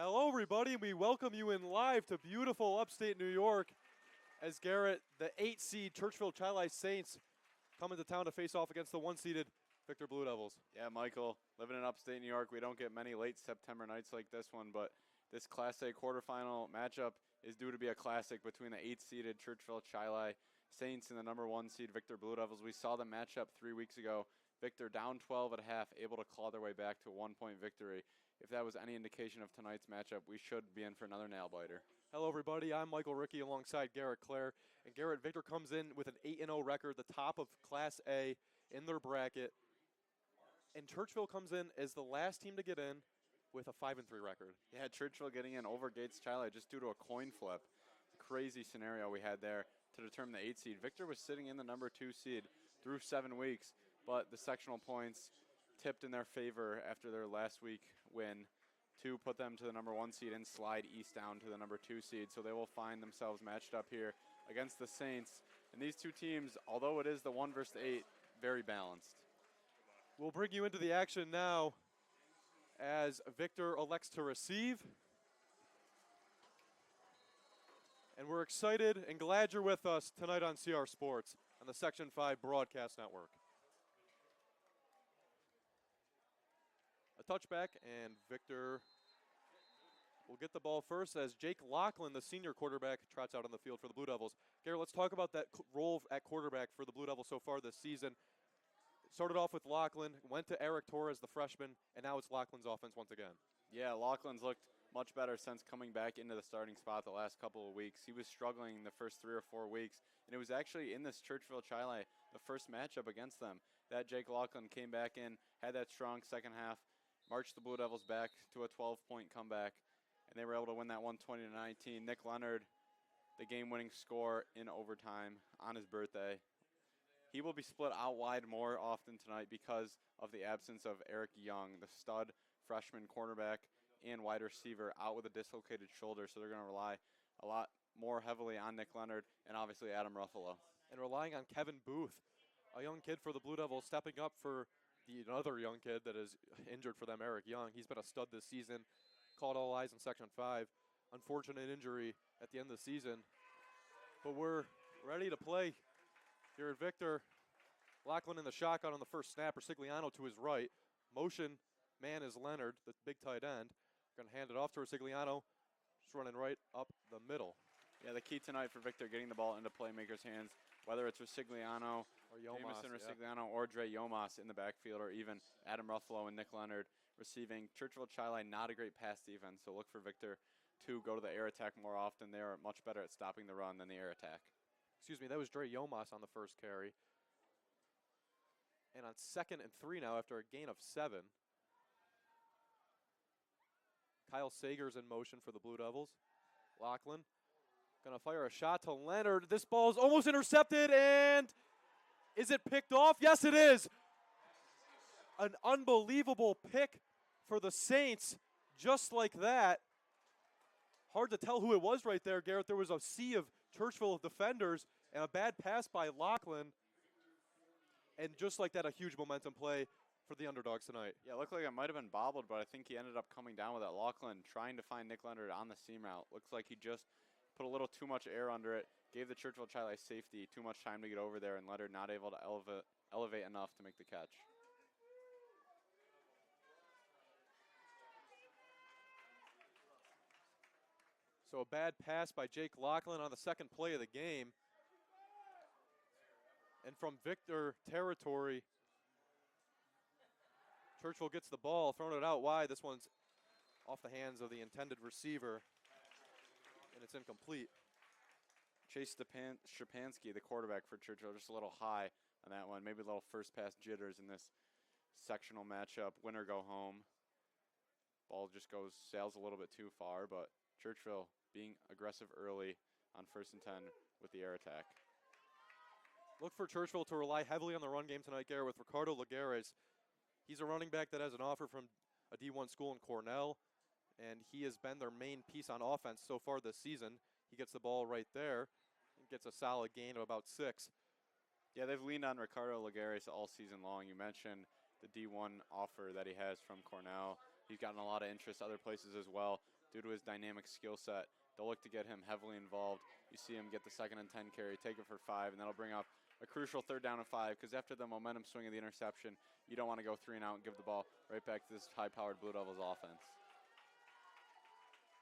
Hello, everybody, and we welcome you in live to beautiful upstate New York as Garrett, the 8-seed Churchville Chili Saints, come into town to face off against the 1-seeded Victor Blue Devils. Yeah, Michael, living in upstate New York, we don't get many late September nights like this one, but this Class A quarterfinal matchup is due to be a classic between the 8-seeded Churchville Chili Saints and the number 1 seed Victor Blue Devils. We saw the matchup 3 weeks ago. Victor down 12 at a half, able to claw their way back to a 1-point victory. If that was any indication of tonight's matchup, we should be in for another nail-biter. Hello, everybody. I'm Michael Ricky alongside Garrett Clare. And Garrett, Victor comes in with an 8-0 record, the top of Class A in their bracket. And Churchville comes in as the last team to get in with a 5-3 record. Yeah, Churchville getting in over Gates Chili just due to a coin flip. Crazy scenario we had there to determine the 8 seed. Victor was sitting in the number 2 seed through 7 weeks, but the sectional points tipped in their favor after their last week win to put them to the number 1 seed and slide East down to the number 2 seed. So they will find themselves matched up here against the Saints. And these two teams, although it is the 1 versus 8, very balanced. We'll bring you into the action now as Victor elects to receive. And we're excited and glad you're with us tonight on CR Sports on the Section 5 Broadcast Network. A touchback, and Victor will get the ball first as Jake Lachlan, the senior quarterback, trots out on the field for the Blue Devils. Gary, let's talk about that role at quarterback for the Blue Devils so far this season. Started off with Lachlan, went to Eric Torres, the freshman, and now it's Lachlan's offense once again. Yeah, Lachlan's looked much better since coming back into the starting spot the last couple of weeks. He was struggling the first 3 or 4 weeks, and it was actually in this Churchville Chili, the first matchup against them, that Jake Lachlan came back in, had that strong second half, marched the Blue Devils back to a 12-point comeback, and they were able to win that 120-19. Nick Leonard, the game-winning score in overtime on his birthday. He will be split out wide more often tonight because of the absence of Eric Young, the stud freshman cornerback and wide receiver, out with a dislocated shoulder, so they're going to rely a lot more heavily on Nick Leonard and obviously Adam Ruffalo. And relying on Kevin Booth, a young kid for the Blue Devils, stepping up for another young kid that is injured for them, Eric Young. He's been a stud this season, caught all eyes in Section 5. Unfortunate injury at the end of the season. But we're ready to play here at Victor. Lachlan in the shotgun on the first snap. Resigliano to his right. Motion man is Leonard, the big tight end. Going to hand it off to Resigliano. Just running right up the middle. Yeah, the key tonight for Victor getting the ball into playmakers' hands, whether it's Resigliano or Yomas, Resigliano or Dre Yomas in the backfield, or even Adam Ruffalo and Nick Leonard receiving. Churchville Chili, not a great pass defense, so look for Victor to go to the air attack more often. They are much better at stopping the run than the air attack. Excuse me, that was Dre Yomas on the first carry. And on 2nd and 3 now after a gain of 7. Kyle Sager's in motion for the Blue Devils. Lachlan going to fire a shot to Leonard. This ball is almost intercepted, and is it picked off? Yes, it is. An unbelievable pick for the Saints, just like that. Hard to tell who it was right there, Garrett. There was a sea of Churchville defenders and a bad pass by Lachlan. And just like that, a huge momentum play for the underdogs tonight. Yeah, it looked like it might have been bobbled, but I think he ended up coming down with that. Lachlan trying to find Nick Leonard on the seam route. Looks like he just put a little too much air under it, gave the Churchville Chili safety too much time to get over there, and Leonard not able to elevate enough to make the catch. So a bad pass by Jake Lachlan on the second play of the game. And from Victor territory, Churchville gets the ball, throwing it out wide. This one's off the hands of the intended receiver, and it's incomplete. Chase Shapansky, the quarterback for Churchville, just a little high on that one. Maybe a little first pass jitters in this sectional matchup. Win or go home. Ball just sails a little bit too far, but Churchville being aggressive early on 1st and 10 with the air attack. Look for Churchville to rely heavily on the run game tonight, Garrett, with Ricardo Laguerres. He's a running back that has an offer from a D1 school in Cornell, and he has been their main piece on offense so far this season. He gets the ball right there and gets a solid gain of about 6. Yeah, they've leaned on Ricardo Laguerres all season long. You mentioned the D1 offer that he has from Cornell. He's gotten a lot of interest other places as well. due to his dynamic skill set. They'll look to get him heavily involved. You see him get the 2nd and 10 carry, take it for 5, and that'll bring up a crucial 3rd down and 5, because after the momentum swing of the interception, you don't want to go 3 and out and give the ball right back to this high-powered Blue Devils offense.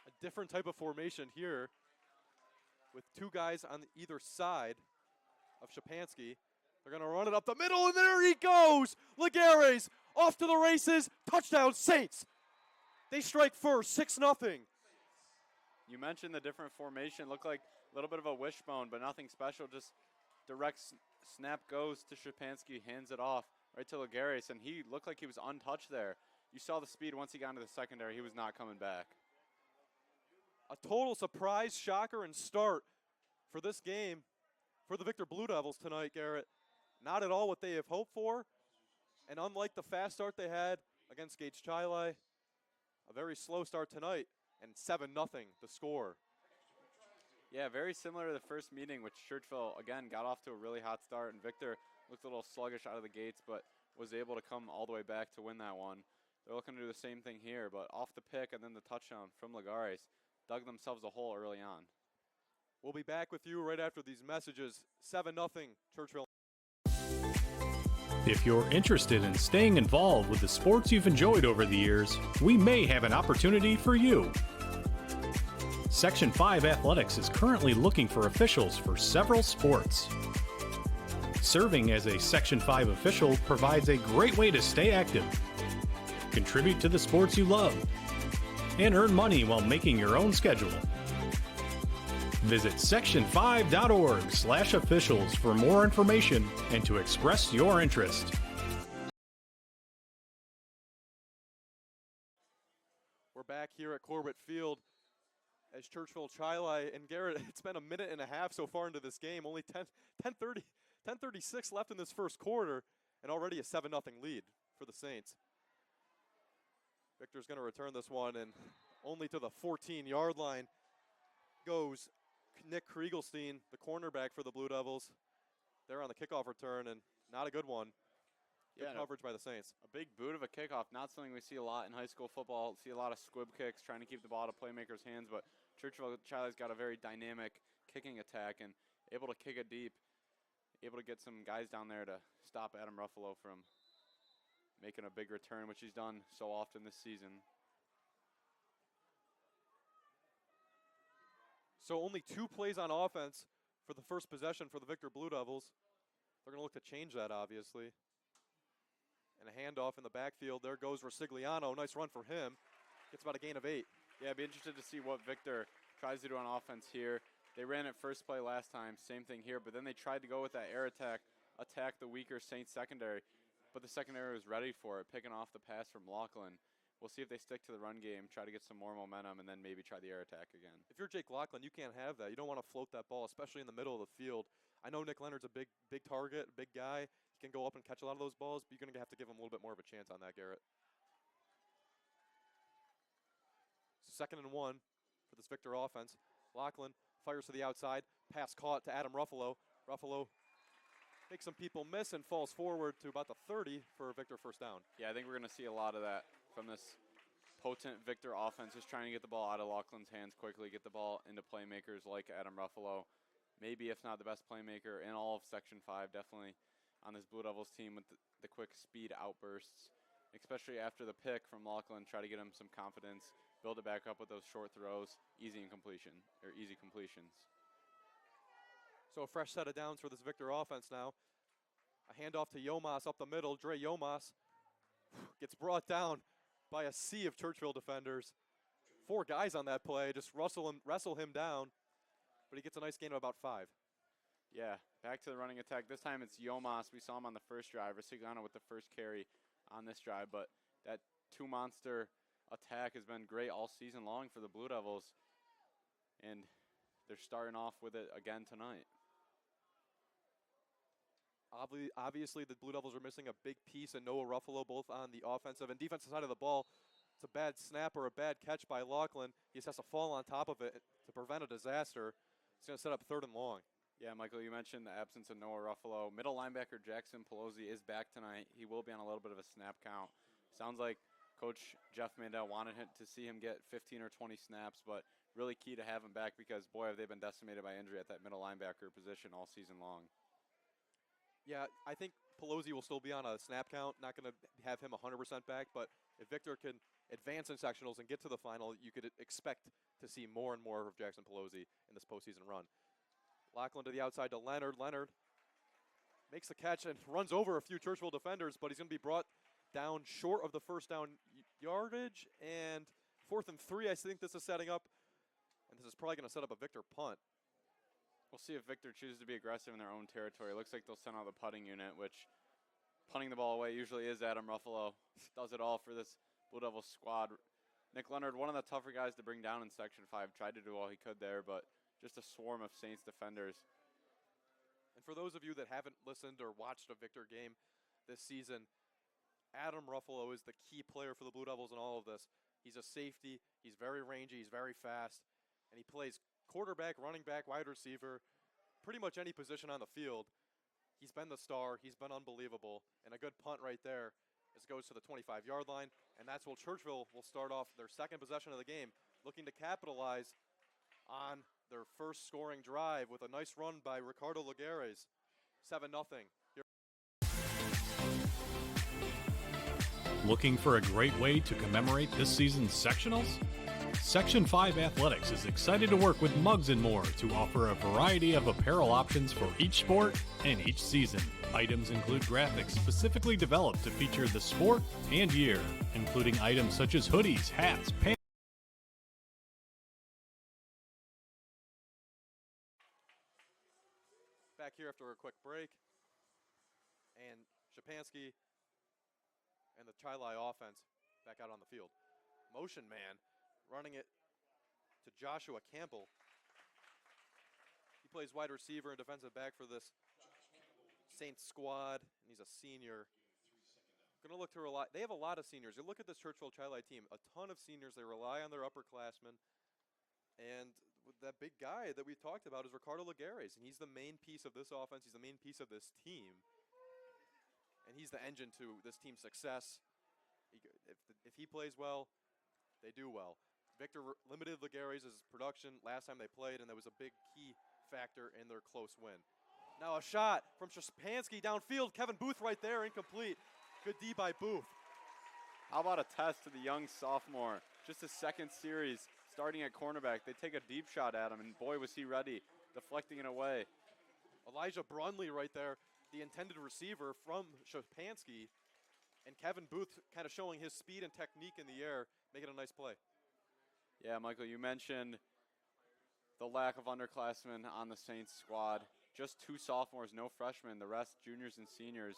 A different type of formation here with 2 guys on either side of Shapansky. They're going to run it up the middle, and there he goes! Lagares off to the races. Touchdown, Saints! They strike first, 6-0. You mentioned the different formation. Looked like a little bit of a wishbone, but nothing special. Just direct snap goes to Shapansky, hands it off right to Lagares, and he looked like he was untouched there. You saw the speed once he got into the secondary. He was not coming back. A total surprise, shocker, and start for this game for the Victor Blue Devils tonight, Garrett. Not at all what they have hoped for, and unlike the fast start they had against Gage Chili, a very slow start tonight, and 7-0 the score. Yeah, very similar to the first meeting, which Churchville, again, got off to a really hot start, and Victor looked a little sluggish out of the gates, but was able to come all the way back to win that one. They're looking to do the same thing here, but off the pick and then the touchdown from Lagares, dug themselves a hole early on. We'll be back with you right after these messages. 7-0 Churchville. If you're interested in staying involved with the sports you've enjoyed over the years, we may have an opportunity for you. Section 5 Athletics is currently looking for officials for several sports. Serving as a Section 5 official provides a great way to stay active, contribute to the sports you love, and earn money while making your own schedule. Visit section5.org/officials for more information and to express your interest. We're back here at Corbett Field as Churchville Chili, and Garrett, it's been a minute and a half so far into this game. Only 10:36 left in this first quarter, and already a 7-0 lead for the Saints. Victor's going to return this one, and only to the 14-yard line goes Nick Kriegelstein, the cornerback for the Blue Devils. They're on the kickoff return, and not a good one. Good coverage by the Saints. A big boot of a kickoff, not something we see a lot in high school football. See a lot of squib kicks, trying to keep the ball out of playmakers' hands, but Churchville Chili's got a very dynamic kicking attack and able to kick it deep, able to get some guys down there to stop Adam Ruffalo from making a big return, which he's done so often this season. So only 2 plays on offense for the first possession for the Victor Blue Devils. They're going to look to change that, obviously. And a handoff in the backfield. There goes Rosigliano. Nice run for him. Gets about a gain of 8. Yeah, I'd be interested to see what Victor tries to do on offense here. They ran it first play last time, same thing here, but then they tried to go with that air attack the weaker Saints secondary, but the secondary was ready for it, picking off the pass from Lachlan. We'll see if they stick to the run game, try to get some more momentum, and then maybe try the air attack again. If you're Jake Lachlan, you can't have that. You don't want to float that ball, especially in the middle of the field. I know Nick Leonard's a big target, big guy. He can go up and catch a lot of those balls, but you're going to have to give him a little bit more of a chance on that, Garrett. 2nd and 1 for this Victor offense. Lachlan fires to the outside. Pass caught to Adam Ruffalo. Ruffalo makes some people miss and falls forward to about the 30 for a Victor first down. Yeah, I think we're going to see a lot of that from this potent Victor offense, just trying to get the ball out of Lachlan's hands quickly, get the ball into playmakers like Adam Ruffalo. Maybe, if not the best playmaker in all of Section 5, definitely on this Blue Devils team with the quick speed outbursts, especially after the pick from Lachlan, try to get him some confidence, build it back up with those short throws, easy completions. So a fresh set of downs for this Victor offense now. A handoff to Yomas up the middle. Dre Yomas gets brought down by a sea of Churchville defenders. 4 guys on that play, just wrestle him down, but he gets a nice gain of about 5. Yeah, back to the running attack. This time it's Yomas. We saw him on the first drive. Rosigliano with the first carry on this drive, but that 2-monster attack has been great all season long for the Blue Devils, and they're starting off with it again tonight. Obviously, the Blue Devils are missing a big piece in Noah Ruffalo, both on the offensive and defensive side of the ball. It's a bad snap or a bad catch by Lachlan. He just has to fall on top of it to prevent a disaster. It's going to set up 3rd and long. Yeah, Michael, you mentioned the absence of Noah Ruffalo. Middle linebacker Jackson Pelosi is back tonight. He will be on a little bit of a snap count. Sounds like Coach Jeff Mandel wanted to see him get 15 or 20 snaps, but really key to have him back because, boy, have they been decimated by injury at that middle linebacker position all season long. Yeah, I think Pelosi will still be on a snap count. Not going to have him 100% back, but if Victor can advance in sectionals and get to the final, you could expect to see more and more of Jackson Pelosi in this postseason run. Lachlan to the outside to Leonard. Leonard makes the catch and runs over a few Churchville defenders, but he's going to be brought down short of the first down yardage. And 4th and 3, I think this is setting up. And this is probably going to set up a Victor punt. We'll see if Victor chooses to be aggressive in their own territory. It looks like they'll send out the putting unit, which punting the ball away usually is Adam Ruffalo. Does it all for this Blue Devils squad. Nick Leonard, one of the tougher guys to bring down in Section 5, tried to do all he could there, but just a swarm of Saints defenders. And for those of you that haven't listened or watched a Victor game this season, Adam Ruffalo is the key player for the Blue Devils in all of this. He's a safety. He's very rangy. He's very fast. And he plays quarterback, running back, wide receiver, pretty much any position on the field. He's been the star. He's been unbelievable. And a good punt right there as it goes to the 25-yard line. And that's where Churchville will start off their second possession of the game, looking to capitalize on their first scoring drive with a nice run by Ricardo Laguerres. 7-0. Looking for a great way to commemorate this season's sectionals? Section 5 Athletics is excited to work with Mugs & More to offer a variety of apparel options for each sport and each season. Items include graphics specifically developed to feature the sport and year, including items such as hoodies, hats, pants. Back here after a quick break. And Shapansky and the Chili offense back out on the field. Motion man running it to Joshua Campbell. He plays wide receiver and defensive back for this Saints squad, and he's a senior. Going to look to rely. They have a lot of seniors. You look at this Churchville Chili team, a ton of seniors. They rely on their upperclassmen. And with that big guy that we talked about is Ricardo Laguerres, and he's the main piece of this offense. He's the main piece of this team. And he's the engine to this team's success. If he plays well, they do well. Victor limited Laguerres' production last time they played, and that was a big key factor in their close win. Now a shot from Shapansky downfield. Kevin Booth right there, incomplete. Good D by Booth. How about a test to the young sophomore? Just his second series, starting at cornerback. They take a deep shot at him, and boy, was he ready, deflecting it away. Elijah Brunley right there, the intended receiver from Shapansky, and Kevin Booth kind of showing his speed and technique in the air, making a nice play. Yeah, Michael, you mentioned the lack of underclassmen on the Saints squad. Just 2 sophomores, no freshmen, the rest juniors and seniors.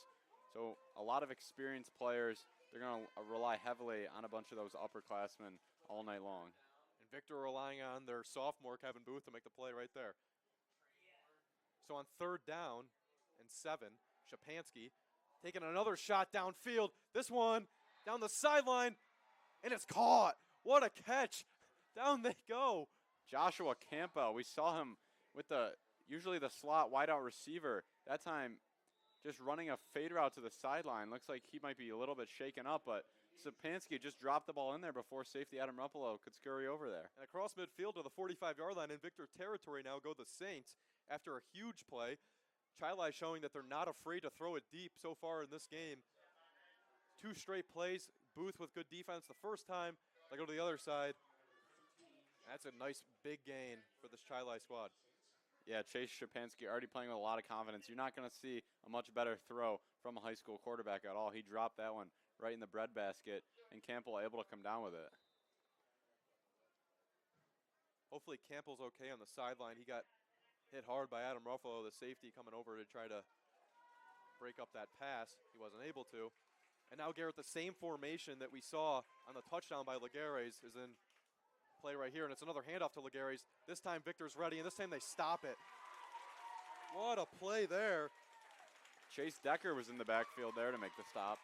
So a lot of experienced players. They're going to rely heavily on a bunch of those upperclassmen all night long. And Victor relying on their sophomore, Kevin Booth, to make the play right there. So on 3rd down and 7, Shapansky taking another shot downfield. This one down the sideline, and it's caught. What a catch. Down they go. Joshua Campbell, we saw him with usually the slot wideout receiver. That time just running a fade route to the sideline. Looks like he might be a little bit shaken up, but Shapansky just dropped the ball in there before safety Adam Ruppolo could scurry over there. And across midfield to the 45-yard line in Victor territory now go the Saints after a huge play. Chili showing that they're not afraid to throw it deep so far in this game. 2 straight plays. Booth with good defense the first time. They go to the other side. That's a nice big gain for this Chili squad. Yeah, Chase Shapansky already playing with a lot of confidence. You're not going to see a much better throw from a high school quarterback at all. He dropped that one right in the breadbasket, and Campbell able to come down with it. Hopefully Campbell's okay on the sideline. He got hit hard by Adam Ruffalo, the safety, coming over to try to break up that pass. He wasn't able to. And now Garrett, the same formation that we saw on the touchdown by Laguerres is in play right here, and it's another handoff to Laguerres. This time Victor's ready, and this time they stop it. What a play there. Chase Decker was in the backfield there to make the stop.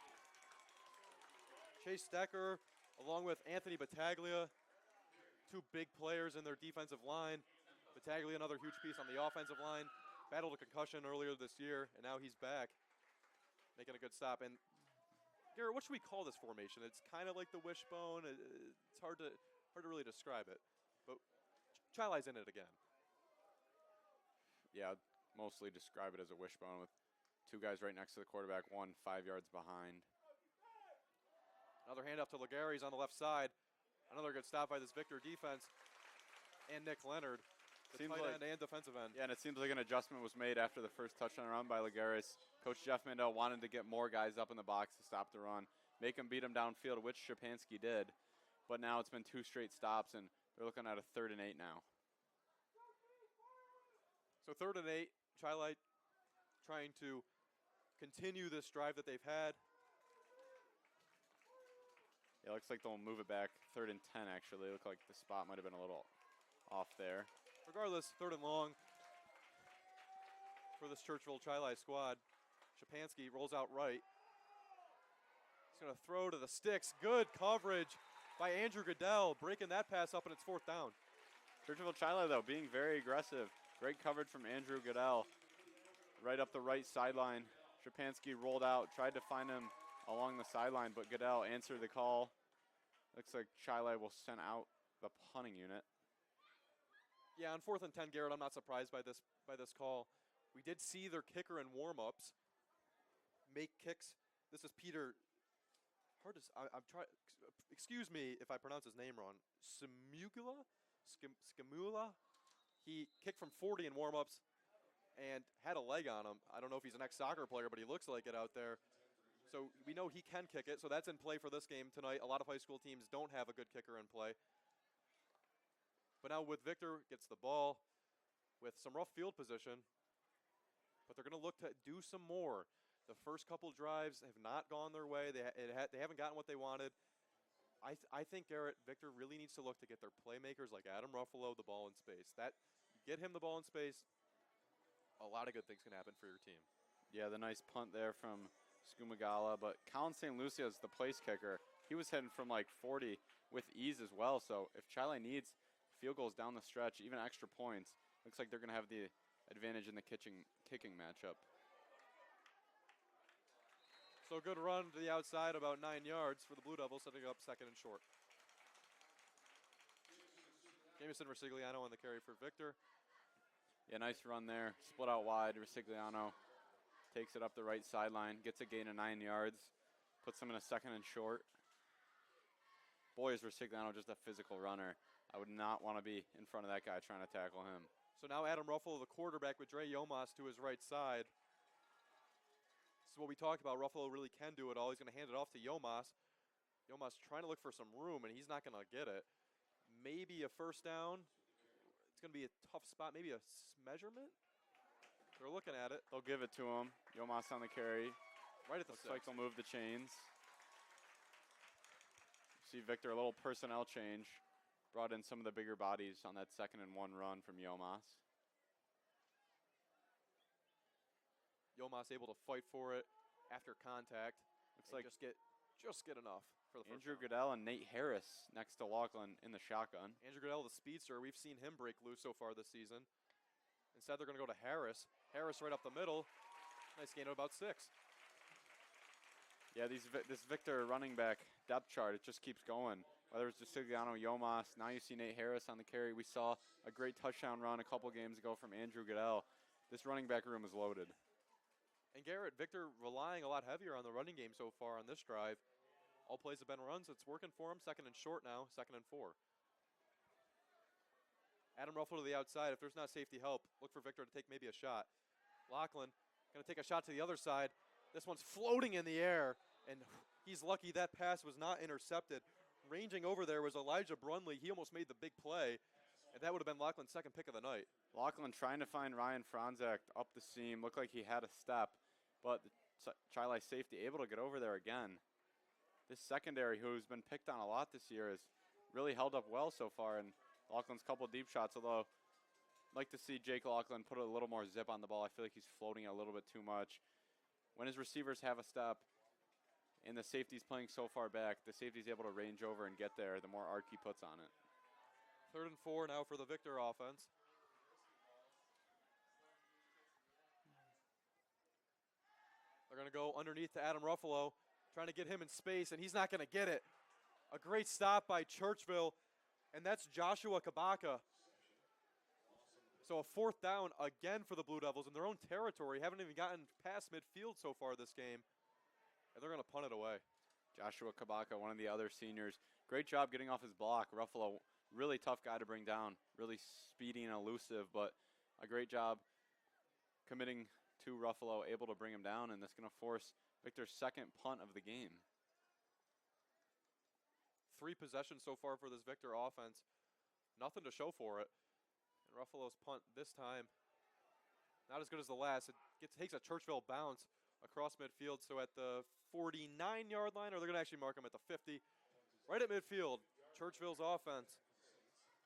Chase Decker, along with Anthony Battaglia, 2 big players in their defensive line. Battaglia, another huge piece on the offensive line. Battled a concussion earlier this year, and now he's back, making a good stop. And Garrett, what should we call this formation? It's kind of like the wishbone. It's hard to really describe it. But Chili's in it again. Yeah, I'd mostly describe it as a wishbone with two guys right next to the quarterback, one 5 yards behind. Another handoff to Legary's on the left side. Another good stop by this Victor defense. And Nick Leonard, the Seems tight like- end and defensive end. Yeah, and it seems like an adjustment was made after the first touchdown run by Legaris. Coach Jeff Mandel wanted to get more guys up in the box to stop the run, make them beat him downfield, which Shapansky did. But now it's been 2 straight stops, and they're looking at a 3rd and 8 now. So 3rd and 8, Chili trying to continue this drive that they've had. Yeah, looks like they'll move it back 3rd and 10, actually. Look like the spot might have been a little off there. Regardless, 3rd and long for this Churchville Chili squad. Shapansky rolls out right. He's going to throw to the sticks. Good coverage by Andrew Goodell, breaking that pass up, and it's 4th down. Churchville Chili, though, being very aggressive. Great coverage from Andrew Goodell. Right up the right sideline. Shapansky rolled out, tried to find him along the sideline, but Goodell answered the call. Looks like Chili will send out the punting unit. Yeah, on 4th and 10, Garrett, I'm not surprised by this call. We did see their kicker in warm-ups make kicks. This is Peter. I'm trying. Excuse me if I pronounce his name wrong. Scamula. He kicked from 40 in warm-ups and had a leg on him. I don't know if he's an ex-soccer player, but he looks like it out there. So we know he can kick it. So that's in play for this game tonight. A lot of high school teams don't have a good kicker in play. But now with Victor, gets the ball with some rough field position. But they're going to look to do some more. The first couple drives have not gone their way. They haven't gotten what they wanted. I think Garrett, Victor really needs to look to get their playmakers like Adam Ruffalo the ball in space. Get him the ball in space. A lot of good things can happen for your team. Yeah, the nice punt there from Scumagala, but Colin St. Lucia is the place kicker. He was heading from like 40 with ease as well. So if Chili needs field goals down the stretch, even extra points, looks like they're going to have the advantage in the kicking matchup. So good run to the outside, about 9 yards for the Blue Devils, setting up 2nd and short. Jamison Resigliano on the carry for Victor. Yeah, nice run there. Split out wide. Resigliano takes it up the right sideline, gets a gain of 9 yards, puts them in a 2nd and short. Boy, is Resigliano just a physical runner. I would not want to be in front of that guy trying to tackle him. So now Adam Ruffalo, the quarterback, with Dre Yomas to his right side. This is what we talked about. Ruffalo really can do it all. He's going to hand it off to Yomas. Yomas trying to look for some room, and he's not going to get it. Maybe a 1st down. It's going to be a tough spot. Maybe a measurement. They're looking at it. They'll give it to him. Yomas on the carry. Right at the Looks 6. like they'll move the chains. See Victor, a little personnel change. Brought in some of the bigger bodies on that 2nd and 1 run from Yomas. Yomas able to fight for it after contact. Looks and like just get enough for the first Andrew down. Goodell and Nate Harris next to Laughlin in the shotgun. Andrew Goodell, the speedster, we've seen him break loose so far this season. Instead, they're going to go to Harris. Harris right up the middle. Nice gain of about 6. Yeah, this Victor running back depth chart, it just keeps going. Whether it's Siciliano, Yomas, now you see Nate Harris on the carry. We saw a great touchdown run a couple games ago from Andrew Goodell. This running back room is loaded. And Garrett, Victor relying a lot heavier on the running game so far on this drive. All plays have been runs. It's working for him. 2nd and short now, 2nd and 4. Adam Ruffalo to the outside. If there's not safety help, look for Victor to take maybe a shot. Laughlin going to take a shot to the other side. This one's floating in the air, and he's lucky that pass was not intercepted. Ranging over there was Elijah Brunley. He almost made the big play, and that would have been Laughlin's 2nd pick of the night. Laughlin trying to find Ryan Franzek up the seam. Looked like he had a step, but Chili safety able to get over there again. This secondary, who's been picked on a lot this year, has really held up well so far, and Laughlin's couple deep shots, although I'd like to see Jake Laughlin put a little more zip on the ball. I feel like he's floating a little bit too much. When his receivers have a step and the safety's playing so far back, the safety's able to range over and get there, the more arc he puts on it. 3rd and 4 now for the Victor offense. They're going to go underneath to Adam Ruffalo. Trying to get him in space, and he's not going to get it. A great stop by Churchville, and that's Joshua Kabaka. So a fourth down again for the Blue Devils in their own territory. Haven't even gotten past midfield so far this game. And they're going to punt it away. Joshua Kabaka, one of the other seniors. Great job getting off his block. Ruffalo, really tough guy to bring down. Really speedy and elusive, but a great job committing to Ruffalo, able to bring him down, and that's going to force Victor's second punt of the game. 3 possessions so far for this Victor offense. Nothing to show for it. And Ruffalo's punt this time, not as good as the last. It takes a Churchville bounce across midfield. So at the 49-yard line, or they're going to actually mark him at the 50. Right at midfield, Churchville's offense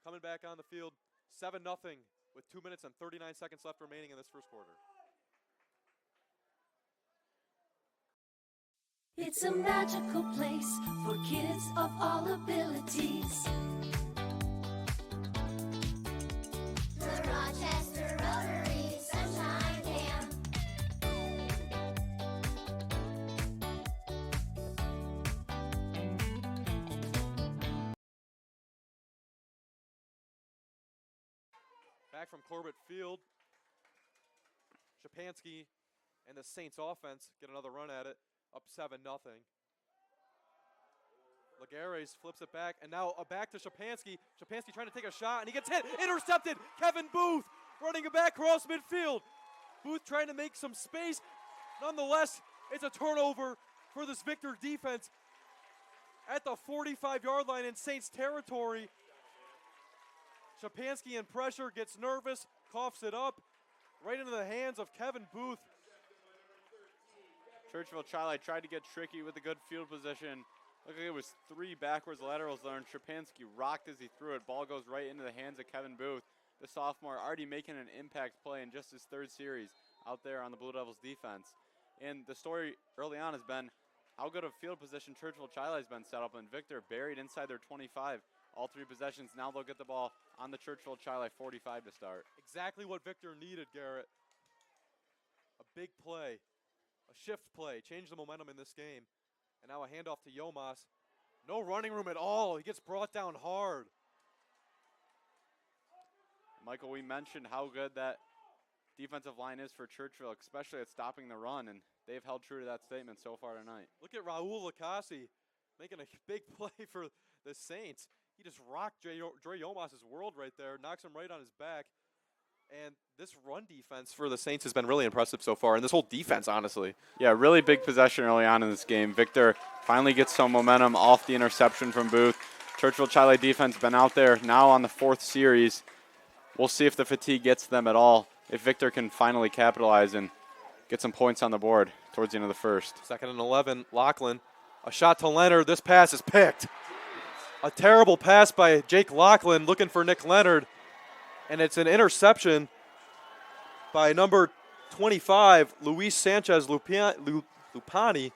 coming back on the field, 7-0 with 2 minutes and 39 seconds left remaining in this first quarter. It's a magical place for kids of all abilities. The Rochester Rotary Sunshine Camp. Back from Corbett Field, Shapansky and the Saints offense get another run at it. Up 7-0. Lagares flips it back, and now back to Shapansky. Shapansky trying to take a shot, and he gets hit. Intercepted. Kevin Booth running it back across midfield. Booth trying to make some space. Nonetheless, it's a turnover for this Victor defense at the 45-yard line in Saints territory. Shapansky in pressure, gets nervous, coughs it up, right into the hands of Kevin Booth. Churchville Chili tried to get tricky with a good field position. Looked like it was 3 backwards laterals there, and Shapansky rocked as he threw it. Ball goes right into the hands of Kevin Booth, the sophomore, already making an impact play in just his 3rd series out there on the Blue Devils defense. And the story early on has been how good of field position Churchville Chili has been set up, and Victor buried inside their 25. All 3 possessions. Now they'll get the ball on the Churchville Chili 45 to start. Exactly what Victor needed, Garrett. A big play. A shift play, changed the momentum in this game. And now a handoff to Yomas. No running room at all. He gets brought down hard. Michael, we mentioned how good that defensive line is for Churchville, especially at stopping the run, and they've held true to that statement so far tonight. Look at Raul Lacasi making a big play for the Saints. He just rocked Dre Yomas' world right there, knocks him right on his back. And this run defense for the Saints has been really impressive so far, and this whole defense, honestly. Yeah, really big possession early on in this game. Victor finally gets some momentum off the interception from Booth. Churchville Chili defense been out there now on the 4th series. We'll see if the fatigue gets them at all, if Victor can finally capitalize and get some points on the board towards the end of the first. 2nd and 11, Lachlan. A shot to Leonard. This pass is picked. A terrible pass by Jake Lachlan looking for Nick Leonard. And it's an interception by number 25, Luis Sanchez Lupani.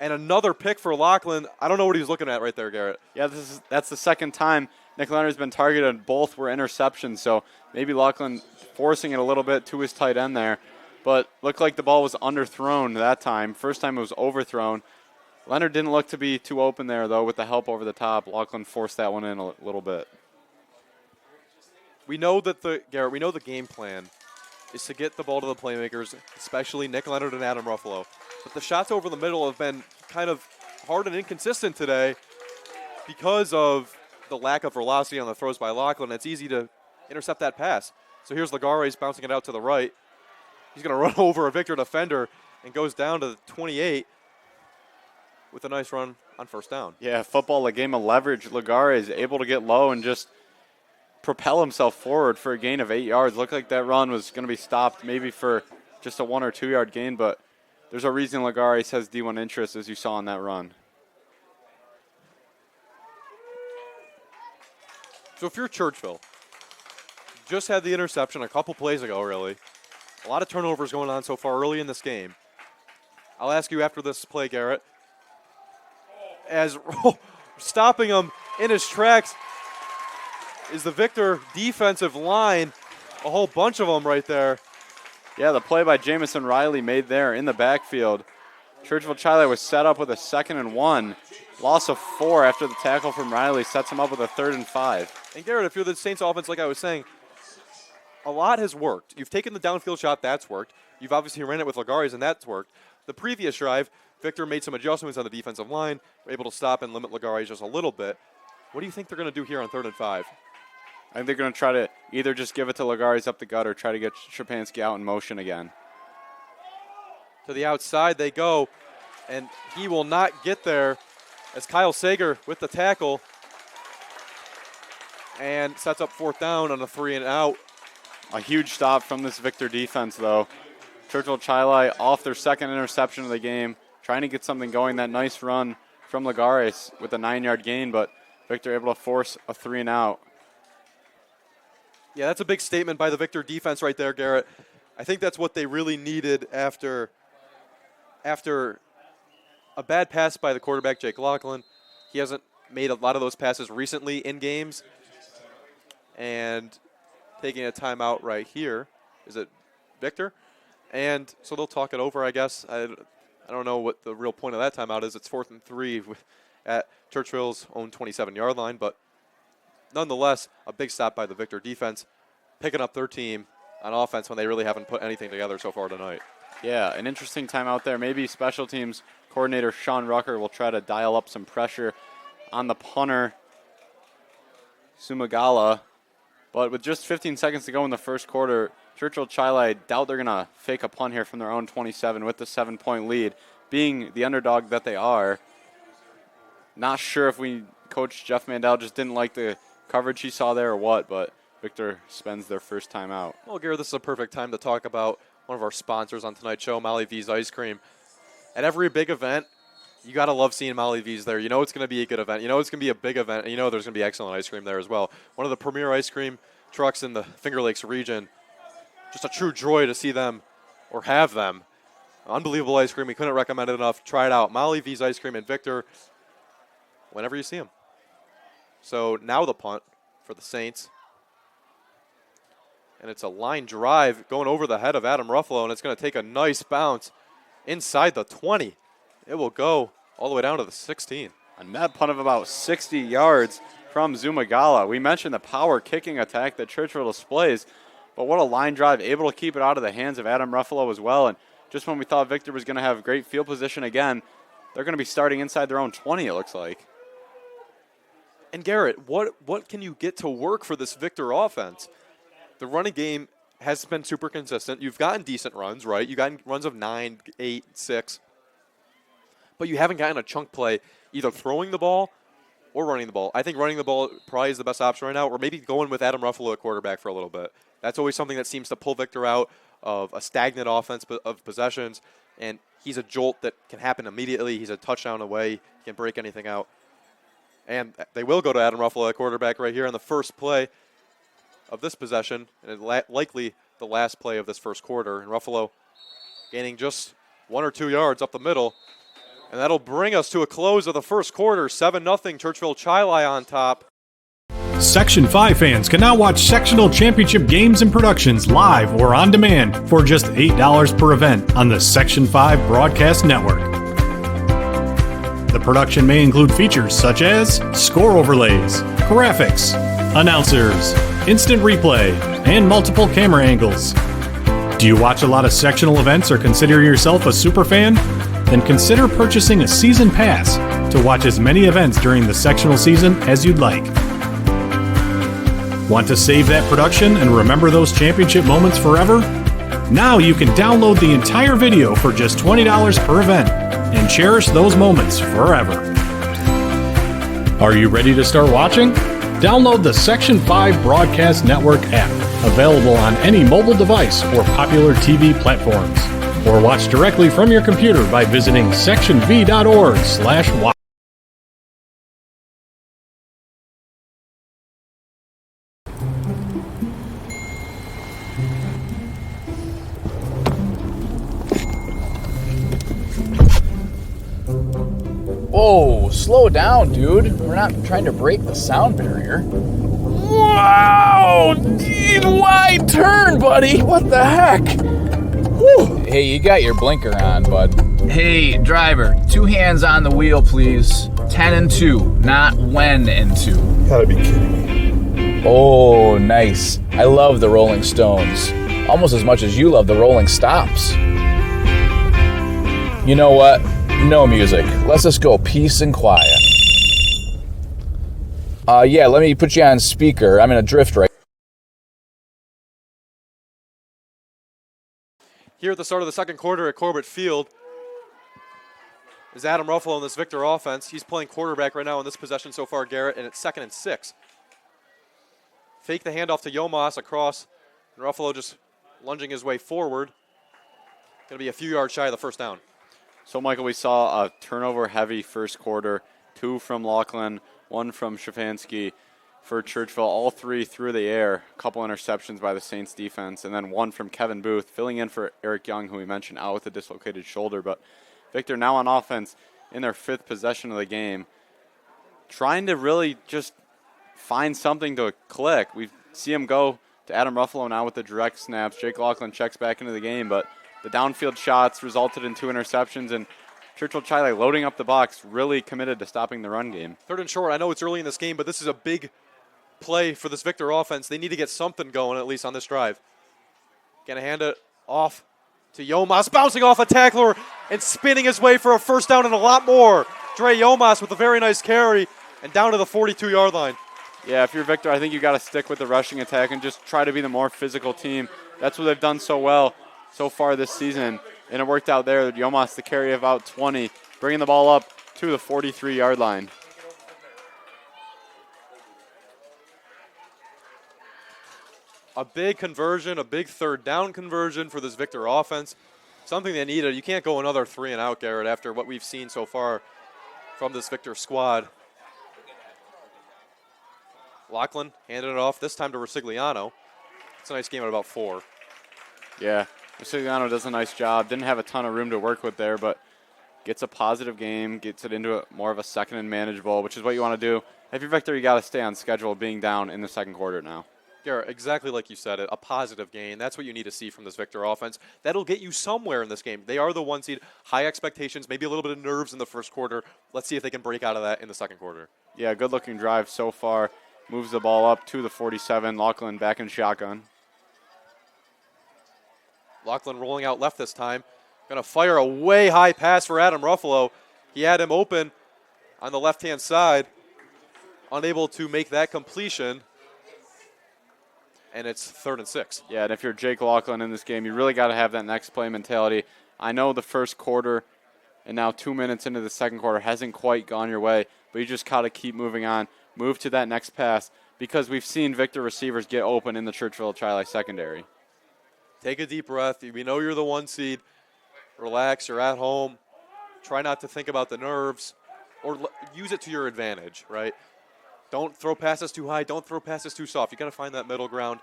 And another pick for Lachlan. I don't know what he was looking at right there, Garrett. Yeah, that's the second time Nick Leonard's been targeted. Both were interceptions, so maybe Lachlan forcing it a little bit to his tight end there. But looked like the ball was underthrown that time. First time it was overthrown. Leonard didn't look to be too open there, though, with the help over the top. Lachlan forced that one in a little bit. We know that the game plan is to get the ball to the playmakers, especially Nick Leonard and Adam Ruffalo. But the shots over the middle have been kind of hard and inconsistent today because of the lack of velocity on the throws by Lachlan. It's easy to intercept that pass. So here's Lagares bouncing it out to the right. He's going to run over a Victor defender and goes down to the 28 with a nice run on first down. Yeah, football, a game of leverage. Lagares able to get low and just propel himself forward for a gain of 8 yards. Looked like that run was going to be stopped maybe for just a 1 or 2 yard gain, but there's a reason Lagares has D1 interest, as you saw on that run. So if you're Churchville, just had the interception a couple plays ago, really. A lot of turnovers going on so far early in this game. I'll ask you after this play, Garrett, as stopping him in his tracks is the Victor defensive line, a whole bunch of them right there. Yeah, the play by Jamison Riley made there in the backfield. Churchville Chili was set up with a 2nd and 1. Loss of 4 after the tackle from Riley sets him up with a 3rd and 5. And Garrett, if you're the Saints offense, like I was saying, a lot has worked. You've taken the downfield shot, that's worked. You've obviously ran it with Lagares, and that's worked. The previous drive, Victor made some adjustments on the defensive line, were able to stop and limit Lagares just a little bit. What do you think they're going to do here on 3rd and 5? I think they're going to try to either just give it to Lagares up the gut or try to get Shapansky out in motion again. To the outside they go, and he will not get there as Kyle Sager with the tackle and sets up 4th down on a 3 and out. A huge stop from this Victor defense, though. Churchville Chili off their 2nd interception of the game, trying to get something going. That nice run from Lagares with a 9-yard gain, but Victor able to force a 3 and out. Yeah, that's a big statement by the Victor defense right there, Garrett. I think that's what they really needed after a bad pass by the quarterback, Jake Laughlin. He hasn't made a lot of those passes recently in games. And taking a timeout right here. Is it Victor? And so they'll talk it over, I guess. I don't know what the real point of that timeout is. It's 4th and 3 at Churchville's own 27-yard line. But nonetheless, a big stop by the Victor defense, picking up their team on offense when they really haven't put anything together so far tonight. Yeah, an interesting timeout there. Maybe special teams coordinator Sean Rucker will try to dial up some pressure on the punter, Sumagala. But with just 15 seconds to go in the first quarter, Churchville Chili, I doubt they're going to fake a punt here from their own 27 with the 7-point lead. Being the underdog that they are, not sure if Coach Jeff Mandel just didn't like the coverage he saw there or what, but Victor spends their first time out. Well, Garrett, this is a perfect time to talk about one of our sponsors on tonight's show, Molly V's Ice Cream. At every big event, you got to love seeing Molly V's there. You know it's going to be a good event. You know it's going to be a big event. And you know there's going to be excellent ice cream there as well. One of the premier ice cream trucks in the Finger Lakes region. Just a true joy to see them or have them. Unbelievable ice cream. We couldn't recommend it enough. Try it out. Molly V's Ice Cream in Victor whenever you see them. So now the punt for the Saints. And it's a line drive going over the head of Adam Ruffalo, and it's going to take a nice bounce inside the 20. It will go all the way down to the 16. A net punt of about 60 yards from Zumagala. We mentioned the power kicking attack that Churchville displays, but what a line drive, able to keep it out of the hands of Adam Ruffalo as well. And just when we thought Victor was going to have great field position again, they're going to be starting inside their own 20, it looks like. And Garrett, what can you get to work for this Victor offense? The running game has been super consistent. You've gotten decent runs, right? You've gotten runs of 9, 8, 6. But you haven't gotten a chunk play either throwing the ball or running the ball. I think running the ball probably is the best option right now, or maybe going with Adam Ruffalo at quarterback for a little bit. That's always something that seems to pull Victor out of a stagnant offense of possessions, and he's a jolt that can happen immediately. He's a touchdown away. He can break anything out. And they will go to Adam Ruffalo at quarterback right here on the first play of this possession, and likely the last play of this first quarter. And Ruffalo gaining just 1 or 2 yards up the middle. And that'll bring us to a close of the first quarter. 7-0 Churchville Chili on top. Section 5 fans can now watch sectional championship games and productions live or on demand for just $8 per event on the Section 5 Broadcast Network. The production may include features such as score overlays, graphics, announcers, instant replay, and multiple camera angles. Do you watch a lot of sectional events or consider yourself a super fan? Then consider purchasing a season pass to watch as many events during the sectional season as you'd like. Want to save that production and remember those championship moments forever? Now you can download the entire video for just $20 per event and cherish those moments forever. Are you ready to start watching? Download the Section 5 Broadcast Network app, available on any mobile device or popular TV platforms. Or watch directly from your computer by visiting sectionv.org/watch. Whoa, slow down, dude. We're not trying to break the sound barrier. Wow! Wide turn, buddy! What the heck? Whew. Hey, you got your blinker on, bud. Hey, driver, 2 hands on the wheel, please. 10 and 2, not when and 2. Gotta be kidding me. Oh, nice. I love the Rolling Stones. Almost as much as you love the Rolling Stops. You know what? No music. Let's just go peace and quiet. Yeah, let me put you on speaker. I'm in a drift right. Here at the start of the second quarter at Corbett Field is Adam Ruffalo in this Victor offense. He's playing quarterback right now in this possession so far, Garrett, and it's 2nd and 6. Fake the handoff to Yomas across, and Ruffalo just lunging his way forward. Going to be a few yards shy of the first down. So, Michael, we saw a turnover-heavy first quarter, 2 from Laughlin, 1 from Shafansky for Churchville, all 3 through the air, a couple interceptions by the Saints defense, and then 1 from Kevin Booth, filling in for Eric Young, who we mentioned out with a dislocated shoulder. But Victor now on offense in their 5th possession of the game, trying to really just find something to click. We see him go to Adam Ruffalo now with the direct snaps. Jake Laughlin checks back into the game, but the downfield shots resulted in 2 interceptions, and Churchville Chili loading up the box, really committed to stopping the run game. 3rd and short. I know it's early in this game, but this is a big play for this Victor offense. They need to get something going at least on this drive. Gonna hand it off to Yomas, bouncing off a tackler and spinning his way for a first down and a lot more. Dre Yomas with a very nice carry and down to the 42-yard line. Yeah, if you're Victor, I think you got to stick with the rushing attack and just try to be the more physical team. That's what they've done so well so far this season, and it worked out there. Yomas the carry of about 20, bringing the ball up to the 43-yard line. A big conversion, a big 3rd down conversion for this Victor offense. Something they needed. You can't go another 3 and out, Garrett, after what we've seen so far from this Victor squad. Laughlin handed it off, this time to Rosigliano. It's a nice game at about 4. Yeah, Rosigliano does a nice job. Didn't have a ton of room to work with there, but gets a positive game, gets it into more of a 2nd and manageable, which is what you want to do. If you're Victor, you got to stay on schedule, being down in the 2nd quarter now. Garrett, exactly like you said, a positive gain. That's what you need to see from this Victor offense. That'll get you somewhere in this game. They are the 1 seed, high expectations, maybe a little bit of nerves in the first quarter. Let's see if they can break out of that in the 2nd quarter. Yeah, good-looking drive so far. Moves the ball up to the 47. Laughlin back in shotgun. Laughlin rolling out left this time. Going to fire a way high pass for Adam Ruffalo. He had him open on the left-hand side. Unable to make that completion. And it's 3rd and 6. Yeah, and if you're Jake Laughlin in this game, you really got to have that next play mentality. I know the first quarter and now 2 minutes into the 2nd quarter hasn't quite gone your way, but you just got to keep moving on. Move to that next pass because we've seen Victor receivers get open in the Churchville Chili secondary. Take a deep breath. We know you're the 1 seed. Relax. You're at home. Try not to think about the nerves or use it to your advantage, right? Don't throw passes too high. Don't throw passes too soft. You got to find that middle ground.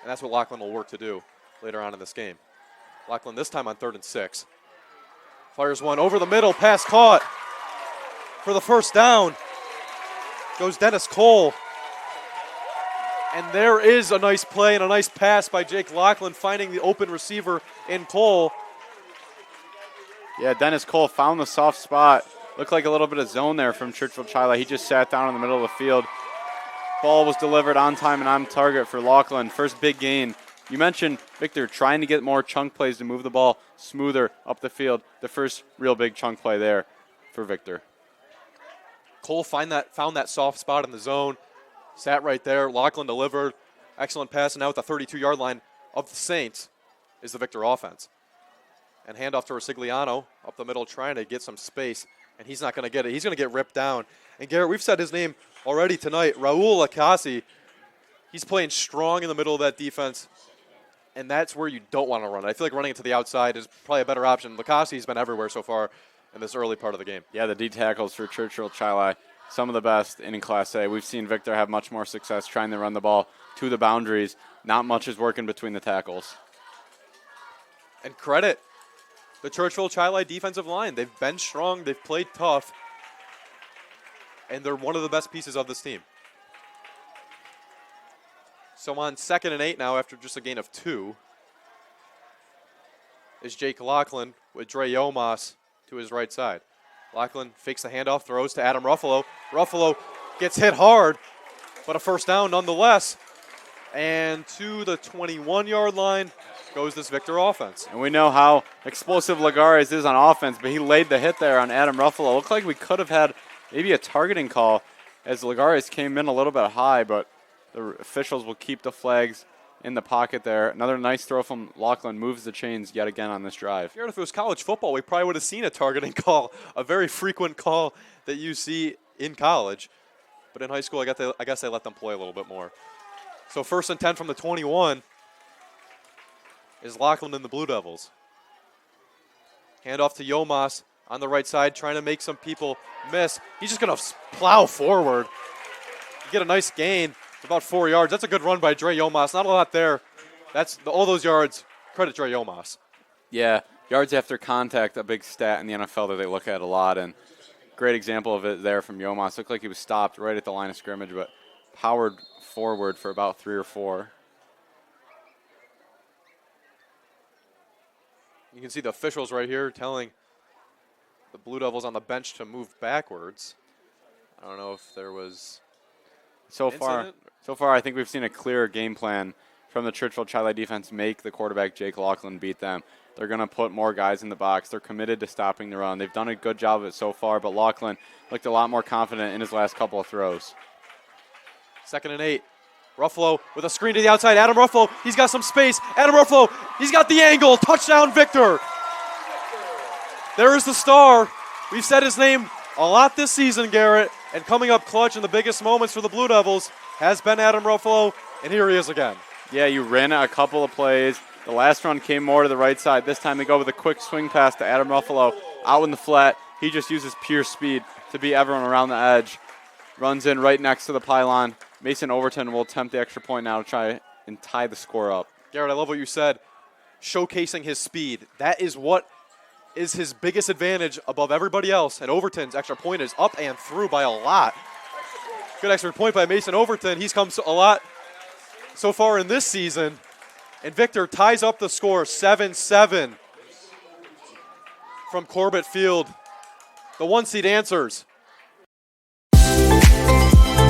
And that's what Laughlin will work to do later on in this game. Laughlin this time on 3rd and 6. Fires one over the middle. Pass caught for the first down. Goes Dennis Cole. And there is a nice play and a nice pass by Jake Laughlin, finding the open receiver in Cole. Yeah, Dennis Cole found the soft spot. Looked like a little bit of zone there from Churchville Chili. He just sat down in the middle of the field. Ball was delivered on time and on target for Laughlin. First big gain. You mentioned Victor trying to get more chunk plays to move the ball smoother up the field. The first real big chunk play there for Victor. Cole found that soft spot in the zone. Sat right there. Laughlin delivered. Excellent pass. And now at the 32-yard line of the Saints is the Victor offense. And handoff to Rosigliano up the middle, trying to get some space. And he's not going to get it. He's going to get ripped down. And Garrett, we've said his name already tonight. Raul Akasi. He's playing strong in the middle of that defense. And that's where you don't want to run it. I feel like running it to the outside is probably a better option. Lakasi's been everywhere so far in this early part of the game. Yeah, the D tackles for Churchville Chili, some of the best in Class A. We've seen Victor have much more success trying to run the ball to the boundaries. Not much is working between the tackles. And credit the Churchville Chili defensive line. They've been strong. They've played tough. And they're one of the best pieces of this team. So on 2nd and 8 now after just a gain of 2. is Jake Lachlan with Dre Yomas to his right side. Lachlan fakes the handoff, throws to Adam Ruffalo. Ruffalo gets hit hard, but a first down nonetheless. And to the 21-yard line goes this Victor offense. And we know how explosive Lagares is on offense, but he laid the hit there on Adam Ruffalo. Looked like we could have had maybe a targeting call as Lagares came in a little bit high, but the officials will keep the flags in the pocket there. Another nice throw from Lachlan moves the chains yet again on this drive. If it was college football, we probably would have seen a targeting call, a very frequent call that you see in college. But in high school, I guess they let them play a little bit more. So 1st and 10 from the 21 is Lachlan and the Blue Devils. Handoff to Yomas on the right side, trying to make some people miss. He's just going to plow forward. You get a nice gain, about 4 yards. That's a good run by Dre Yomas. Not a lot there. All those yards, credit Dre Yomas. Yeah, yards after contact, a big stat in the NFL that they look at a lot, and great example of it there from Yomas. Looked like he was stopped right at the line of scrimmage, but powered forward for about 3 or 4. You can see the officials right here telling the Blue Devils on the bench to move backwards. I don't know if there was So far, I think we've seen a clear game plan from the Churchville Chili defense make the quarterback Jake Lachlan beat them. They're going to put more guys in the box. They're committed to stopping the run. They've done a good job of it so far, but Lachlan looked a lot more confident in his last couple of throws. 2nd and 8. Ruffalo with a screen to the outside. Adam Ruffalo, he's got some space. Adam Ruffalo, he's got the angle. Touchdown, Victor. There is the star. We've said his name a lot this season, Garrett. And coming up clutch in the biggest moments for the Blue Devils has been Adam Ruffalo, and here he is again. Yeah, you ran a couple of plays. The last run came more to the right side. This time they go with a quick swing pass to Adam Ruffalo out in the flat. He just uses pure speed to beat everyone around the edge. Runs in right next to the pylon. Mason Overton will attempt the extra point now to try and tie the score up. Garrett, I love what you said. Showcasing his speed. That is what is his biggest advantage above everybody else. And Overton's extra point is up and through by a lot. Good extra point by Mason Overton. He's come a lot so far in this season. And Victor ties up the score 7-7 from Corbett Field. The 1 seed answers.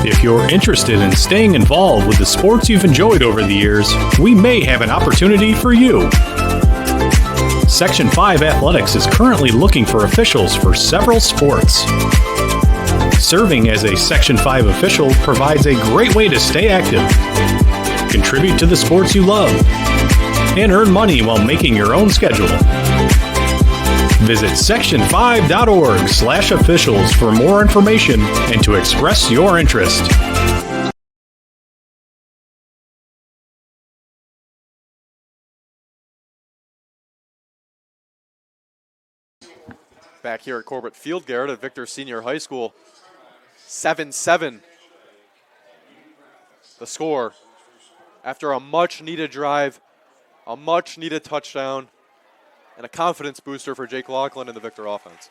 If you're interested in staying involved with the sports you've enjoyed over the years, we may have an opportunity for you. Section 5 Athletics is currently looking for officials for several sports. Serving as a Section 5 official provides a great way to stay active, contribute to the sports you love, and earn money while making your own schedule. Visit section5.org/officials for more information and to express your interest. Back here at Corbett Field, Garrett, at Victor Senior High School. 7-7. The score after a much-needed drive, a much-needed touchdown, and a confidence booster for Jake Lachlan and the Victor offense.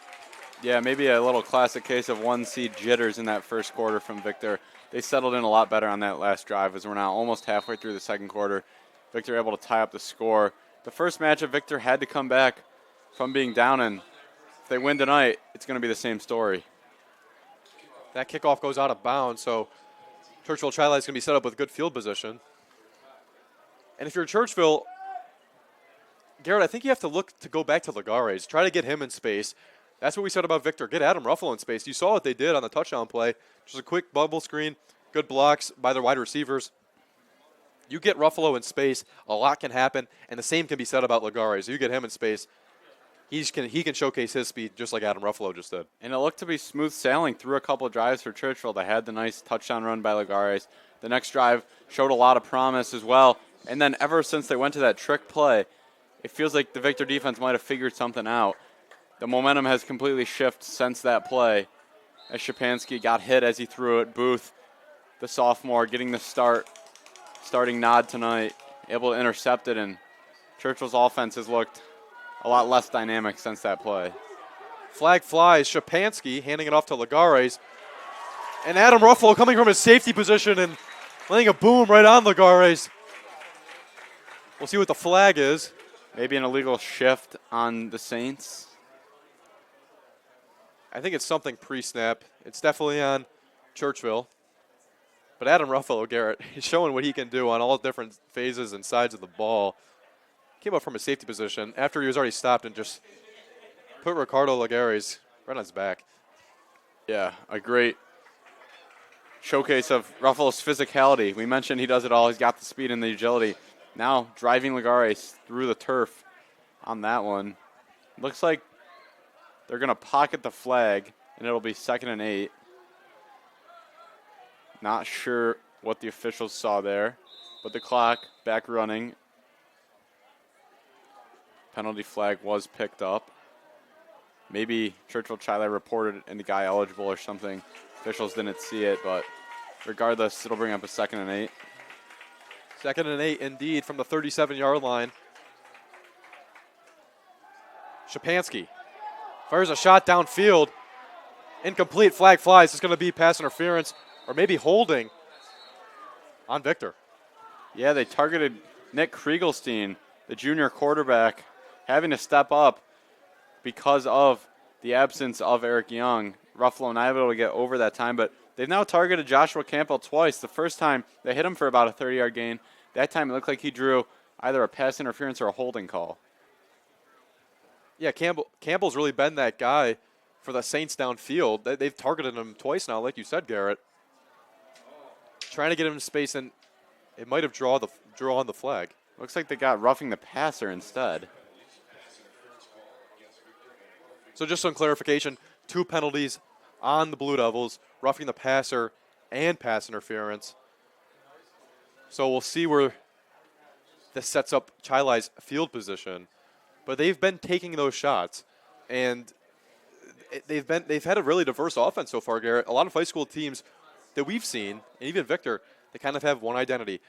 Yeah, maybe a little classic case of 1 seed jitters in that first quarter from Victor. They settled in a lot better on that last drive as we're now almost halfway through the second quarter. Victor able to tie up the score. The first matchup, Victor had to come back from being down, and if they win tonight, it's going to be the same story. That kickoff goes out of bounds, so Churchville Chili is going to be set up with good field position. And if you're Churchville, Garrett, I think you have to look to go back to Lagares. Try to get him in space. That's what we said about Victor. Get Adam Ruffalo in space. You saw what they did on the touchdown play. Just a quick bubble screen, good blocks by their wide receivers. You get Ruffalo in space, a lot can happen, and the same can be said about Lagares. You get him in space, he can showcase his speed just like Adam Ruffalo just did. And it looked to be smooth sailing through a couple of drives for Churchville. They had the nice touchdown run by Lagares. The next drive showed a lot of promise as well. And then ever since they went to that trick play, it feels like the Victor defense might have figured something out. The momentum has completely shifted since that play as Shapansky got hit as he threw it. Booth, the sophomore, getting the starting nod tonight, able to intercept it, and Churchville's offense has looked a lot less dynamic since that play. Flag flies, Shapansky handing it off to Lagares. And Adam Ruffalo coming from his safety position and laying a boom right on Lagares. We'll see what the flag is. Maybe an illegal shift on the Saints. I think it's something pre-snap. It's definitely on Churchville. But Adam Ruffalo, Garrett, is showing what he can do on all different phases and sides of the ball. Came up from a safety position after he was already stopped and just put Ricardo Laguerres right on his back. Yeah, a great showcase of Ruffalo's physicality. We mentioned he does it all. He's got the speed and the agility. Now driving Laguerres through the turf on that one. Looks like they're going to pocket the flag, and it'll be 2nd and 8. Not sure what the officials saw there, but the clock back running. Penalty flag was picked up. Maybe Churchville Chili reported and the guy eligible or something. Officials didn't see it, but regardless, it'll bring up a 2nd and 8. 2nd and 8 indeed from the 37-yard line. Shapansky fires a shot downfield. Incomplete, flag flies. It's going to be pass interference or maybe holding on Victor. Yeah, they targeted Nick Kriegelstein, the junior quarterback, having to step up because of the absence of Eric Young. Ruffalo not able to get over that time, but they've now targeted Joshua Campbell twice. The first time, they hit him for about a 30-yard gain. That time, it looked like he drew either a pass interference or a holding call. Yeah, Campbell's really been that guy for the Saints downfield. They've targeted him twice now, like you said, Garrett. Trying to get him in space, and it might have drawn the flag. Looks like they got roughing the passer instead. So just some clarification, 2 penalties on the Blue Devils, roughing the passer and pass interference. So we'll see where this sets up Chili's field position. But they've been taking those shots, and they've had a really diverse offense so far, Garrett. A lot of high school teams that we've seen, and even Victor, they kind of have one identity.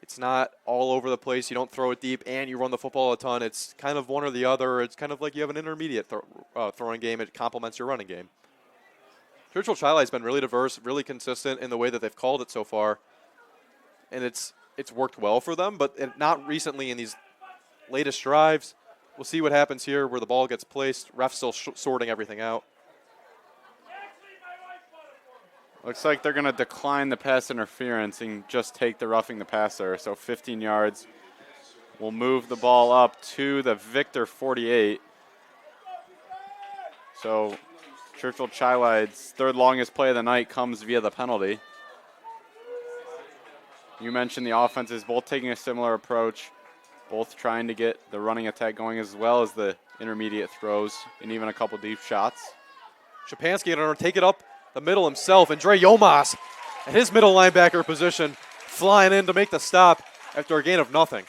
It's not all over the place. You don't throw it deep and you run the football a ton. It's kind of one or the other. It's kind of like you have an intermediate throwing game. It complements your running game. Churchville Chili has been really diverse, really consistent in the way that they've called it so far. And it's worked well for them, but not recently in these latest drives. We'll see what happens here where the ball gets placed. Ref's still sorting everything out. Looks like they're going to decline the pass interference and just take the roughing the passer. So 15 yards. We'll move the ball up to the Victor 48. So Churchville Chili's third longest play of the night comes via the penalty. You mentioned the offenses both taking a similar approach, both trying to get the running attack going as well as the intermediate throws and even a couple deep shots. Shapansky going to take it up the middle himself, and Dre Yomas at his middle linebacker position flying in to make the stop after a gain of nothing.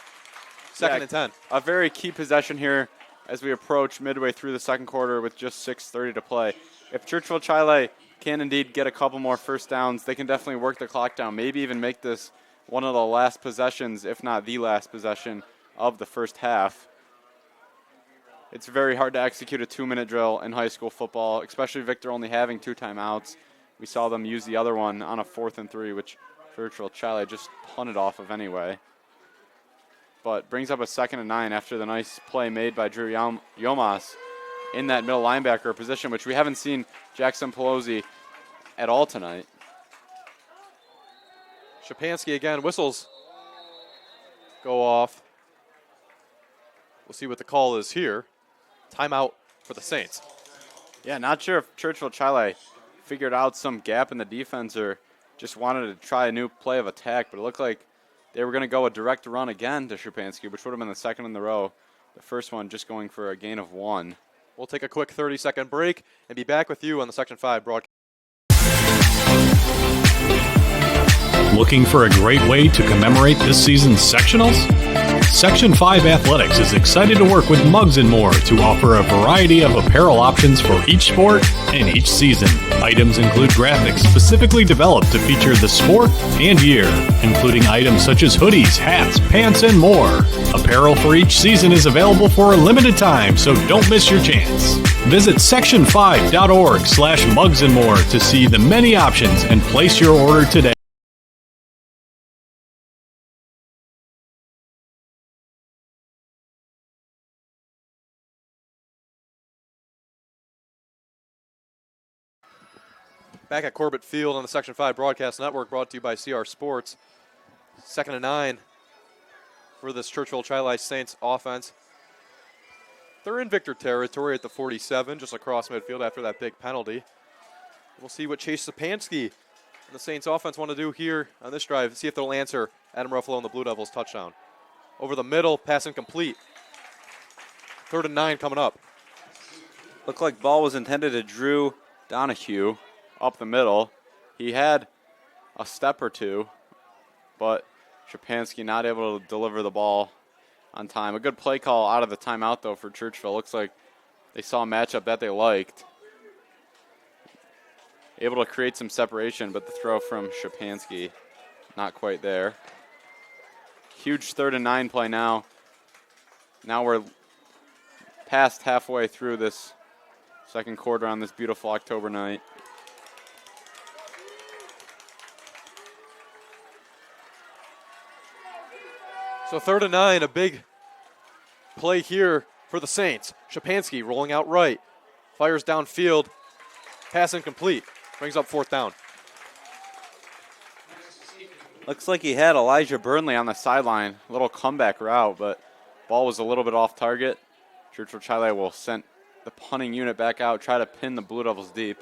2nd and 10. A very key possession here as we approach midway through the second quarter with just 6:30 to play. If Churchville Chili can indeed get a couple more first downs, they can definitely work the clock down, maybe even make this one of the last possessions, if not the last possession of the first half. It's very hard to execute a 2-minute drill in high school football, especially Victor only having 2 timeouts. We saw them use the other one on a 4th and 3, which Churchville Chili just punted off of anyway. But brings up a 2nd and 9 after the nice play made by Drew Yomas in that middle linebacker position, which we haven't seen Jackson Pelosi at all tonight. Shapansky again, whistles go off. We'll see what the call is here. Timeout for the Saints. Yeah, not sure if Churchville Chili figured out some gap in the defense or just wanted to try a new play of attack, but it looked like they were going to go a direct run again to Shapansky, which would have been the second in the row. The first one just going for a gain of 1. We'll take a quick 30-second break and be back with you on the Section 5 broadcast. Looking for a great way to commemorate this season's sectionals? Section 5 Athletics is excited to work with Mugs & More to offer a variety of apparel options for each sport and each season. Items include graphics specifically developed to feature the sport and year, including items such as hoodies, hats, pants, and more. Apparel for each season is available for a limited time, so don't miss your chance. Visit section5.org/mugsandmore to see the many options and place your order today. Back at Corbett Field on the Section 5 Broadcast Network, brought to you by CR Sports. 2nd and 9 for this Churchville Chili Saints offense. They're in Victor territory at the 47, just across midfield after that big penalty. We'll see what Chase Sapansky and the Saints offense want to do here on this drive. See if they'll answer Adam Ruffalo and the Blue Devils touchdown. Over the middle, pass incomplete. 3rd and 9 coming up. Looked like ball was intended to Drew Donahue up the middle. He had a step or two, but Shapansky not able to deliver the ball on time. A good play call out of the timeout, though, for Churchville. Looks like they saw a matchup that they liked. Able to create some separation, but the throw from Shapansky not quite there. Huge 3rd and 9 play now. Now we're past halfway through this second quarter on this beautiful October night. So 3rd and 9, a big play here for the Saints. Shapansky rolling out right. Fires downfield. Pass incomplete. Brings up 4th down. Looks like he had Elijah Burnley on the sideline. A little comeback route, but ball was a little bit off target. Churchville Chili will send the punting unit back out, try to pin the Blue Devils deep.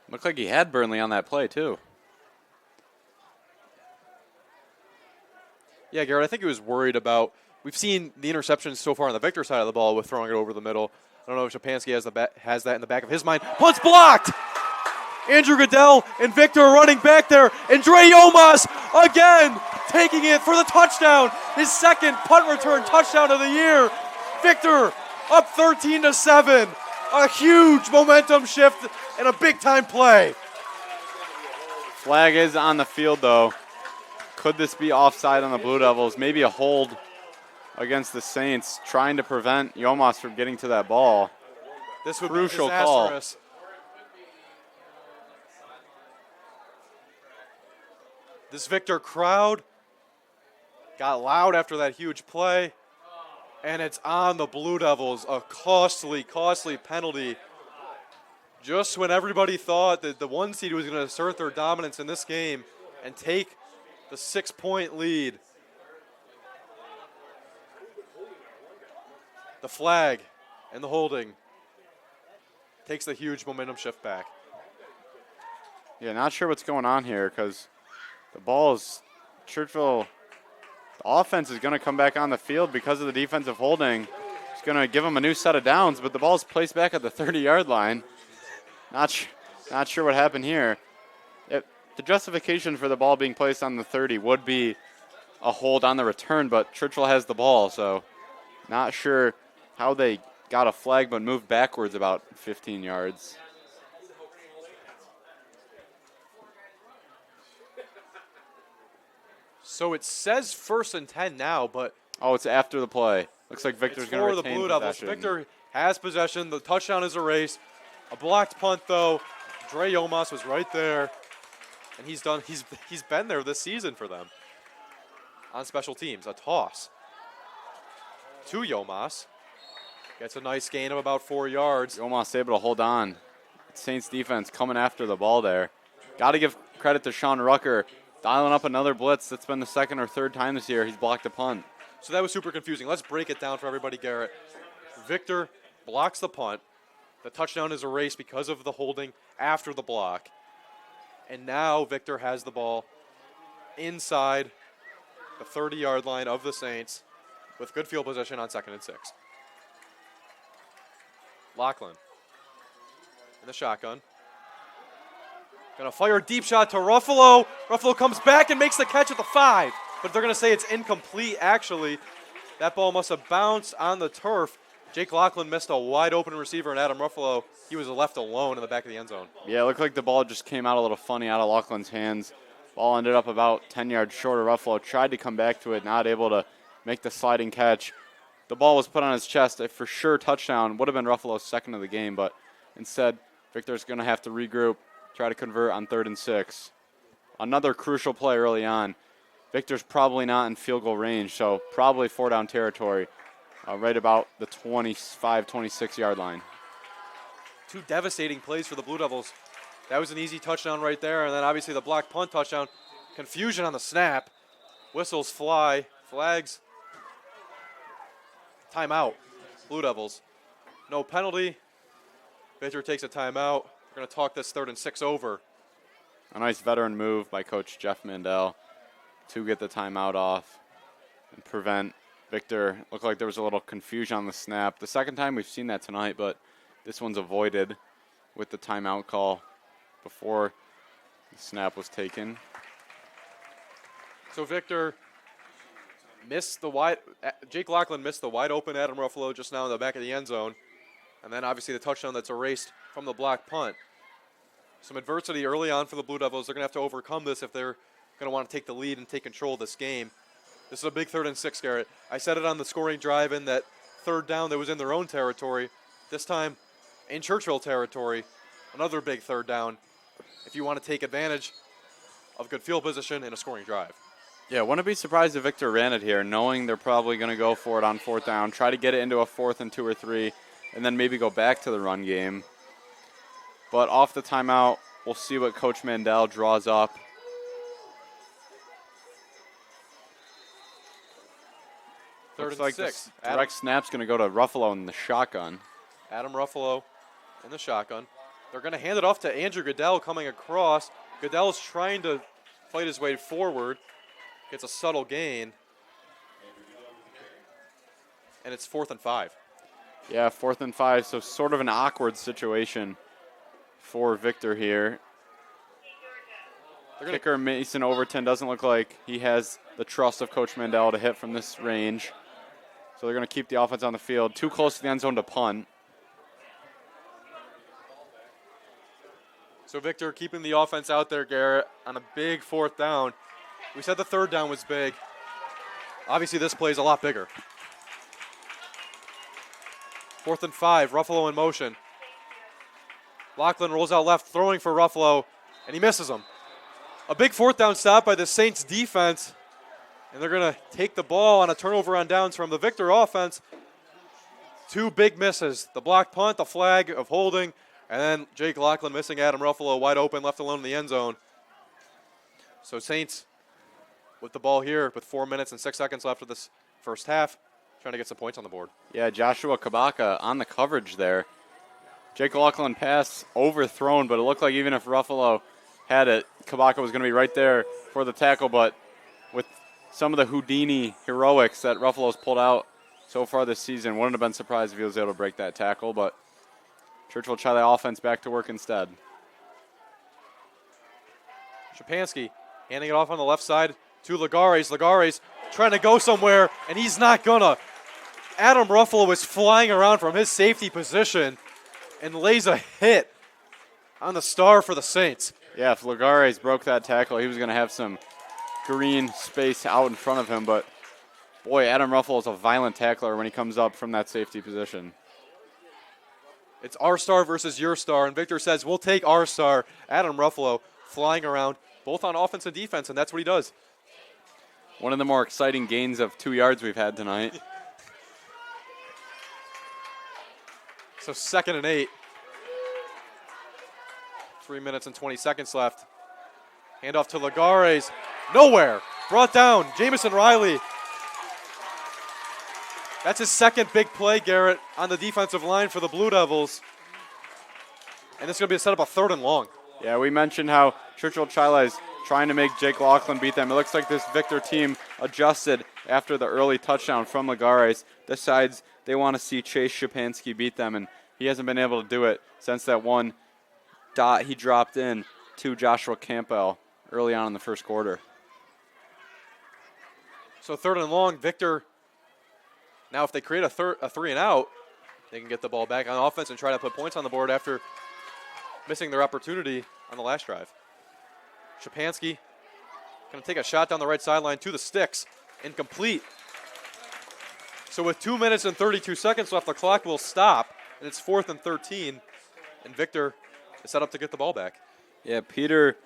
Looked like he had Burnley on that play, too. Yeah, Garrett, I think he was worried about. We've seen the interceptions so far on the Victor side of the ball with throwing it over the middle. I don't know if Shapansky has that in the back of his mind. Punt's blocked! Andrew Goodell and Victor are running back there. And Dre Yomas again taking it for the touchdown. His second punt return touchdown of the year. Victor up 13-7. A huge momentum shift and a big-time play. Flag is on the field, though. Could this be offside on the Blue Devils? Maybe a hold against the Saints, trying to prevent Yomas from getting to that ball. This would Crucial be call. disastrous. This Victor crowd got loud after that huge play, and it's on the Blue Devils. A costly, costly penalty. Just when everybody thought that the 1 seed was going to assert their dominance in this game and take the 6-point lead. The flag and the holding takes the huge momentum shift back. Yeah, not sure what's going on here because the ball is Churchville. The offense is going to come back on the field because of the defensive holding. It's going to give them a new set of downs, but the ball is placed back at the 30-yard line. Not sure what happened here. The justification for the ball being placed on the 30 would be a hold on the return, but Churchville has the ball, so not sure how they got a flag but moved backwards about 15 yards. So it says 1st and 10 now, but Oh, it's after the play. Looks like Victor's going to for the retain Blue Devils. possession. Victor has possession. The touchdown is erased. A blocked punt, though. Dre Yomas was right there, and he's been there this season for them on special teams. A toss to Yomas. Gets a nice gain of about 4 yards. Yomas able to hold on. Saints defense coming after the ball there. Got to give credit to Sean Rucker, dialing up another blitz. That's been the 2nd or 3rd time this year he's blocked a punt. So that was super confusing. Let's break it down for everybody, Garrett. Victor blocks the punt. The touchdown is erased because of the holding after the block. And now Victor has the ball inside the 30-yard line of the Saints with good field position on 2nd and 6. Lachlan in the shotgun. Gonna fire a deep shot to Ruffalo. Ruffalo comes back and makes the catch at the 5. But they're gonna say it's incomplete, actually. That ball must have bounced on the turf. Jake Lachlan missed a wide open receiver, and Adam Ruffalo, he was left alone in the back of the end zone. Yeah, it looked like the ball just came out a little funny out of Laughlin's hands. Ball ended up about 10 yards short of Ruffalo. Tried to come back to it, not able to make the sliding catch. The ball was put on his chest. A for sure touchdown would have been Ruffalo's 2nd of the game, but instead Victor's going to have to regroup, try to convert on 3rd and 6. Another crucial play early on. Victor's probably not in field goal range, so probably 4-down territory. right about the 25, 26-yard line. Two devastating plays for the Blue Devils. That was an easy touchdown right there, and then obviously the block punt touchdown. Confusion on the snap. Whistles fly. Flags. Timeout. Blue Devils. No penalty. Victor takes a timeout. We're going to talk this 3rd and 6 over. A nice veteran move by Coach Jeff Mandel to get the timeout off and prevent Victor. Looked like there was a little confusion on the snap. The second time we've seen that tonight, but this one's avoided with the timeout call before the snap was taken. So Victor missed the wide. Jake Lachlan missed the wide open Adam Ruffalo just now in the back of the end zone. And then obviously the touchdown that's erased from the block punt. Some adversity early on for the Blue Devils. They're going to have to overcome this if they're going to want to take the lead and take control of this game. This is a big 3rd and 6, Garrett. I said it on the scoring drive in that 3rd down that was in their own territory. This time in Churchville territory, another big 3rd down if you want to take advantage of good field position in a scoring drive. Yeah, wouldn't be surprised if Victor ran it here, knowing they're probably going to go for it on 4th down, try to get it into a 4th and 2 or 3, and then maybe go back to the run game. But off the timeout, we'll see what Coach Mandel draws up. Looks 3rd and 6. Direct snap's going to go to Ruffalo in the shotgun. Adam Ruffalo in the shotgun. They're going to hand it off to Andrew Goodell coming across. Goodell's trying to fight his way forward. Gets a subtle gain. And it's 4th and 5. Yeah, 4th and 5, so sort of an awkward situation for Victor here. Kicker Mason Overton doesn't look like he has the trust of Coach Mandel to hit from this range. So they're going to keep the offense on the field. Too close to the end zone to punt. So Victor keeping the offense out there, Garrett, on a big 4th down. We said the 3rd down was big. Obviously this play is a lot bigger. 4th and 5, Ruffalo in motion. Lachlan rolls out left, throwing for Ruffalo, and he misses him. A big 4th down stop by the Saints defense, and they're going to take the ball on a turnover on downs from the Victor offense. 2 big misses, the block punt, the flag of holding, and then Jake Lachlan missing Adam Ruffalo wide open, left alone in the end zone. So Saints with the ball here with 4 minutes and 6 seconds left of this first half, trying to get some points on the board. Yeah, Joshua Kabaka on the coverage there. Jake Lachlan pass overthrown, but it looked like even if Ruffalo had it, Kabaka was going to be right there for the tackle, but with some of the Houdini heroics that Ruffalo's pulled out so far this season, wouldn't have been surprised if he was able to break that tackle, but Churchville try the offense back to work instead. Shapansky handing it off on the left side to Lagares. Lagares trying to go somewhere, and he's not gonna. Adam Ruffalo is flying around from his safety position and lays a hit on the star for the Saints. Yeah, if Lagares broke that tackle, he was going to have some green space out in front of him, but boy, Adam Ruffalo is a violent tackler when he comes up from that safety position. It's our star versus your star, and Victor says, we'll take our star. Adam Ruffalo flying around, both on offense and defense, and that's what he does. One of the more exciting gains of 2 yards we've had tonight. So 2nd and 8. 3 minutes and 20 seconds left. Handoff to Lagares. Nowhere. Brought down. Jamison Riley. That's his 2nd big play, Garrett, on the defensive line for the Blue Devils. And this is going to be a setup of 3rd and long. Yeah, we mentioned how Churchville Chili is trying to make Jake Lachlan beat them. It looks like this Victor team adjusted after the early touchdown from Lagares. Decides they want to see Chase Shapansky beat them, and he hasn't been able to do it since that one dot he dropped in to Joshua Campbell early on in the first quarter. So 3rd and long, Victor. Now if they create a 3 and out, they can get the ball back on offense and try to put points on the board after missing their opportunity on the last drive. Shapansky going to take a shot down the right sideline to the sticks. Incomplete. So with 2 minutes and 32 seconds left, the clock will stop, and it's 4th and 13, and Victor is set up to get the ball back. Yeah, Peter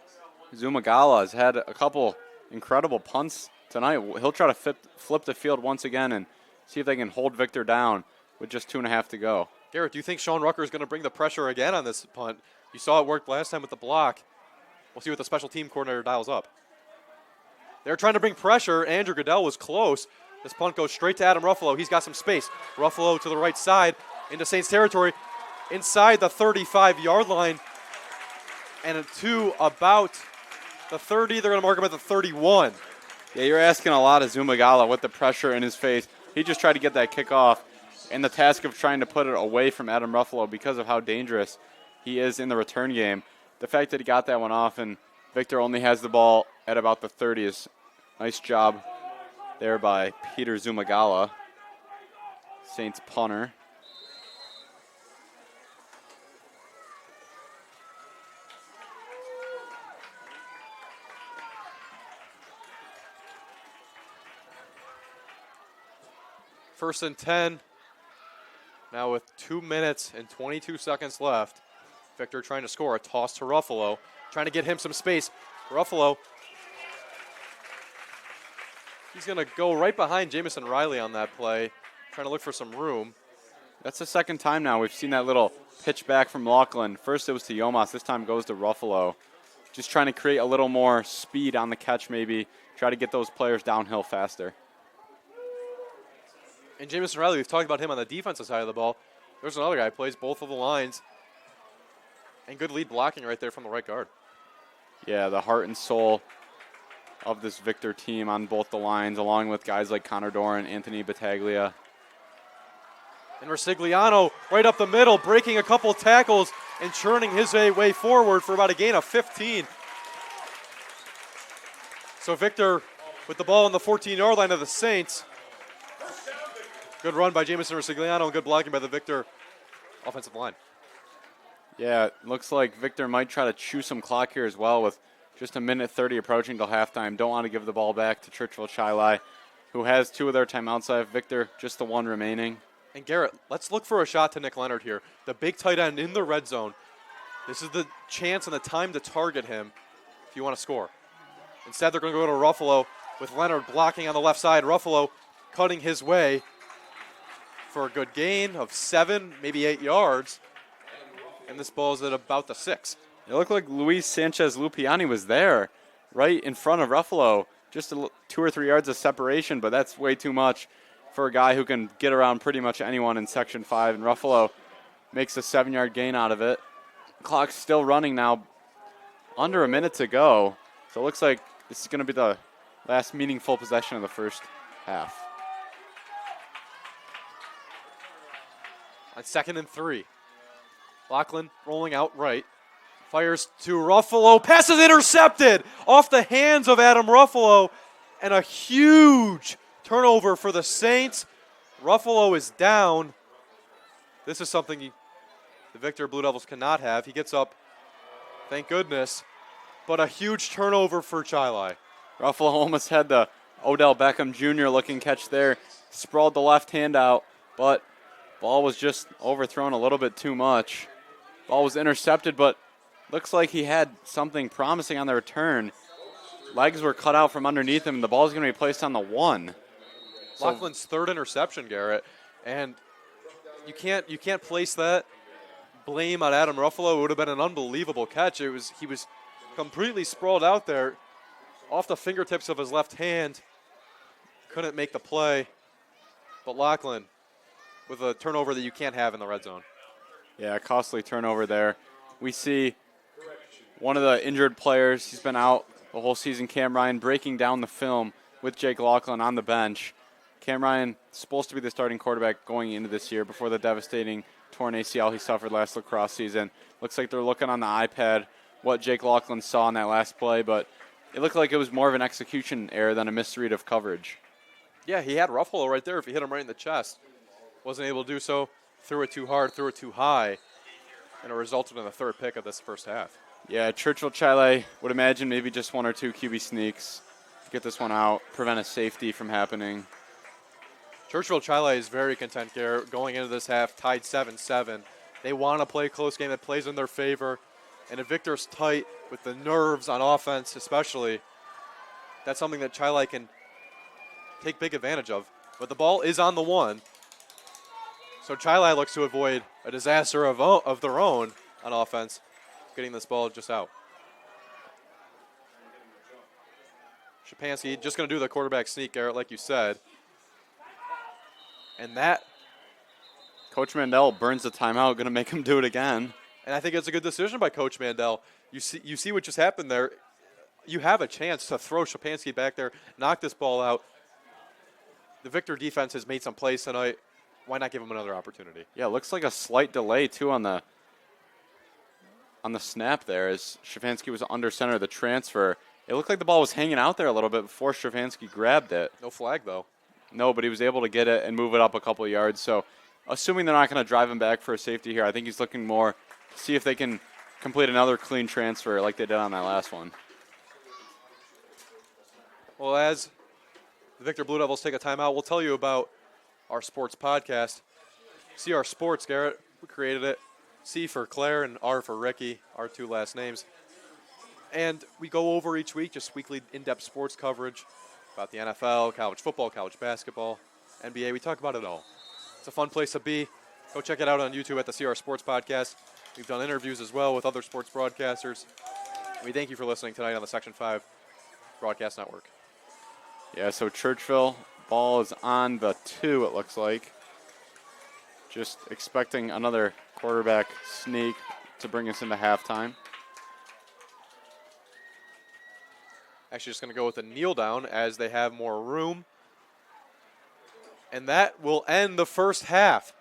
Zumagala has had a couple incredible punts tonight. He'll try to flip the field once again and see if they can hold Victor down with just 2.5 to go. Garrett, do you think Sean Rucker is going to bring the pressure again on this punt? You saw it work last time with the block. We'll see what the special team coordinator dials up. They're trying to bring pressure. Andrew Goodell was close. This punt goes straight to Adam Ruffalo. He's got some space. Ruffalo to the right side into Saints territory. Inside the 35-yard line. And to about the 30. They're going to mark him at the 31. Yeah, you're asking a lot of Zumagala with the pressure in his face. He just tried to get that kick off. And the task of trying to put it away from Adam Ruffalo because of how dangerous he is in the return game. The fact that he got that one off and Victor only has the ball at about the 30 is nice job there by Peter Zumagala, Saints punter. First and 10. Now with 2 minutes and 22 seconds left, Victor trying to score. A toss to Ruffalo, trying to get him some space. Ruffalo, he's going to go right behind Jamison Riley on that play, trying to look for some room. That's the second time now we've seen that little pitch back from Laughlin. First it was to Yomas, this time it goes to Ruffalo. Just trying to create a little more speed on the catch maybe, try to get those players downhill faster. And Jamison Riley, we've talked about him on the defensive side of the ball. There's another guy who plays both of the lines. And good lead blocking right there from the right guard. Yeah, the heart and soul of this Victor team on both the lines, along with guys like Connor Doran, Anthony Battaglia. And Rosigliano right up the middle, breaking a couple tackles and churning his way forward for about a gain of 15. So Victor with the ball on the 14-yard line of the Saints. Good run by Jamison Rosigliano and good blocking by the Victor offensive line. Yeah, it looks like Victor might try to chew some clock here as well with just a minute 30 approaching till halftime. Don't want to give the ball back to Churchville Chili, who has 2 of their timeouts left. Victor, just the 1 remaining. And Garrett, let's look for a shot to Nick Leonard here. The big tight end in the red zone. This is the chance and the time to target him if you want to score. Instead, they're going to go to Ruffalo with Leonard blocking on the left side. Ruffalo cutting his way for a good gain of 7, maybe 8 yards. And this ball is at about the 6. It looked like Luis Sanchez Lupiani was there right in front of Ruffalo. Just 2 or 3 yards of separation, but that's way too much for a guy who can get around pretty much anyone in Section 5. And Ruffalo makes a 7-yard gain out of it. Clock's still running now. Under a minute to go. So it looks like this is going to be the last meaningful possession of the first half. On 2nd and 3. Laughlin rolling out right. Fires to Ruffalo. Pass is intercepted off the hands of Adam Ruffalo. And a huge turnover for the Saints. Ruffalo is down. This is something the Victor Blue Devils cannot have. He gets up, thank goodness. But a huge turnover for Chili. Ruffalo almost had the Odell Beckham Jr. looking catch there. Sprawled the left hand out, but ball was just overthrown a little bit too much. Ball was intercepted, but looks like he had something promising on the return. Legs were cut out from underneath him, and the ball is going to be placed on the 1. Laughlin's 3rd interception, Garrett, and you can't place that blame on Adam Ruffalo. It would have been an unbelievable catch. He was completely sprawled out there, off the fingertips of his left hand. Couldn't make the play, but Laughlin with a turnover that you can't have in the red zone. Yeah, a costly turnover there. We see one of the injured players. He's been out the whole season, Cam Ryan, breaking down the film with Jake Laughlin on the bench. Cam Ryan supposed to be the starting quarterback going into this year before the devastating torn ACL he suffered last lacrosse season. Looks like they're looking on the iPad what Jake Laughlin saw in that last play, but it looked like it was more of an execution error than a misread of coverage. Yeah, he had Ruffalo right there if he hit him right in the chest. Wasn't able to do so. Threw it too hard, threw it too high, and it resulted in the 3rd pick of this first half. Yeah, Churchville Chili would imagine maybe just 1 or 2 QB sneaks to get this one out, prevent a safety from happening. Churchville Chili is very content, Garrett, going into this half, tied 7-7. They want to play a close game that plays in their favor, and if Victor's tight with the nerves on offense especially, that's something that Chili can take big advantage of. but the ball is on the 1. So Chili looks to avoid a disaster of their own on offense, getting this ball just out. Shapansky just going to do the quarterback sneak, Garrett, like you said. And that... Coach Mandel burns the timeout, going to make him do it again. And I think it's a good decision by Coach Mandel. You see what just happened there. You have a chance to throw Shapansky back there, knock this ball out. The Victor defense has made some plays tonight. Why not give him another opportunity? Yeah, it looks like a slight delay, too, on the snap there as Shapansky was under center of the transfer. It looked like the ball was hanging out there a little bit before Shapansky grabbed it. No flag, though. No, but he was able to get it and move it up a couple of yards. So assuming they're not going to drive him back for a safety here, I think he's looking more to see if they can complete another clean transfer like they did on that last one. Well, as the Victor Blue Devils take a timeout, we'll tell you about our sports podcast. CR Sports, Garrett, we created it. C for Claire and R for Ricky, our 2 last names. And we go over each week just weekly in-depth sports coverage about the NFL, college football, college basketball, NBA. We talk about it all. It's a fun place to be. Go check it out on YouTube at the CR Sports Podcast. We've done interviews as well with other sports broadcasters. We thank you for listening tonight on the Section 5 Broadcast Network. Yeah, so Churchville, ball is on the 2, it looks like. Just expecting another quarterback sneak to bring us into halftime. Actually just going to go with a kneel down as they have more room. And that will end the first half.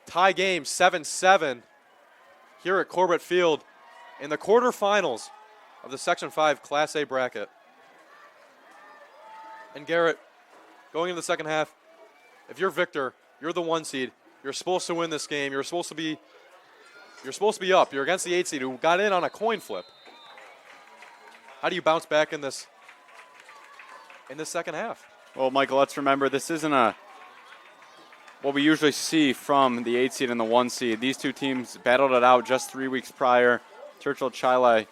Tie game 7-7 here at Corbett Field in the quarterfinals of the Section 5 Class A bracket. And Garrett, going into the second half, if you're Victor, you're the 1 seed. You're supposed to win this game. You're supposed to be up. You're against the 8 seed who got in on a coin flip. How do you bounce back in this second half? Well, Michael, let's remember this isn't what we usually see from the 8 seed and the 1 seed. These two teams battled it out just 3 weeks prior. Churchville Chili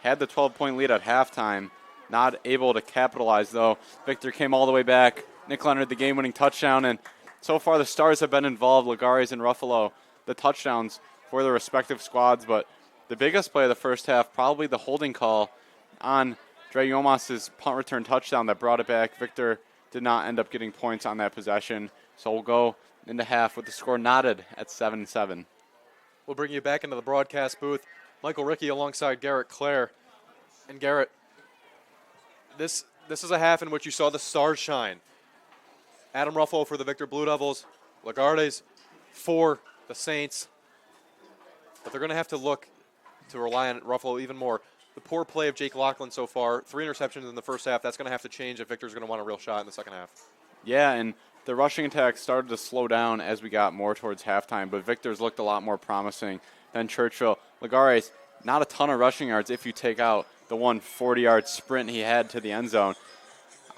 had the 12-point lead at halftime. Not able to capitalize, though. Victor came all the way back. Nick Leonard, the game-winning touchdown. And so far, the Stars have been involved, Lagares and Ruffalo, the touchdowns for their respective squads. But the biggest play of the first half, probably the holding call on Dre Yomas's punt return touchdown that brought it back. Victor did not end up getting points on that possession. So we'll go into half with the score knotted at 7-7. We'll bring you back into the broadcast booth. Michael Rickey alongside Garrett Clare. And Garrett, this is a half in which you saw the Stars shine. Adam Ruffalo for the Victor Blue Devils. Lagardes for the Saints. But they're going to have to look to rely on Ruffalo even more. The poor play of Jake Lachlan so far, 3 interceptions in the first half, that's going to have to change if Victor's going to want a real shot in the second half. Yeah, and the rushing attack started to slow down as we got more towards halftime, but Victor's looked a lot more promising than Churchville. Lagares, not a ton of rushing yards if you take out the 40-yard sprint he had to the end zone.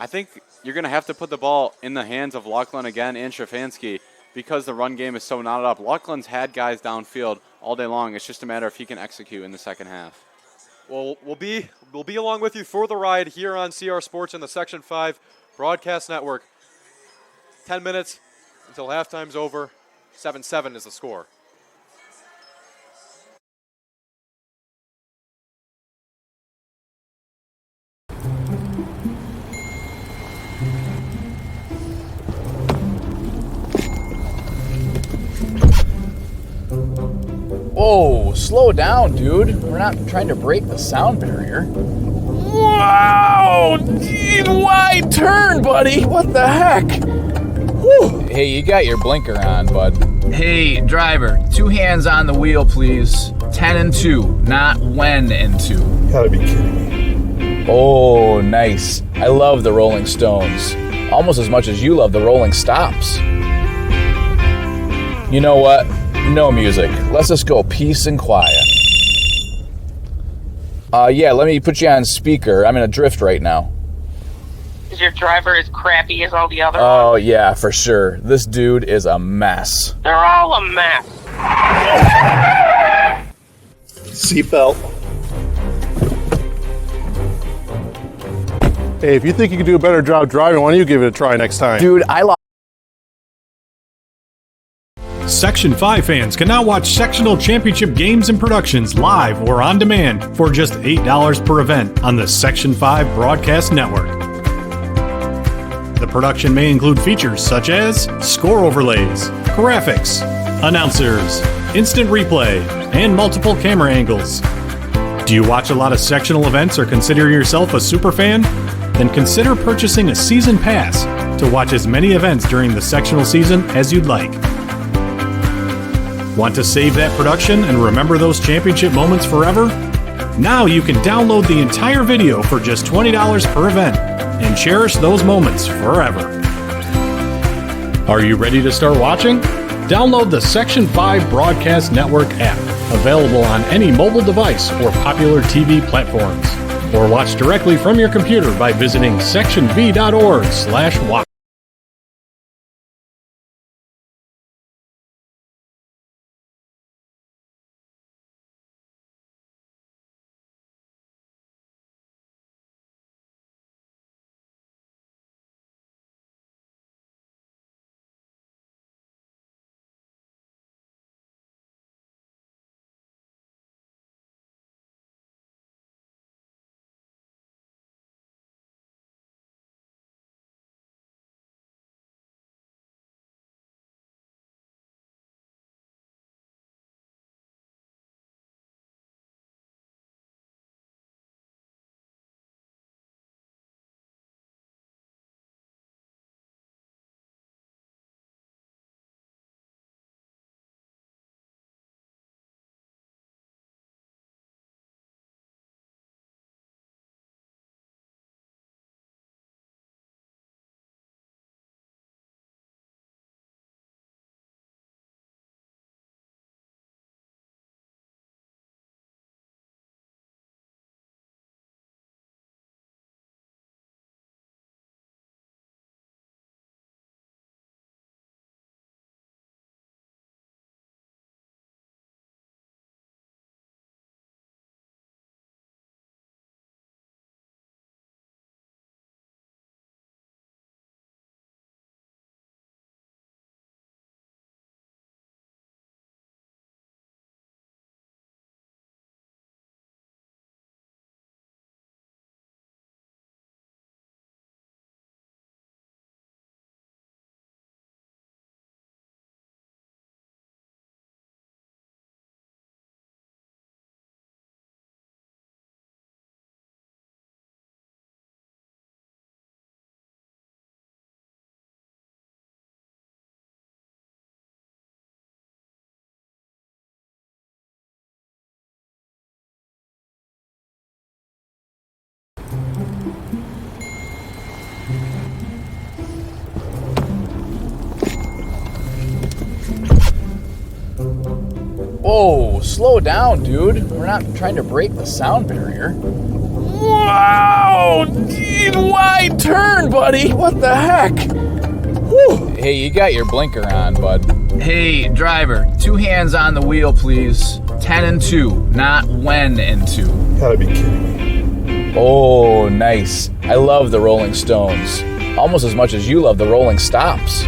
I think you're going to have to put the ball in the hands of Lachlan again and Shapansky because the run game is so knotted up. Lachlan's had guys downfield all day long. It's just a matter if he can execute in the second half. Well, we'll be along with you for the ride here on CR Sports and the Section 5 Broadcast Network. 10 minutes until halftime's over. 7-7 is the score. Whoa, slow down, dude. We're not trying to break the sound barrier. Wow! Wide turn, buddy. What the heck? Whew. Hey, you got your blinker on, bud. Hey, driver, 2 hands on the wheel, please. 10 and 2, not when and 2. You gotta be kidding me. Oh, nice. I love the Rolling Stones. Almost as much as you love the Rolling Stops. You know what? No music. Let's just go peace and quiet. Yeah, let me put you on speaker. I'm in a drift right now. Is your driver as crappy as all the other Oh, ones? yeah, for sure. This dude is a mess. They're all a mess. Seatbelt. Hey, if you think you can do a better job driving, why don't you give it a try next time? Dude, I lost. Section 5 fans can now watch sectional championship games and productions live or on demand for just $8 per event on the Section 5 Broadcast Network. The production may include features such as score overlays, graphics, announcers, instant replay, and multiple camera angles. Do you watch a lot of sectional events or consider yourself a super fan? Then consider purchasing a season pass to watch as many events during the sectional season as you'd like. Want to save that production and remember those championship moments forever? Now you can download the entire video for just $20 per event and cherish those moments forever. Are you ready to start watching? Download the Section 5 Broadcast Network app, available on any mobile device or popular TV platforms. Or watch directly from your computer by visiting sectionv.org/watch. Whoa, slow down, dude. We're not trying to break the sound barrier. Wow! Wide turn, buddy. What the heck? Whew. Hey, you got your blinker on, bud. Hey, driver, 2 hands on the wheel, please. 10 and 2, not when and 2. Gotta be kidding me. Oh, nice. I love the Rolling Stones. Almost as much as you love the Rolling Stops.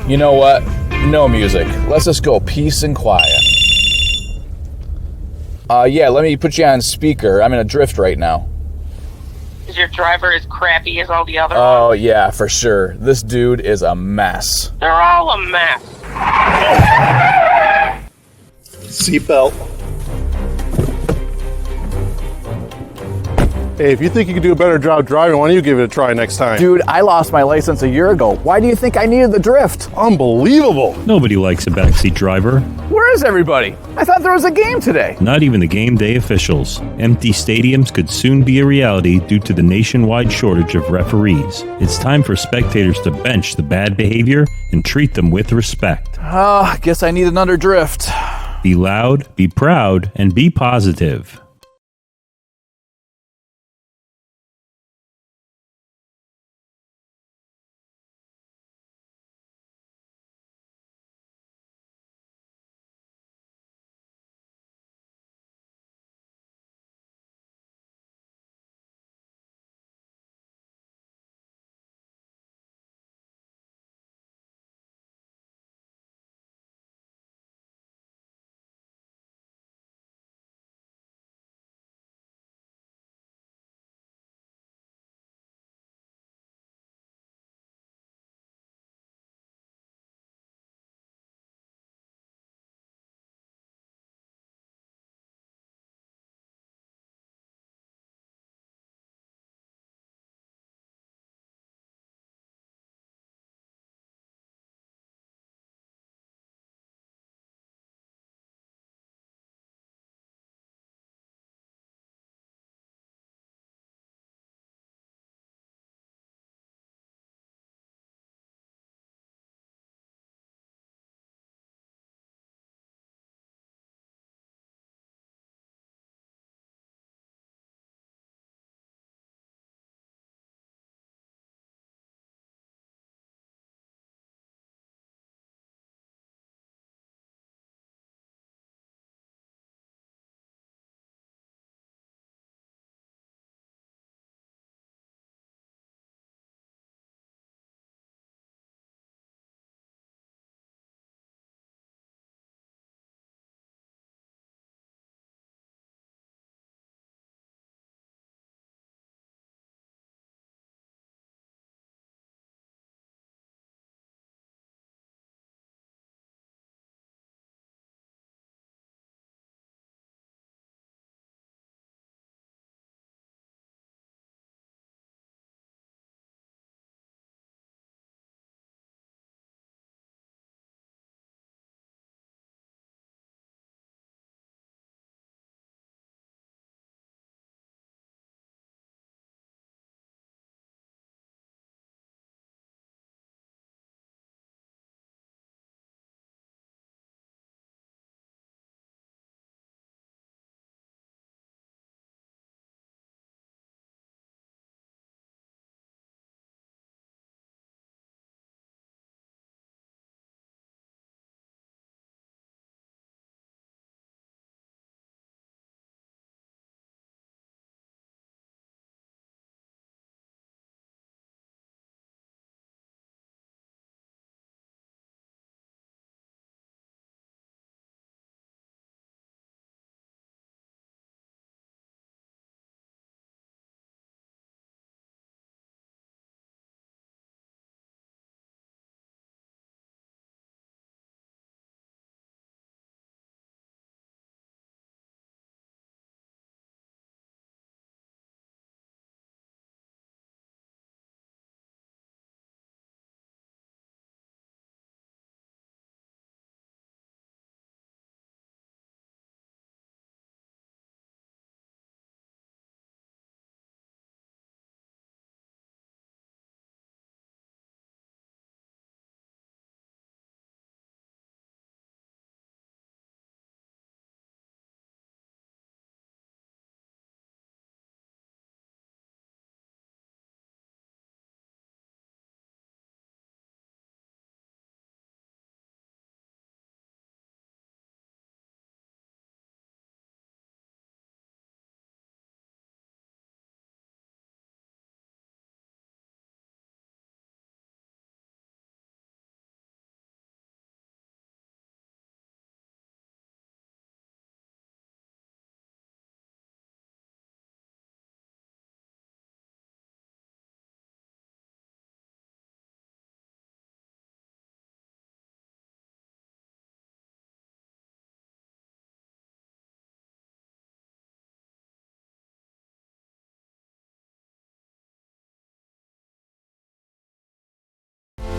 You know what? No music. Let's just go peace and quiet. Yeah, let me put you on speaker. I'm in a drift right now. Is your driver as crappy as all the other Oh, ones? yeah, for sure. This dude is a mess. They're all a mess. Seatbelt. Hey, if you think you can do a better job driving, why don't you give it a try next time? Dude, I lost my license a year ago. Why do you think I needed the drift? Unbelievable. Nobody likes a backseat driver. Where is everybody? I thought there was a game today. Not even the game day officials. Empty stadiums could soon be a reality due to the nationwide shortage of referees. It's time for spectators to bench the bad behavior and treat them with respect. Guess I need another drift. Be loud, be proud, and be positive.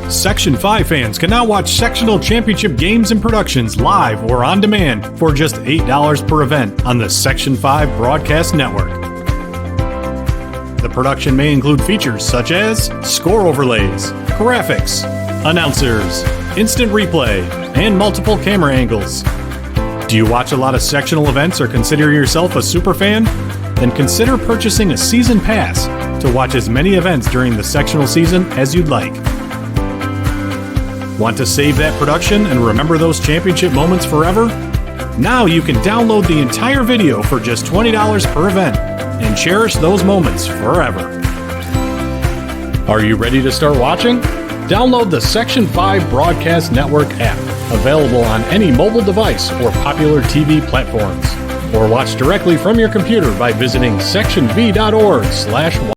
Section 5 fans can now watch sectional championship games and productions live or on demand for just $8 per event on the Section 5 Broadcast Network. The production may include features such as score overlays, graphics, announcers, instant replay, and multiple camera angles. Do you watch a lot of sectional events or consider yourself a super fan? Then consider purchasing a season pass to watch as many events during the sectional season as you'd like. Want to save that production and remember those championship moments forever? Now you can download the entire video for just $20 per event and cherish those moments forever. Are you ready to start watching? Download the Section 5 Broadcast Network app, available on any mobile device or popular TV platforms. Or watch directly from your computer by visiting sectionv.org/watch.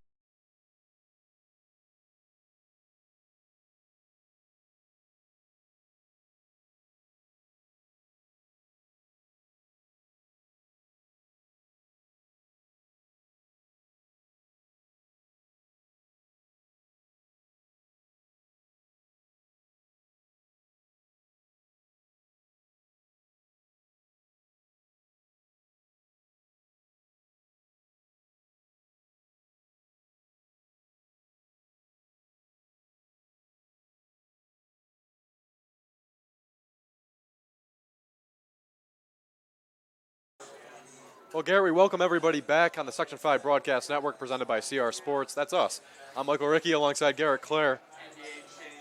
Well, Garrett, we welcome everybody back on the Section 5 Broadcast Network presented by CR Sports. That's us. I'm Michael Rickey alongside Garrett Clare.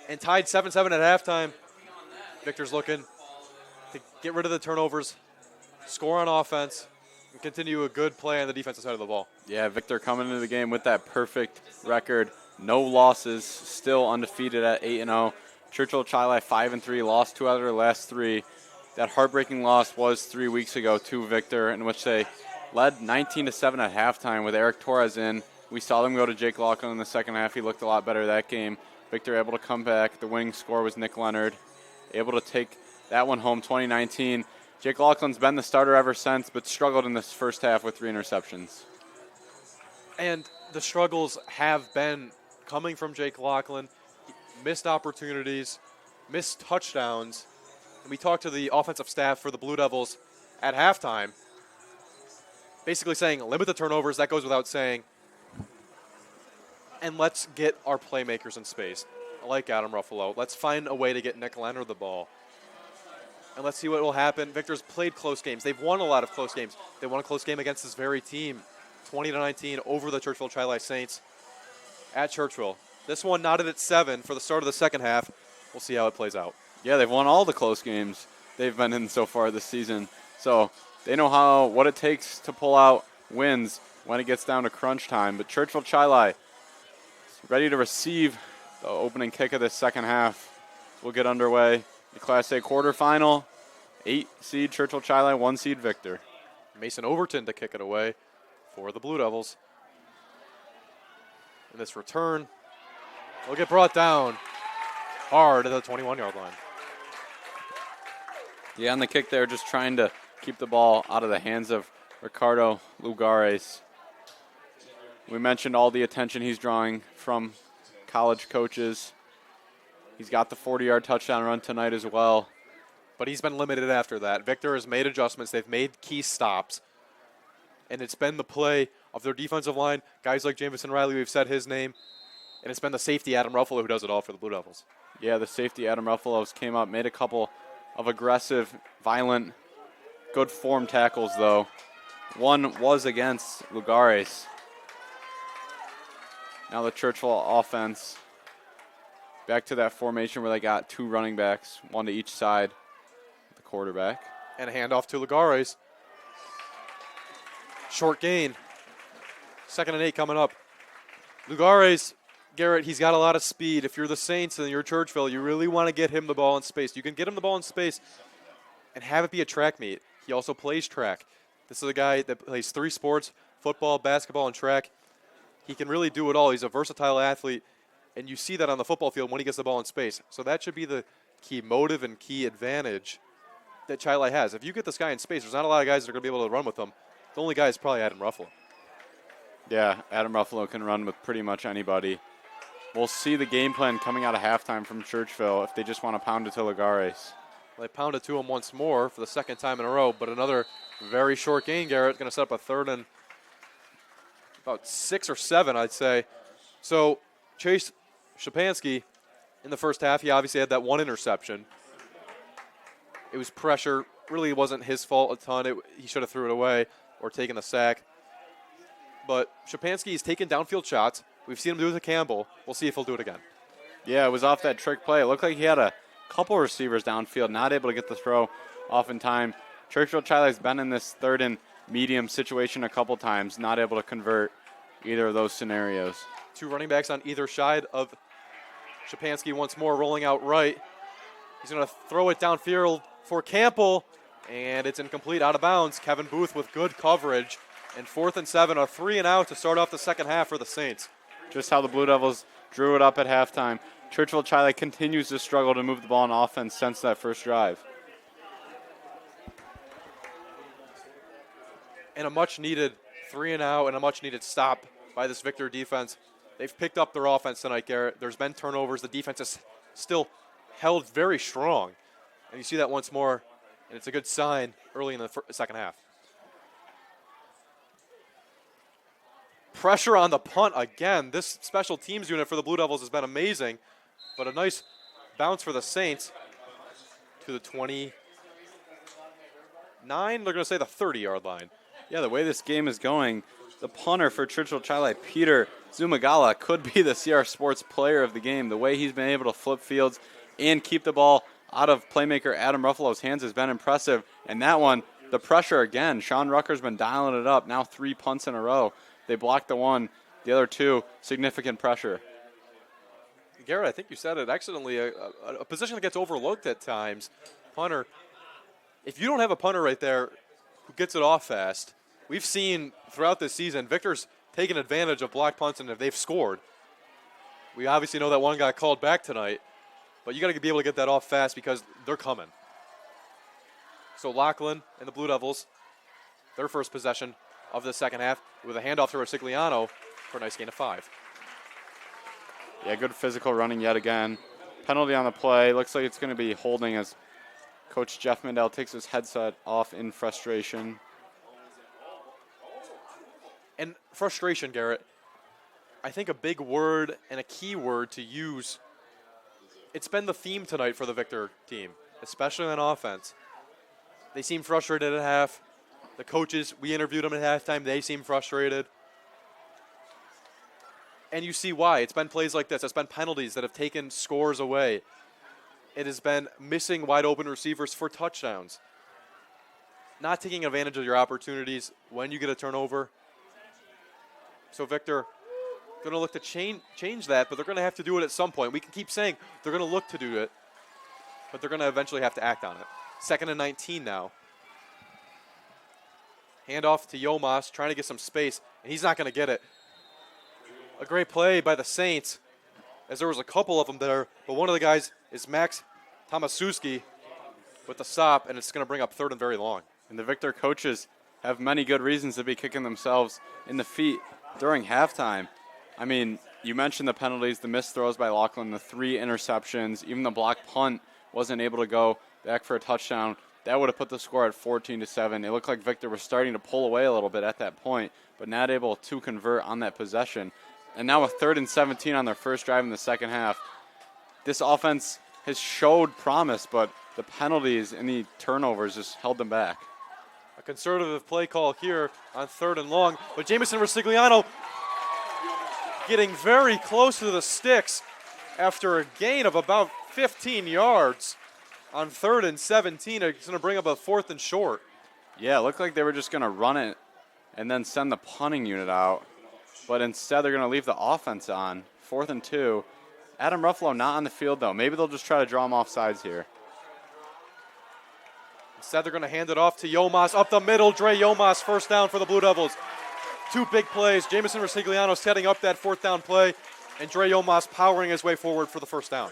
And tied 7-7 at halftime. Victor's looking to get rid of the turnovers, score on offense, and continue a good play on the defensive side of the ball. Yeah, Victor coming into the game with that perfect record. No losses, still undefeated at 8-0. Churchville Chili 5-3, lost 2 out of their last 3. That heartbreaking loss was 3 weeks ago to Victor, in which they led 19-7 at halftime with Eric Torres in. We saw them go to Jake Laughlin in the second half. He looked a lot better that game. Victor able to come back. The winning score was Nick Leonard, able to take that one home 2019. Jake Laughlin's been the starter ever since, but struggled in this first half with 3 interceptions. And the struggles have been coming from Jake Laughlin. Missed opportunities, missed touchdowns. And we talked to the offensive staff for the Blue Devils at halftime, basically saying limit the turnovers. That goes without saying. And let's get our playmakers in space, like Adam Ruffalo. Let's find a way to get Nick Leonard the ball. And let's see what will happen. Victor's played close games. They've won a lot of close games. They won a close game against this very team, 20-19 over the Churchville Chili Saints at Churchville. This one knotted at 7 for the start of the second half. We'll see how it plays out. Yeah, they've won all the close games they've been in so far this season. So they know what it takes to pull out wins when it gets down to crunch time. But Churchville Chili ready to receive the opening kick of this second half. We'll get underway. The Class A quarterfinal, 8-seed Churchville Chili, 1-seed Victor. Mason Overton to kick it away for the Blue Devils. And this return will get brought down hard at the 21-yard line. Yeah, on the kick there, just trying to keep the ball out of the hands of Ricardo Lugares. We mentioned all the attention he's drawing from college coaches. He's got the 40-yard touchdown run tonight as well. But he's been limited after that. Victor has made adjustments. They've made key stops. And it's been the play of their defensive line. Guys like Jamison Riley, we've said his name. And it's been the safety, Adam Ruffalo, who does it all for the Blue Devils. Yeah, the safety, Adam Ruffalo, came up, made a couple of aggressive, violent, good form tackles, though. One was against Lugares. Now the Churchville offense back to that formation where they got 2 running backs, 1 to each side, the quarterback. And a handoff to Lugares. Short gain. 2nd and 8 coming up. Lugares, Garrett, he's got a lot of speed. If you're the Saints and you're Churchville, you really want to get him the ball in space. You can get him the ball in space and have it be a track meet. He also plays track. This is a guy that plays 3 sports, football, basketball, and track. He can really do it all. He's a versatile athlete, and you see that on the football field when he gets the ball in space. So that should be the key motive and key advantage that Chili has. If you get this guy in space, there's not a lot of guys that are going to be able to run with him. The only guy is probably Adam Ruffalo. Yeah, Adam Ruffalo can run with pretty much anybody. we'll see the game plan coming out of halftime from Churchville if they just want to pound it to Lagares. They pounded to him once more for the second time in a row, but another very short gain, Garrett. Going to set up a third and about 6 or 7, I'd say. So Chase Shapansky, in the first half, he obviously had that one interception. It was pressure. Really wasn't his fault a ton. He should have threw it away or taken the sack. But Shapansky has taken downfield shots. We've seen him do it to Campbell. We'll see if he'll do it again. Yeah, it was off that trick play. It looked like he had a couple receivers downfield, not able to get the throw off in time. Churchville Chili has been in this third and medium situation a couple times, not able to convert either of those scenarios. 2 running backs on either side of Shapansky once more, rolling out right. He's going to throw it downfield for Campbell, and it's incomplete, out of bounds. Kevin Booth with good coverage. And 4th and 7, a 3 and out to start off the second half for the Saints. Just how the Blue Devils drew it up at halftime. Churchville Chili continues to struggle to move the ball on offense since that first drive. And a much-needed 3 and out and a much-needed stop by this Victor defense. They've picked up their offense tonight, Garrett. There's been turnovers. The defense is still held very strong. And you see that once more, and it's a good sign early in the second half. Pressure on the punt again. This special teams unit for the Blue Devils has been amazing, but a nice bounce for the Saints to the 29. They're going to say the 30-yard line. Yeah, the way this game is going, the punter for Churchville Chili, Peter Zumagala, could be the CR Sports player of the game. The way he's been able to flip fields and keep the ball out of playmaker Adam Ruffalo's hands has been impressive. And that one, the pressure again. Sean Rucker's been dialing it up. Now 3 punts in a row. They blocked the one, the other 2, significant pressure. Garrett, I think you said it accidentally, a position that gets overlooked at times. Punter, if you don't have a punter right there who gets it off fast, we've seen throughout this season, Victor's taken advantage of block punts, and if they've scored. We obviously know that one got called back tonight, but you got to be able to get that off fast because they're coming. So Lachlan and the Blue Devils, their first possession of the second half with a handoff to Rosigliano for a nice gain of 5. Yeah, good physical running yet again. Penalty on the play. Looks like it's going to be holding as Coach Jeff Mandel takes his headset off in frustration. And frustration, Garrett, I think a big word and a key word to use. It's been the theme tonight for the Victor team, especially on offense. They seem frustrated at half. The coaches, we interviewed them at halftime, they seem frustrated. And you see why. It's been plays like this. It's been penalties that have taken scores away. It has been missing wide open receivers for touchdowns. Not taking advantage of your opportunities when you get a turnover. So Victor, going to look to change that, but they're going to have to do it at some point. We can keep saying they're going to look to do it, but they're going to eventually have to act on it. 2nd and 19 now. Handoff to Yomas, trying to get some space, and he's not going to get it. A great play by the Saints, as there was a couple of them there, but one of the guys is Max Tomaszewski with the stop, and it's going to bring up 3rd and very long. And the Victor coaches have many good reasons to be kicking themselves in the feet during halftime. I mean, you mentioned the penalties, the missed throws by Lachlan, the 3 interceptions, even the block punt wasn't able to go back for a touchdown. That would have put the score at 14-7. It looked like Victor was starting to pull away a little bit at that point, but not able to convert on that possession. And now a 3rd and 17 on their first drive in the second half. This offense has showed promise, but the penalties and the turnovers just held them back. A conservative play call here on 3rd and long, but Jamison Rosigliano getting very close to the sticks after a gain of about 15 yards. On 3rd and 17, it's going to bring up a 4th and short. Yeah, it looked like they were just going to run it and then send the punting unit out. But instead, they're going to leave the offense on. 4th and 2. Adam Ruffalo not on the field, though. Maybe they'll just try to draw him off sides here. Instead, they're going to hand it off to Yomas. Up the middle, Dre Yomas, first down for the Blue Devils. 2 big plays. Jamison Rosigliano setting up that 4th down play, and Dre Yomas powering his way forward for the first down.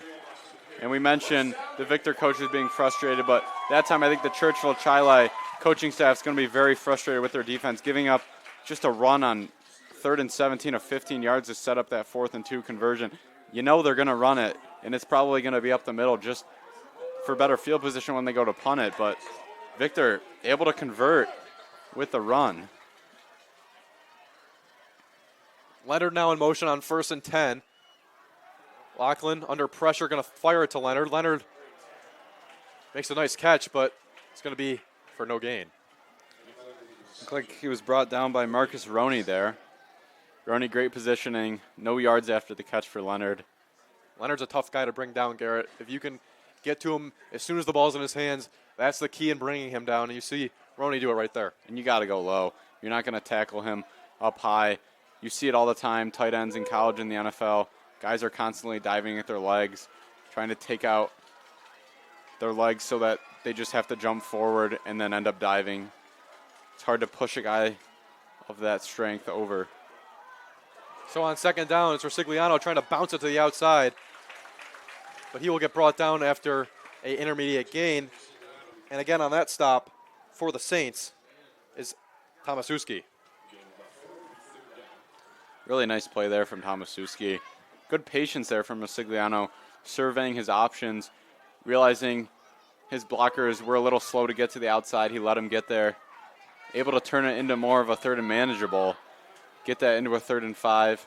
And we mentioned the Victor coaches being frustrated, but that time I think the Churchville Chili coaching staff is going to be very frustrated with their defense, giving up just a run on 3rd and 17 of 15 yards to set up that 4th and 2 conversion. you know they're going to run it, and it's probably going to be up the middle just for better field position when they go to punt it. But Victor able to convert with the run. Leonard now in motion on 1st and 10. Lachlan under pressure, going to fire it to Leonard. Leonard makes a nice catch, but it's going to be for no gain. Looked like he was brought down by Marcus Roney there. Roney, great positioning. No yards after the catch for Leonard. Leonard's a tough guy to bring down, Garrett. If you can get to him as soon as the ball's in his hands, that's the key in bringing him down. And you see Roney do it right there. And you got to go low. You're not going to tackle him up high. You see it all the time, tight ends in college and the NFL. Guys are constantly diving at their legs, trying to take out their legs so that they just have to jump forward and then end up diving. It's hard to push a guy of that strength over. So on 2nd down, it's Rosigliano trying to bounce it to the outside. But he will get brought down after an intermediate gain. And again on that stop for the Saints is Tomaszewski. Really nice play there from Tomaszewski. Good patience there from Rosigliano, surveying his options, realizing his blockers were a little slow to get to the outside. He let him get there. Able to turn it into more of a 3rd and manageable. Get that into a 3rd and 5.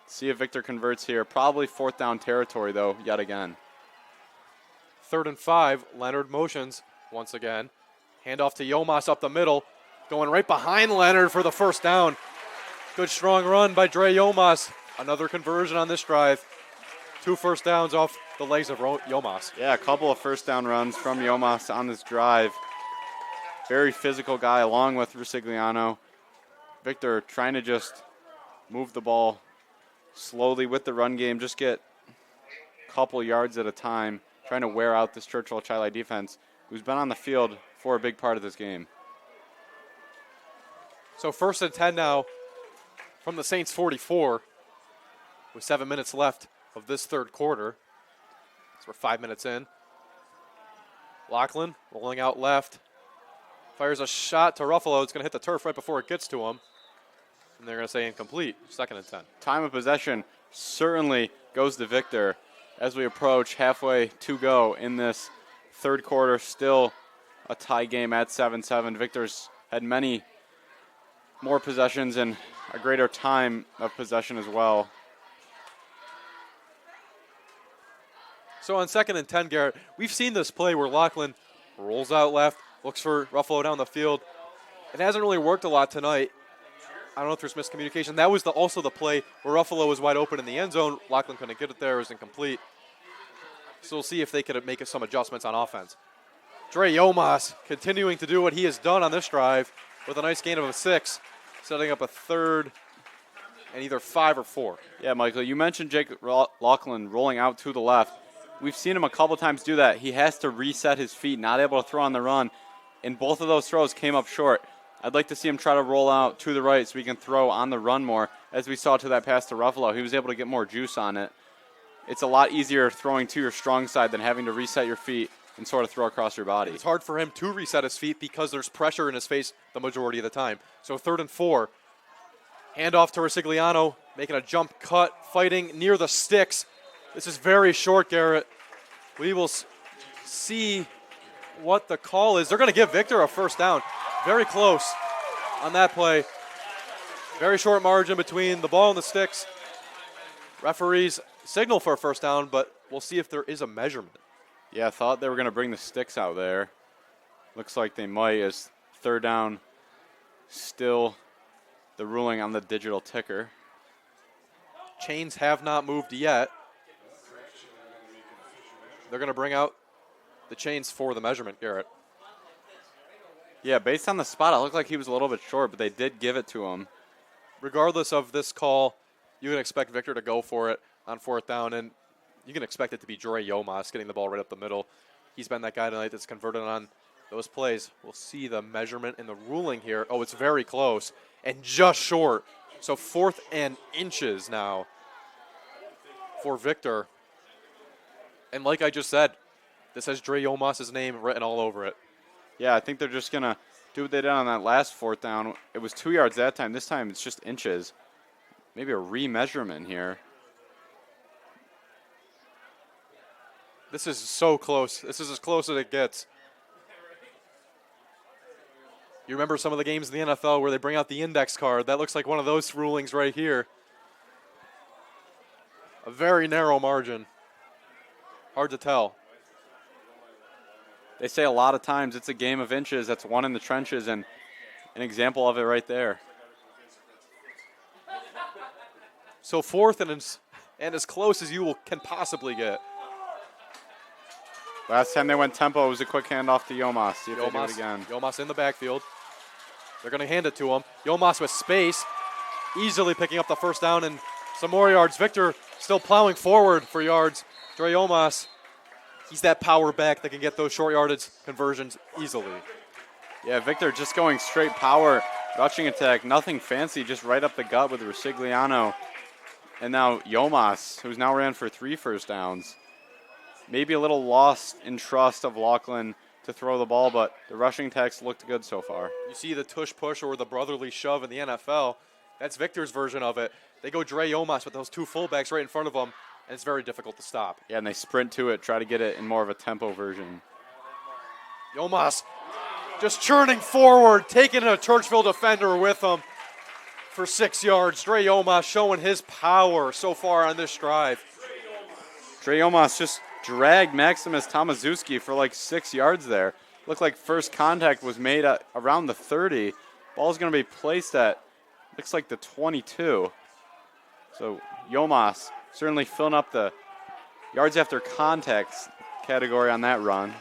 See if Victor converts here. Probably 4th down territory, though, yet again. 3rd and 5. Leonard motions once again. Handoff to Yomas up the middle. Going right behind Leonard for the 1st down. Good strong run by Dre Yomas. Another conversion on this drive. 2 first downs off the legs of Yomas. Yeah, a couple of 1st down runs from Yomas on this drive. Very physical guy along with Rosigliano. Victor trying to just move the ball slowly with the run game, just get a couple yards at a time, trying to wear out this Churchville Chili defense, who's been on the field for a big part of this game. So 1st and 10 now from the Saints 44 with 7 minutes left of this 3rd quarter. So we're 5 minutes in. Lachlan rolling out left. Fires a shot to Ruffalo. It's going to hit the turf right before it gets to him. And they're going to say incomplete. 2nd and 10. Time of possession certainly goes to Victor as we approach halfway to go in this 3rd quarter. Still a tie game at 7-7. Victor's had many more possessions and a greater time of possession as well. So on 2nd and 10, Garrett, we've seen this play where Lachlan rolls out left, looks for Ruffalo down the field. It hasn't really worked a lot tonight. I don't know if there's miscommunication. That was also the play where Ruffalo was wide open in the end zone. Lachlan couldn't get it there. It was incomplete. So we'll see if they could make some adjustments on offense. Dre Yomas continuing to do what he has done on this drive with a nice gain of a 6, setting up a 3rd and either 5 or 4. Yeah, Michael, you mentioned Jake Lachlan rolling out to the left. We've seen him a couple times do that. He has to reset his feet, not able to throw on the run. And both of those throws came up short. I'd like to see him try to roll out to the right so he can throw on the run more. As we saw to that pass to Ruffalo, he was able to get more juice on it. It's a lot easier throwing to your strong side than having to reset your feet and sort of throw across your body. It's hard for him to reset his feet because there's pressure in his face the majority of the time. So 3rd and 4. Handoff to Rosigliano, making a jump cut, fighting near the sticks. This is very short, Garrett. We will see what the call is. They're going to give Victor a 1st down. Very close on that play. Very short margin between the ball and the sticks. Referees signal for a 1st down, but we'll see if there is a measurement. Yeah, I thought they were going to bring the sticks out there. Looks like they might, as 3rd down still the ruling on the digital ticker. Chains have not moved yet. They're going to bring out the chains for the measurement, Garrett. Yeah, based on the spot, it looked like he was a little bit short, but they did give it to him. Regardless of this call, you can expect Victor to go for it on 4th down, and you can expect it to be Dre Yomas getting the ball right up the middle. He's been that guy tonight that's converted on those plays. We'll see the measurement and the ruling here. Oh, it's very close and just short. So 4th and inches now for Victor. And like I just said, this has Dre Yomas' name written all over it. Yeah, I think they're just going to do what they did on that last 4th down. It was 2 yards that time. This time it's just inches. Maybe a remeasurement here. This is so close. This is as close as it gets. You remember some of the games in the NFL where they bring out the index card? That looks like one of those rulings right here. A very narrow margin. Hard to tell. They say a lot of times it's a game of inches. That's won in the trenches, and an example of it right there. So fourth and as close as you can possibly get. Last time they went tempo, it was a quick handoff to Yomas. See if they do it again. Yomas in the backfield. They're going to hand it to him. Yomas with space, easily picking up the first down and some more yards. Victor still plowing forward for yards. Dre Yomas, he's that power back that can get those short yardage conversions easily. Yeah, Victor just going straight power, rushing attack, nothing fancy, just right up the gut with Rosigliano. And now Yomas, who's now ran for 3 first downs. Maybe a little lost in trust of Laughlin to throw the ball, but the rushing attacks looked good so far. You see the tush push or the brotherly shove in the NFL. That's Victor's version of it. They go Dre Yomas with those 2 fullbacks right in front of them, and it's very difficult to stop. Yeah, and they sprint to it, try to get it in more of a tempo version. Yomas just churning forward, taking a Churchville defender with him for 6 yards. Dre Yomas showing his power so far on this drive. Dre Yomas just dragged Maximus Tomaszewski for like 6 yards there. Looked like first contact was made at around the 30. Ball's going to be placed at, looks like the 22. So Yomas certainly filling up the yards after contact category on that run.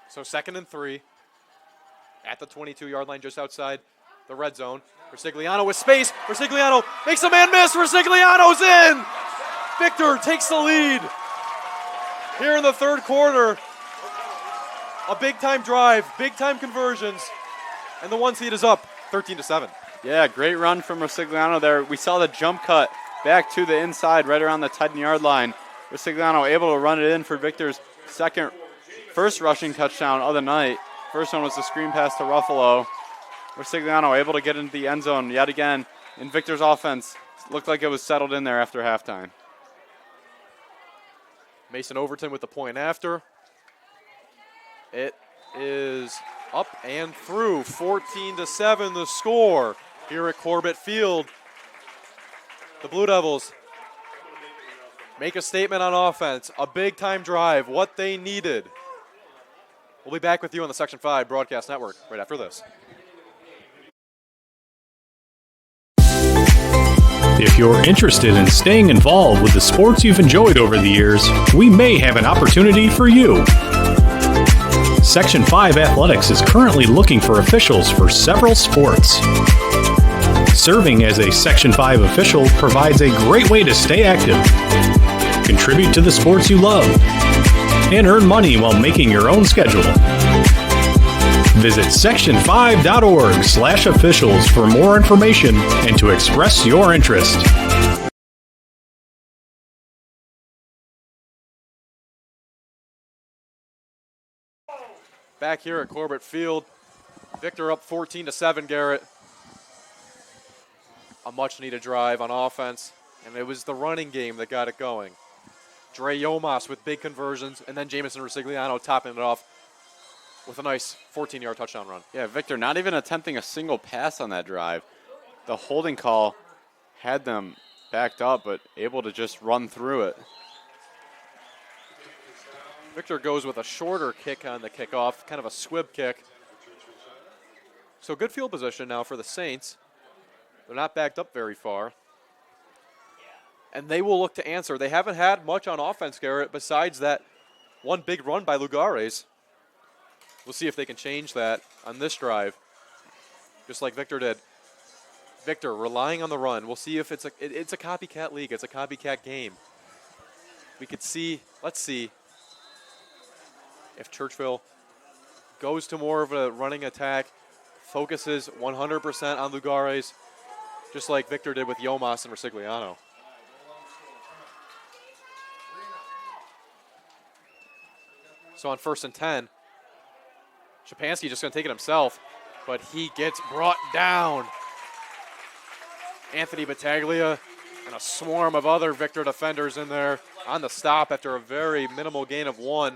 So 2nd and 3 at the 22-yard line just outside the red zone. Rosigliano with space. Rosigliano makes a man miss. Rosigliano's in. Victor takes the lead. Here in the 3rd quarter, a big-time drive, big-time conversions, and the 1 seed is up 13-7. Yeah, great run from Rosigliano there. We saw the jump cut back to the inside right around the 10-yard line. Rosigliano able to run it in for Victor's first rushing touchdown of the night. First one was the screen pass to Ruffalo. Rosigliano able to get into the end zone yet again in Victor's offense. Looked like it was settled in there after halftime. Mason Overton with the point after. It is up and through. 14-7 the score here at Corbett Field. The Blue Devils make a statement on offense. A big-time drive, what they needed. We'll be back with you on the Section 5 Broadcast Network right after this. If you're interested in staying involved with the sports you've enjoyed over the years, we may have an opportunity for you. Section 5 Athletics is currently looking for officials for several sports. Serving as a Section 5 official provides a great way to stay active, contribute to the sports you love, and earn money while making your own schedule. Visit section5.org/officials for more information and to express your interest. Back here at Corbett Field, Victor up 14-7, Garrett. A much-needed drive on offense, and it was the running game that got it going. Dre Yomas with big conversions, and then Jamison Rosigliano topping it off with a nice 14-yard touchdown run. Yeah, Victor not even attempting a single pass on that drive. The holding call had them backed up, but able to just run through it. Victor goes with a shorter kick on the kickoff, kind of a squib kick. So good field position now for the Saints. They're not backed up very far. And they will look to answer. They haven't had much on offense, Garrett, besides that one big run by Lugares. We'll see if they can change that on this drive, just like Victor did. Victor relying on the run. We'll see if it's a copycat league. It's a copycat game. We could see, let's see if Churchville goes to more of a running attack, focuses 100% on Lugares, just like Victor did with Yomas and Rosigliano. So on 1st and 10, Szczepanski just going to take it himself, but he gets brought down. Anthony Battaglia And a swarm of other Victor defenders in there on the stop after a very minimal gain of 1.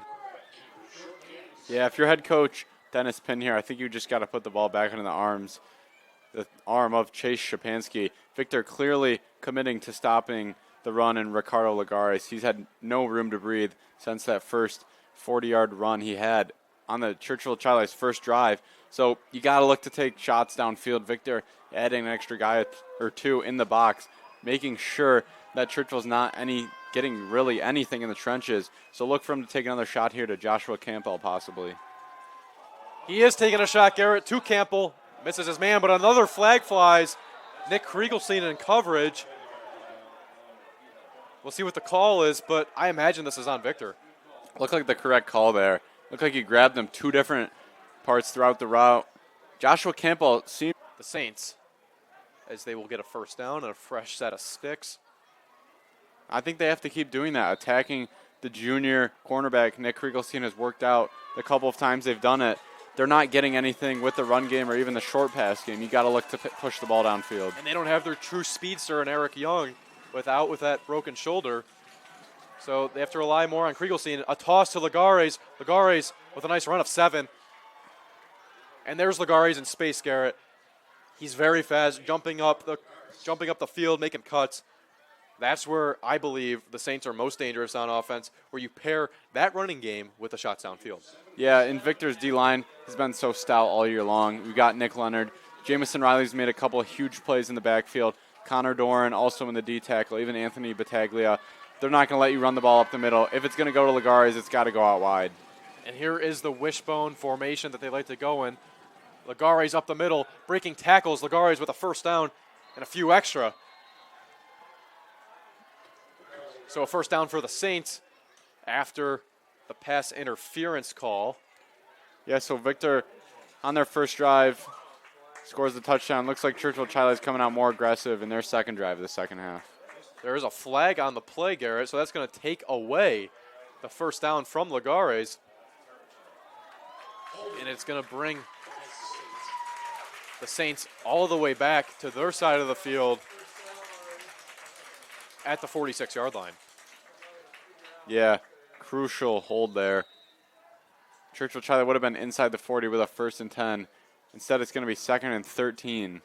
Yeah, if you're head coach Dennis Pinn here, I think you just got to put the ball back into the arm of Chase Shapansky. Victor clearly committing to stopping the run in Ricardo Lagares. He's had no room to breathe since that first 40-yard run he had on the Churchville Chili's first drive. So you got to look to take shots downfield. Victor adding an extra guy or two in the box, making sure that Churchville's not getting really anything in the trenches. So look for him to take another shot here to Joshua Campbell possibly. He is taking a shot, Garrett, to Campbell. Misses his man, but another flag flies. Nick Kriegelstein in coverage. We'll see what the call is, but I imagine this is on Victor. Looked like the correct call there. Looked like he grabbed them 2 different parts throughout the route. Joshua Campbell seemed... The Saints, as they will get a first down and a fresh set of sticks. I think they have to keep doing that, attacking the junior cornerback. Nick Kriegelstein has worked out the couple of times they've done it. They're not getting anything with the run game or even the short pass game. You got to look to push the ball downfield. And they don't have their true speedster in Eric Young with that broken shoulder. So they have to rely more on Kriegelstein. A toss to Lagares. Lagares with a nice run of 7. And there's Lagares in space, Garrett. He's very fast, jumping up the field, making cuts. That's where I believe the Saints are most dangerous on offense, where you pair that running game with the shots downfield. Yeah, and Victor's D-line has been so stout all year long. We got Nick Leonard. Jamison Riley's made a couple of huge plays in the backfield. Connor Doran also in the D-tackle, even Anthony Battaglia. They're not going to let you run the ball up the middle. If it's going to go to Lagares, it's got to go out wide. And here is the wishbone formation that they like to go in. Lagares up the middle, breaking tackles. Lagares with a first down and a few extra. So a first down for the Saints after the pass interference call. Yeah, so Victor on their first drive scores the touchdown. Looks like Churchville Chili is coming out more aggressive in their second drive of the second half. There is a flag on the play, Garrett, so that's going to take away the first down from Lagares. And it's going to bring the Saints all the way back to their side of the field at the 46-yard line. Yeah, crucial hold there. Churchville Chili would have been inside the 40 with a 1st and 10. Instead, it's going to be 2nd and 13.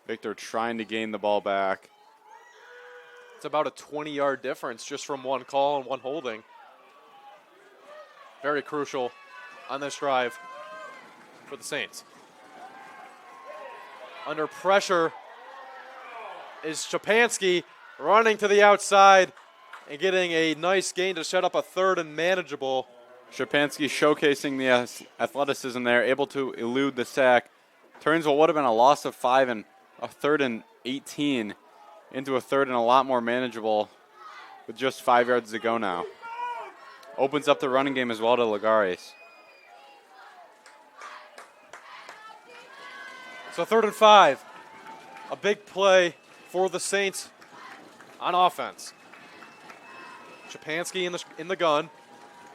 Victor trying to gain the ball back. It's about a 20-yard difference just from one call and one holding. Very crucial on this drive for the Saints. Under pressure is Shapansky running to the outside and getting a nice gain to set up a 3rd and manageable. Shapansky showcasing the athleticism there, able to elude the sack. Turns what would have been a loss of 5 and a 3rd and 18 into a 3rd and a lot more manageable with just 5 yards to go now. Opens up the running game as well to Lagares. So 3rd and 5. A big play for the Saints on offense. Shapansky in the gun.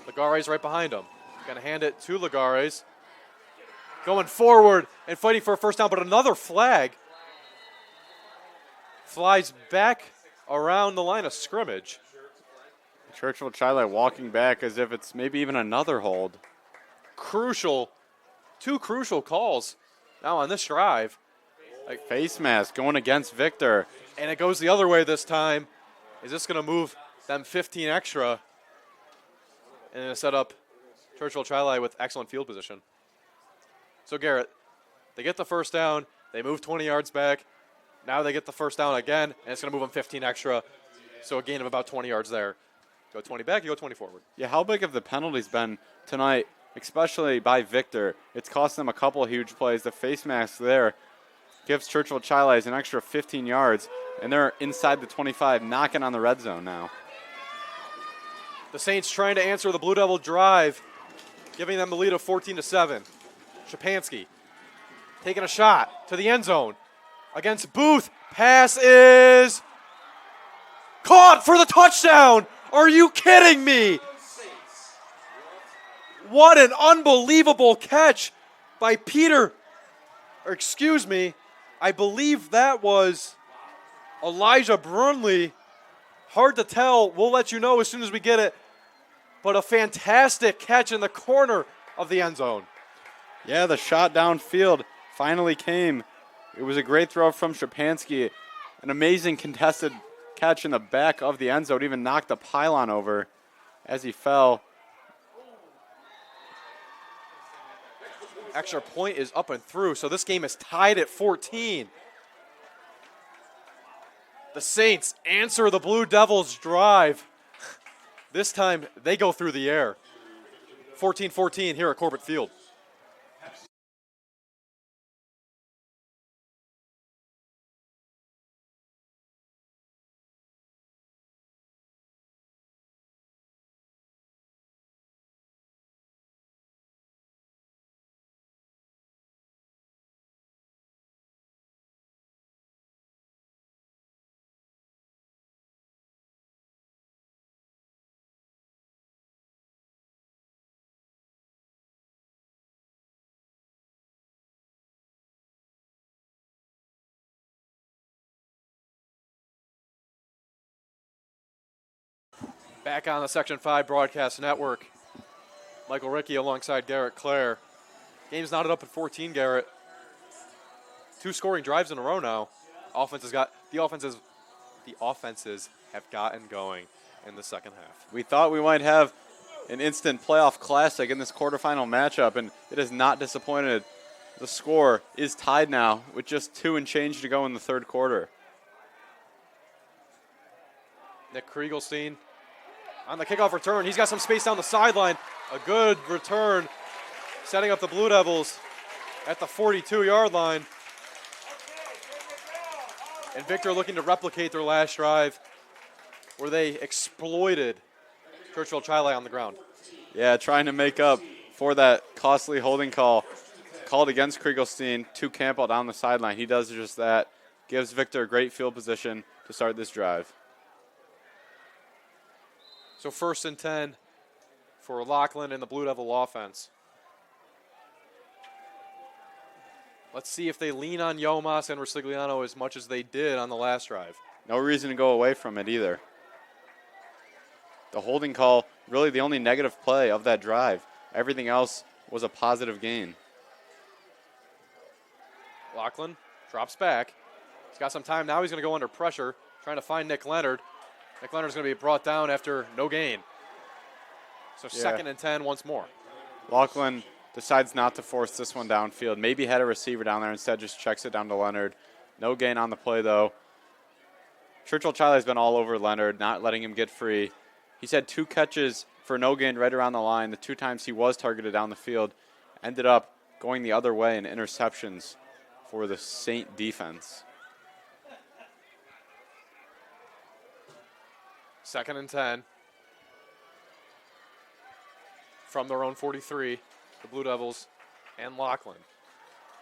Lagares right behind him. Going to hand it to Lagares. Going forward and fighting for a first down, but another flag flies back around the line of scrimmage. Churchville Chili walking back as if it's maybe even another hold. Two crucial calls now on this drive. Face mask going against Victor. And it goes the other way this time. Is this going to move them 15 extra and set up Churchville Chili with excellent field position? So Garrett, they get the first down. They move 20 yards back. Now they get the first down again, and it's going to move them 15 extra. So a gain of about 20 yards there. Go 20 back, you go 20 forward. Yeah, how big have the penalties been tonight, especially by Victor? It's cost them a couple of huge plays. The face mask there gives Churchville Chili an extra 15 yards, and they're inside the 25, knocking on the red zone now. The Saints trying to answer the Blue Devil drive, giving them the lead of 14-7. Shapansky taking a shot to the end zone against Booth. Pass is caught for the touchdown. Are you kidding me? What an unbelievable catch by Peter. Or excuse me, I believe that was Elijah Brunley, hard to tell. We'll let you know as soon as we get it. But a fantastic catch in the corner of the end zone. Yeah, the shot downfield finally came. It was a great throw from Shapansky. An amazing contested catch in the back of the end zone. Even knocked the pylon over as he fell. Extra point is up and through, so this game is tied at 14. The Saints answer the Blue Devils' drive. This time, they go through the air. 14-14 here at Corbett Field. Back on the Section 5 Broadcast Network. Michael Rickey alongside Garrett Clare. Game's knotted up at 14, Garrett. 2 scoring drives in a row now. The offenses have gotten going in the second half. We thought we might have an instant playoff classic in this quarterfinal matchup, and it has not disappointed. The score is tied now with just 2 and change to go in the third quarter. Nick Kriegelstein on the kickoff return. He's got some space down the sideline. A good return, setting up the Blue Devils at the 42-yard line. And Victor looking to replicate their last drive where they exploited Churchville Chili on the ground. Yeah, trying to make up for that costly holding call called against Kriegelstein to Campbell down the sideline. He does just that. Gives Victor a great field position to start this drive. So 1st and 10 for Lachlan and the Blue Devil offense. Let's see if they lean on Yomas and Rosigliano as much as they did on the last drive. No reason to go away from it either. The holding call, really the only negative play of that drive. Everything else was a positive gain. Lachlan drops back. He's got some time now. He's going to go under pressure, trying to find Nick Leonard. Nick Leonard's going to be brought down after no gain. So 2nd and 10 once more. Lachlan decides not to force this one downfield. Maybe had a receiver down there. Instead just checks it down to Leonard. No gain on the play, though. Churchill Chili has been all over Leonard, not letting him get free. He's had 2 catches for no gain right around the line. The 2 times he was targeted down the field ended up going the other way in interceptions for the Saint defense. 2nd and 10. From their own 43, the Blue Devils and Lachlan.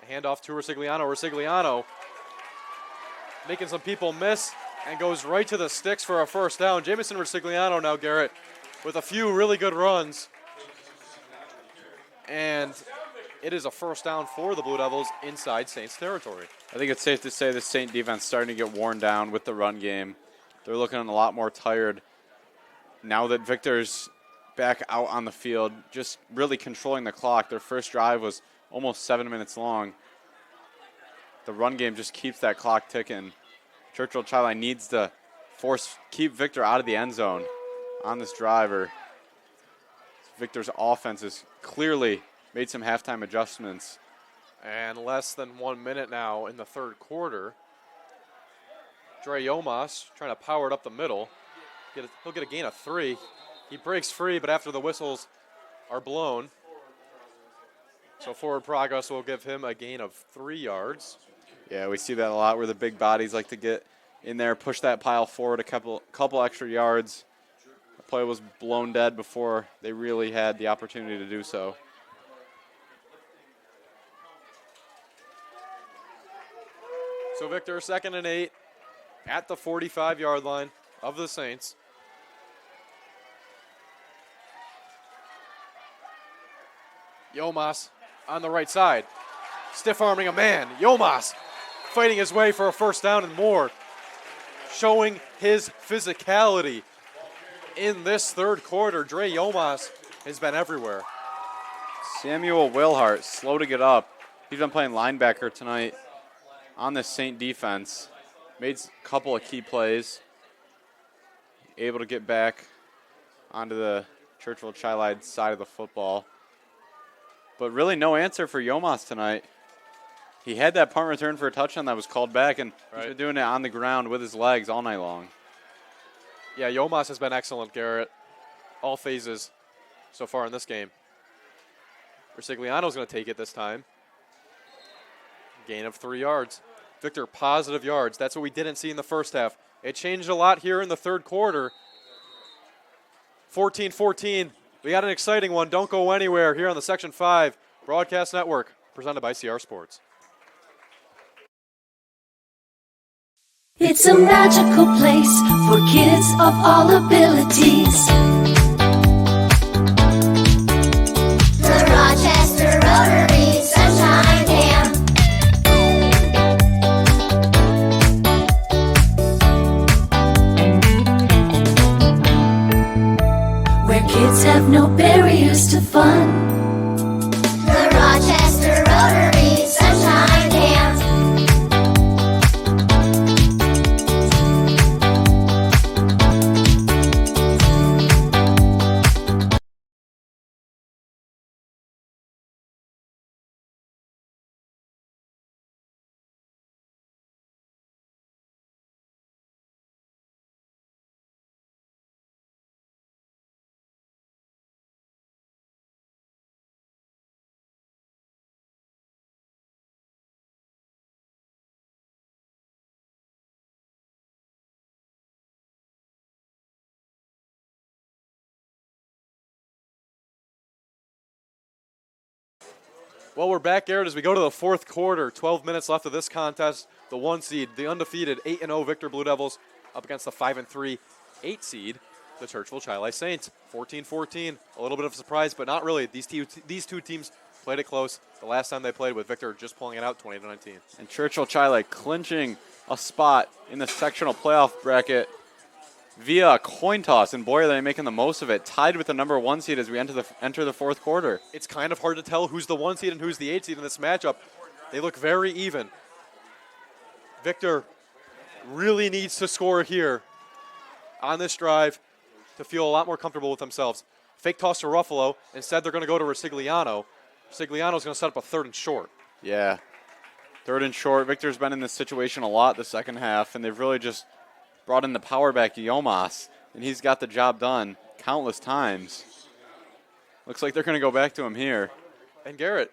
A handoff to Rosigliano. Rosigliano making some people miss and goes right to the sticks for a first down. Jamison Rosigliano now, Garrett, with a few really good runs. And it is a first down for the Blue Devils inside Saints territory. I think it's safe to say the Saint defense starting to get worn down with the run game. They're looking a lot more tired now that Victor's back out on the field, just really controlling the clock. Their first drive was almost 7 minutes long. The run game just keeps that clock ticking. Churchill Chili needs to keep Victor out of the end zone on this drive, or Victor's offense has clearly made some halftime adjustments. And less than 1 minute now in the third quarter. Dre Yomas trying to power it up the middle. He'll get a gain of 3. He breaks free, but after the whistles are blown. So forward progress will give him a gain of 3 yards. Yeah, we see that a lot where the big bodies like to get in there, push that pile forward a couple extra yards. The play was blown dead before they really had the opportunity to do so. So Victor, 2nd and 8 at the 45-yard line of the Saints. Yomas on the right side, stiff-arming a man. Yomas fighting his way for a first down and more. showing his physicality in this third quarter. Dre Yomas has been everywhere. Samuel Wilhart, slow to get up. He's been playing linebacker tonight on the Saint defense. Made a couple of key plays. Able to get back onto the Churchville Chili side of the football. But really no answer for Yomas tonight. He had that punt return for a touchdown that was called back, and he's been doing it on the ground with his legs all night long. Yeah, Yomas has been excellent, Garrett. All phases so far in this game. Resigliano's going to take it this time. Gain of 3 yards. Victor, positive yards. That's what we didn't see in the first half. It changed a lot here in the third quarter. 14-14. We got an exciting one. Don't go anywhere here on the Section 5 Broadcast Network, presented by CR Sports. It's a magical place for kids of all abilities. The Rochester Rotary Sunshine Camp. Where kids have no barriers to fun. The Rochester Rotary Sunshine Camp. Well, we're back, Garrett, as we go to the fourth quarter. 12 minutes left of this contest. The 1 seed, the undefeated 8-0 Victor Blue Devils, up against the 5-3 8 seed, the Churchville Chili Saints. 14-14. A little bit of a surprise, but not really. These two teams played it close. The last time they played with Victor just pulling it out 20-19. And Churchville Chili clinching a spot in the sectional playoff bracket via a coin toss, and boy, are they making the most of it. Tied with the number 1 seed as we enter the fourth quarter. It's kind of hard to tell who's the 1 seed and who's the 8 seed in this matchup. They look very even. Victor really needs to score here on this drive to feel a lot more comfortable with themselves. Fake toss to Ruffalo. Instead, they're going to go to Resigliano. Resigliano's going to set up a 3rd and short. Yeah, 3rd and short. Victor's been in this situation a lot the second half, and they've really just brought in the power back Yomas, and he's got the job done countless times. Looks like they're going to go back to him here. And Garrett,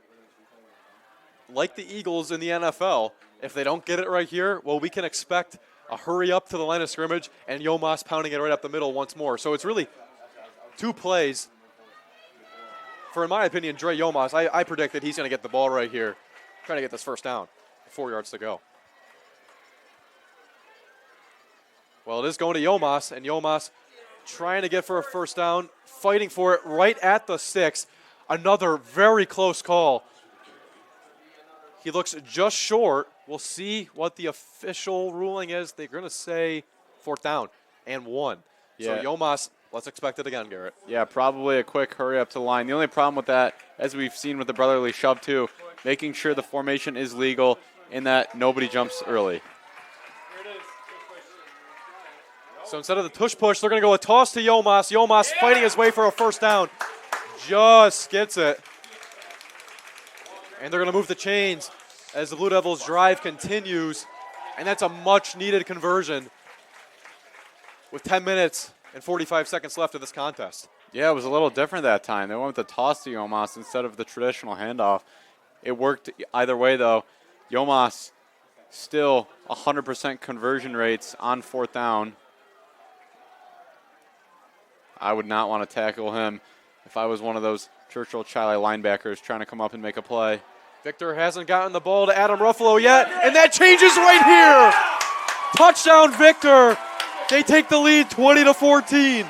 like the Eagles in the NFL, if they don't get it right here, well, we can expect a hurry up to the line of scrimmage and Yomas pounding it right up the middle once more. So it's really 2 plays for, in my opinion, Dre Yomas. I predict that he's going to get the ball right here, trying to get this first down. 4 yards to go. Well, it is going to Yomas, and Yomas trying to get for a first down, fighting for it right at the 6. Another very close call. He looks just short. We'll see what the official ruling is. They're going to say 4th down and 1. Yeah. So Yomas, let's expect it again, Garrett. Yeah, probably a quick hurry up to the line. The only problem with that, as we've seen with the brotherly shove too, making sure the formation is legal and that nobody jumps early. So instead of the tush push, they're going to go a toss to Yomas. Yomas fighting his way for a first down. Just gets it. And they're going to move the chains as the Blue Devils' drive continues. And that's a much-needed conversion with 10 minutes and 45 seconds left of this contest. Yeah, it was a little different that time. They went with the toss to Yomas instead of the traditional handoff. It worked either way, though. Yomas still 100% conversion rates on 4th down. I would not want to tackle him if I was one of those Churchville Chili linebackers trying to come up and make a play. Victor hasn't gotten the ball to Adam Ruffalo yet, and that changes right here. Touchdown, Victor. They take the lead 20-14.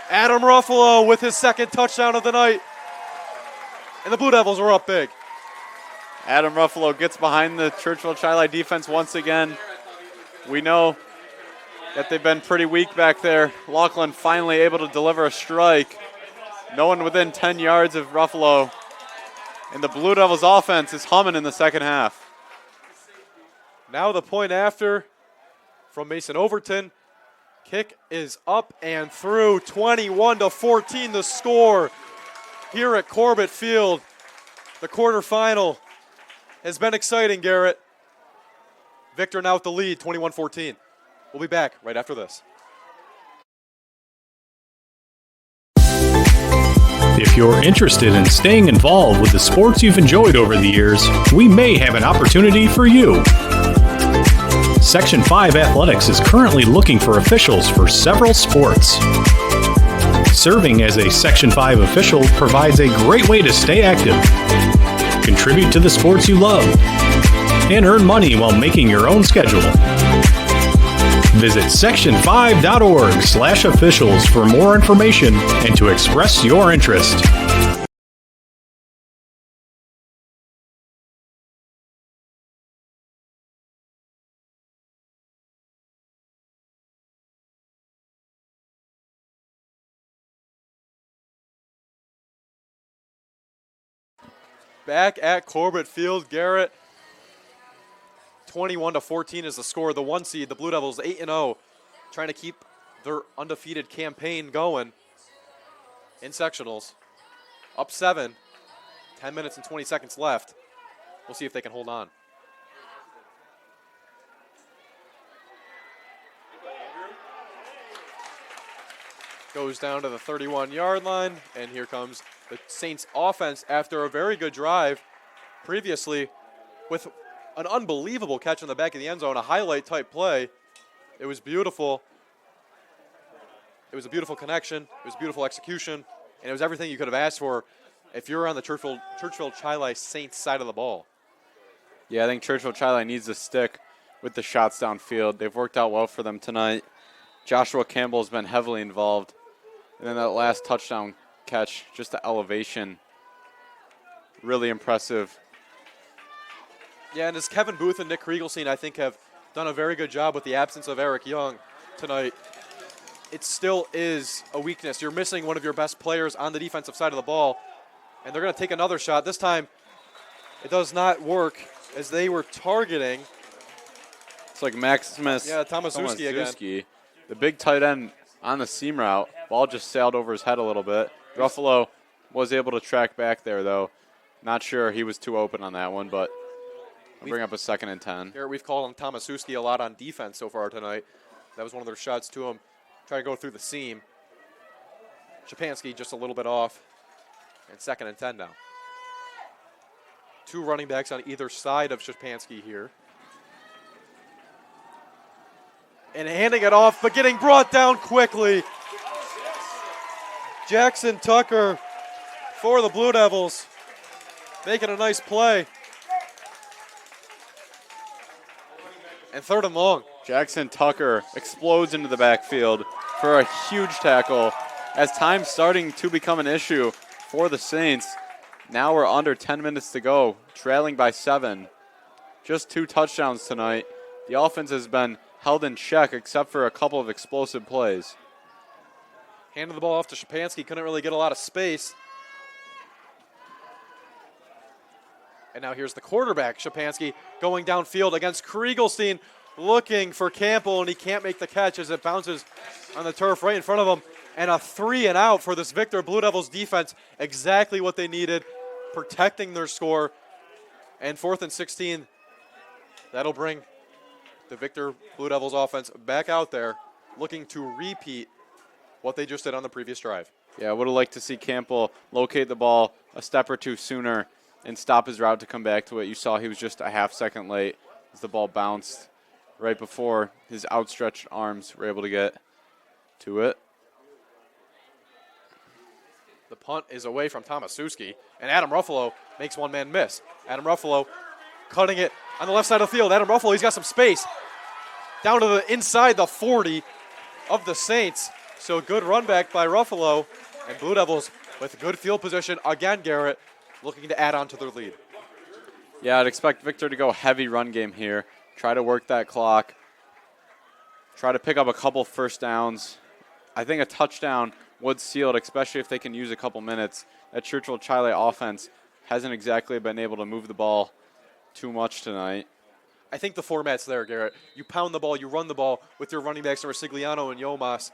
Adam Ruffalo with his 2nd touchdown of the night. And the Blue Devils are up big. Adam Ruffalo gets behind the Churchville Chili defense once again. We know that they've been pretty weak back there. Laughlin finally able to deliver a strike. No one within 10 yards of Ruffalo. And the Blue Devils offense is humming in the second half. Now the point after from Mason Overton. Kick is up and through. 21-14 the score here at Corbett Field. The quarterfinal has been exciting, Garrett. Victor now with the lead, 21-14. We'll be back right after this. If you're interested in staying involved with the sports you've enjoyed over the years, we may have an opportunity for you. Section 5 Athletics is currently looking for officials for several sports. Serving as a Section 5 official provides a great way to stay active, contribute to the sports you love, and earn money while making your own schedule. Visit section5.org/officials for more information and to express your interest. Back at Corbett Field, Garrett. 21-14 is the score. The 1 seed, the Blue Devils, 8-0, trying to keep their undefeated campaign going in sectionals. Up 7, 10 minutes and 20 seconds left. We'll see if they can hold on. Goes down to the 31-yard line, and here comes the Saints offense after a very good drive previously with an unbelievable catch in the back of the end zone, a highlight type play. It was beautiful. It was a beautiful connection. It was beautiful execution, and it was everything you could have asked for if you're on the Churchville Chili Saints side of the ball. Yeah, I think Churchville Chili needs to stick with the shots downfield. They've worked out well for them tonight. Joshua Campbell has been heavily involved. And then that last touchdown catch, just the elevation, really impressive. Yeah, and as Kevin Booth and Nick Kriegelstein, I think, have done a very good job with the absence of Eric Young tonight. It still is a weakness. You're missing one of your best players on the defensive side of the ball, and they're going to take another shot. This time, it does not work as they were targeting. It's like Maximus Tomaszewski again. The big tight end on the seam route. Ball just sailed over his head a little bit. Ruffalo was able to track back there, though. Not sure he was too open on that one, but I'll bring up a 2nd and 10. Here we've called him Tomaszewski a lot on defense so far tonight. That was one of their shots to him. Trying to go through the seam. Shapansky just a little bit off. And 2nd and 10 now. 2 running backs on either side of Shapansky here. And handing it off, but getting brought down quickly. Jackson Tucker for the Blue Devils, making a nice play. And 3rd and long. Jackson Tucker explodes into the backfield for a huge tackle as time's starting to become an issue for the Saints. Now we're under 10 minutes to go, trailing by 7. Just 2 touchdowns tonight. The offense has been held in check except for a couple of explosive plays. Handed the ball off to Shapansky, couldn't really get a lot of space. And now here's the quarterback, Shapansky, going downfield against Kriegelstein, looking for Campbell, and he can't make the catch as it bounces on the turf right in front of him. And a 3 and out for this Victor Blue Devils defense, exactly what they needed, protecting their score. And 4th and 16, that'll bring the Victor Blue Devils offense back out there, looking to repeat what they just did on the previous drive. Yeah, I would have liked to see Campbell locate the ball a step or two sooner and stop his route to come back to it. You saw he was just a half second late as the ball bounced right before his outstretched arms were able to get to it. The punt is away from Tomaszewski, and Adam Ruffalo makes one man miss. Adam Ruffalo cutting it on the left side of the field. Adam Ruffalo, he's got some space. Down to the inside the 40 of the Saints. So good run back by Ruffalo, and Blue Devils with good field position. Again, Garrett looking to add on to their lead. Yeah, I'd expect Victor to go heavy run game here. Try to work that clock. try to pick up a couple first downs. I think a touchdown would seal it, especially if they can use a couple minutes. That Churchville Chili Offense hasn't exactly been able to move the ball too much tonight. I think the format's there, Garrett. You pound the ball, you run the ball with your running backs, Resigliano and Yomas.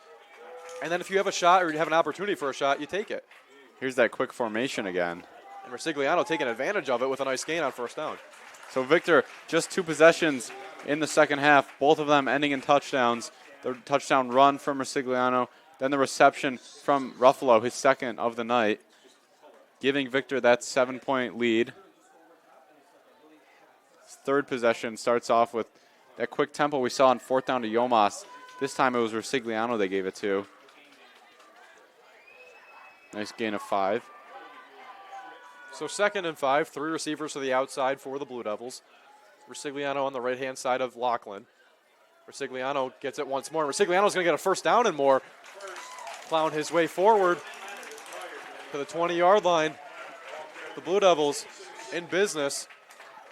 And then if you have a shot or you have an opportunity for a shot, you take it. Here's that quick formation again. And Resigliano taking advantage of it with a nice gain on first down. So Victor, just 2 possessions in the second half, both of them ending in touchdowns. The touchdown run from Resigliano, then the reception from Ruffalo, his second of the night, giving Victor that 7-point lead. His third possession starts off with that quick tempo we saw on fourth down to Yomas. This time it was Resigliano they gave it to. Nice gain of 5. So 2nd and 5, 3 receivers to the outside for the Blue Devils. Resigliano on the right-hand side of Lachlan. Resigliano gets it once more. Resigliano's going to get a first down and more. Plowing his way forward to the 20-yard line. The Blue Devils in business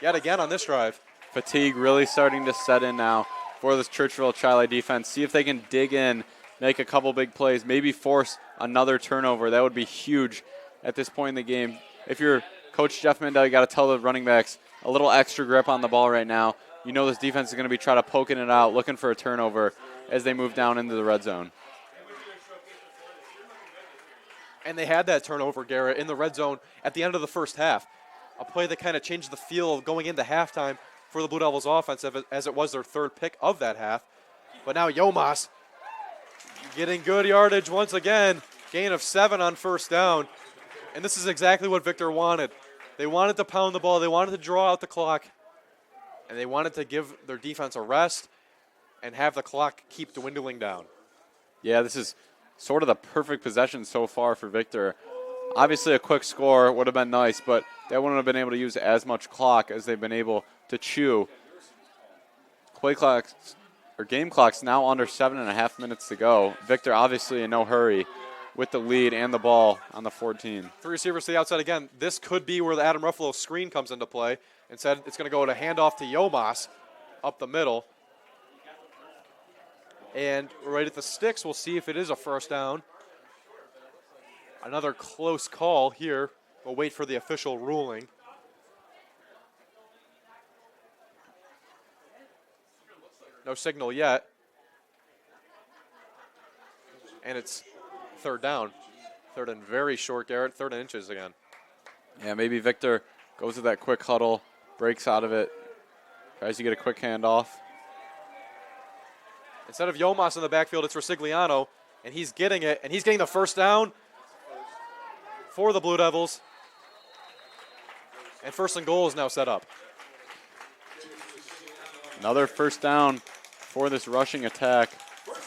yet again on this drive. Fatigue really starting to set in now for this Churchville Chili defense. See if they can dig in, make a couple big plays, maybe force another turnover. That would be huge at this point in the game. If you're Coach Jeff Mandel, you got to tell the running backs a little extra grip on the ball right now. You know this defense is going to be trying to poking it out, looking for a turnover as they move down into the red zone. And they had that turnover, Garrett, in the red zone at the end of the first half. A play that kind of changed the feel of going into halftime for the Blue Devils offense as it was their third pick of that half. But now Yomas getting good yardage once again. Gain of 7 on first down. And this is exactly what Victor wanted. They wanted to pound the ball. They wanted to draw out the clock. And they wanted to give their defense a rest and have the clock keep dwindling down. Yeah, this is sort of the perfect possession so far for Victor. Obviously, a quick score would have been nice, but they wouldn't have been able to use as much clock as they've been able to chew. Play clocks, or game clock's now under 7.5 minutes to go. Victor obviously in no hurry with the lead and the ball on the 14. 3 receivers to the outside again. This could be where the Adam Ruffalo screen comes into play. Instead, it's going to go to handoff to Yomas up the middle. And right at the sticks, we'll see if it is a first down. Another close call here. We'll wait for the official ruling. No signal yet. And it's third down. Third and very short, Garrett. 3rd and inches again. Yeah, maybe Victor goes to that quick huddle, breaks out of it, tries to get a quick handoff. Instead of Yomas in the backfield, it's Resigliano, and he's getting it, and he's getting the first down for the Blue Devils. And 1st and goal is now set up. Another first down for this rushing attack.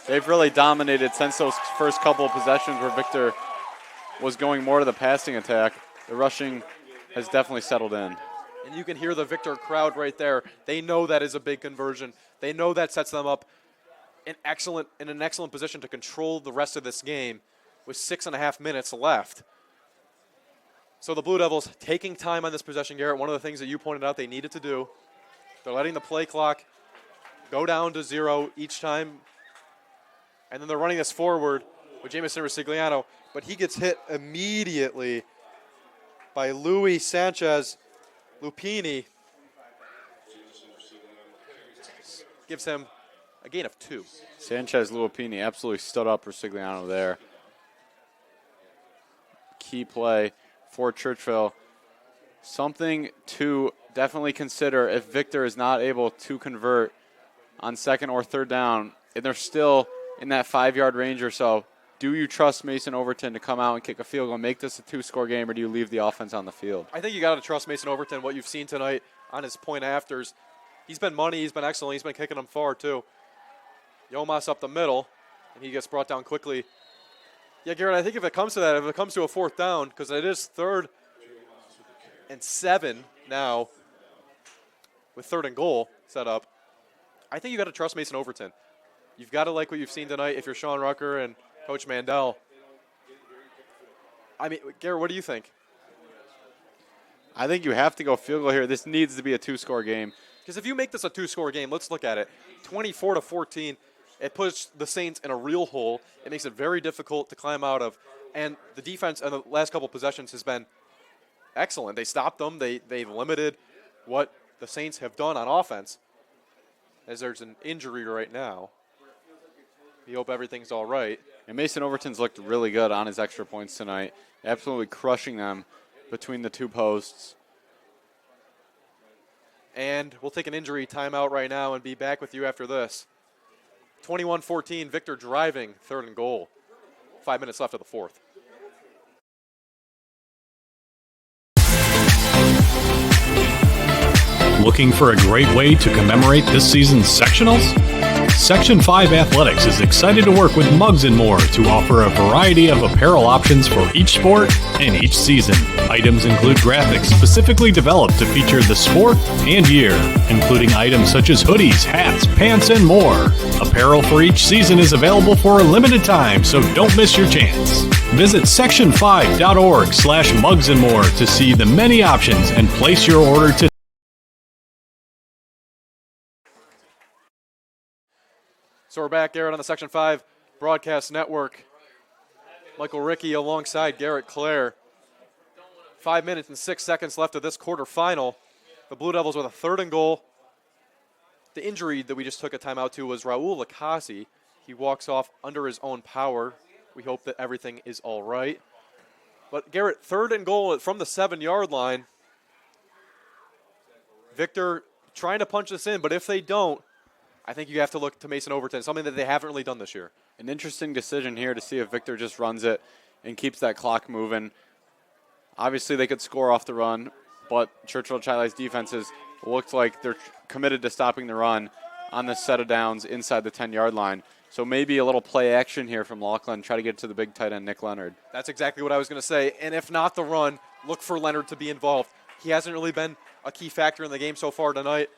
They've really dominated since those first couple of possessions where Victor was going more to the passing attack. The rushing has definitely settled in. And you can hear the Victor crowd right there. They know that is a big conversion. They know that sets them up in an excellent position to control the rest of this game with 6.5 minutes left. So the Blue Devils taking time on this possession, Garrett. One of the things that you pointed out they needed to do. They're letting the play clock go down to 0 each time. And then they're running this forward with Jamison Resigliano. But he gets hit immediately by Luis Sanchez Lupini. Gives him a gain of 2. Sanchez Lupini absolutely stood up Resigliano there. Key play for Churchville. Something to definitely consider if Victor is not able to convert on 2nd or 3rd down, and they're still in that 5-yard range or so. Do you trust Mason Overton to come out and kick a field goal and make this a 2-score game, or do you leave the offense on the field? I think you got to trust Mason Overton. What you've seen tonight on his point afters, he's been money, he's been excellent, he's been kicking them far too. Yomas up the middle, and he gets brought down quickly. Yeah, Garrett, I think if it comes to that, if it comes to a 4th down, because it is 3rd and 7 now with 3rd and goal set up, I think you got to trust Mason Overton. You've got to like what you've seen tonight if you're Sean Rucker and Coach Mandel. I mean, Garrett, what do you think? I think you have to go field goal here. This needs to be a 2-score game. Because if you make this a 2-score game, let's look at it. 24-14. It puts the Saints in a real hole. It makes it very difficult to climb out of. And the defense in the last couple possessions has been excellent. They stopped them. They've limited what the Saints have done on offense. As there's an injury right now. We hope everything's all right. And Mason Overton's looked really good on his extra points tonight. Absolutely crushing them between the two posts. And we'll take an injury timeout right now and be back with you after this. 21-14, Victor driving, 3rd and goal. 5 minutes left of the 4th. Looking for a great way to commemorate this season's sectionals? Section 5 Athletics is excited to work with Mugs & More to offer a variety of apparel options for each sport and each season. Items include graphics specifically developed to feature the sport and year, including items such as hoodies, hats, pants, and more. Apparel for each season is available for a limited time, so don't miss your chance. Visit section5.org/mugsandmore to see the many options and place your order today. So we're back, Garrett, on the Section 5 Broadcast Network. Michael Rickey alongside Garrett Clare. 5 minutes and 6 seconds left of this quarterfinal. The Blue Devils with a 3rd and goal. The injury that we just took a timeout to was Raul Lacasi. He walks off under his own power. We hope that everything is all right. But Garrett, 3rd and goal from the 7-yard line. Victor trying to punch this in, but if they don't, I think you have to look to Mason Overton, something that they haven't really done this year. An interesting decision here to see if Victor just runs it and keeps that clock moving. Obviously, they could score off the run, but Churchville Chili's defenses looked like they're committed to stopping the run on this set of downs inside the 10-yard line. So maybe a little play action here from Laughlin, try to get to the big tight end, Nick Leonard. That's exactly what I was going to say. And if not the run, look for Leonard to be involved. He hasn't really been a key factor in the game so far tonight.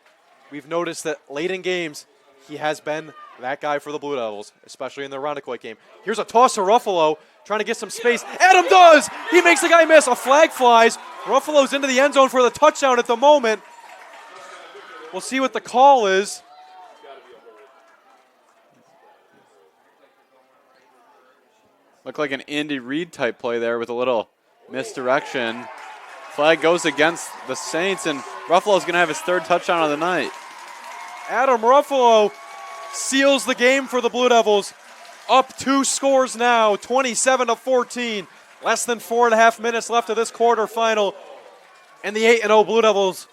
We've noticed that late in games, he has been that guy for the Blue Devils, especially in the Irondequoit game. Here's a toss to Ruffalo, trying to get some space. Adam does! He makes the guy miss. A flag flies. Ruffalo's into the end zone for the touchdown at the moment. We'll see what the call is. Looked like an Andy Reid type play there with a little misdirection. Flag goes against the Saints, and Ruffalo's going to have his 3rd touchdown of the night. Adam Ruffalo seals the game for the Blue Devils. Up 2 scores now, 27-14. Less than 4.5 minutes left of this quarterfinal. And the 8-0 Blue Devils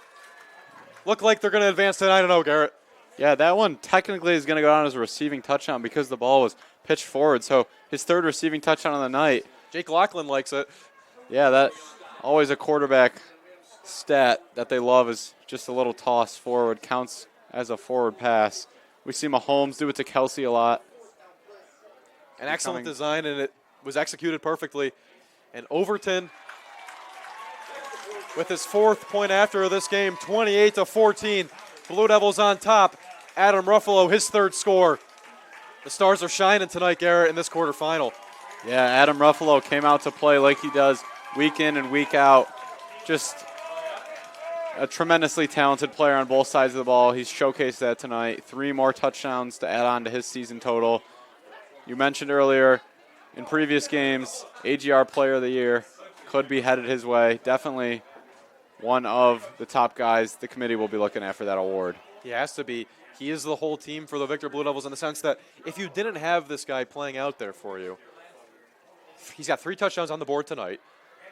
look like they're going to advance to 9-0, Garrett. Yeah, that one technically is going to go down as a receiving touchdown because the ball was pitched forward. So his 3rd receiving touchdown of the night. Jake Laughlin likes it. Yeah, that always a quarterback stat that they love is just a little toss forward. Counts as a forward pass. We see Mahomes do it to Kelsey a lot. An excellent design, and it was executed perfectly. And Overton, with his 4th point after this game, 28-14. Blue Devils on top. Adam Ruffalo, his 3rd score. The stars are shining tonight, Garrett, in this quarterfinal. Yeah, Adam Ruffalo came out to play like he does week in and week out. Just a tremendously talented player on both sides of the ball. He's showcased that tonight. 3 more touchdowns to add on to his season total. You mentioned earlier in previous games, AGR Player of the Year could be headed his way. Definitely one of the top guys the committee will be looking at for that award. He has to be. He is the whole team for the Victor Blue Devils in the sense that if you didn't have this guy playing out there for you, he's got 3 touchdowns on the board tonight.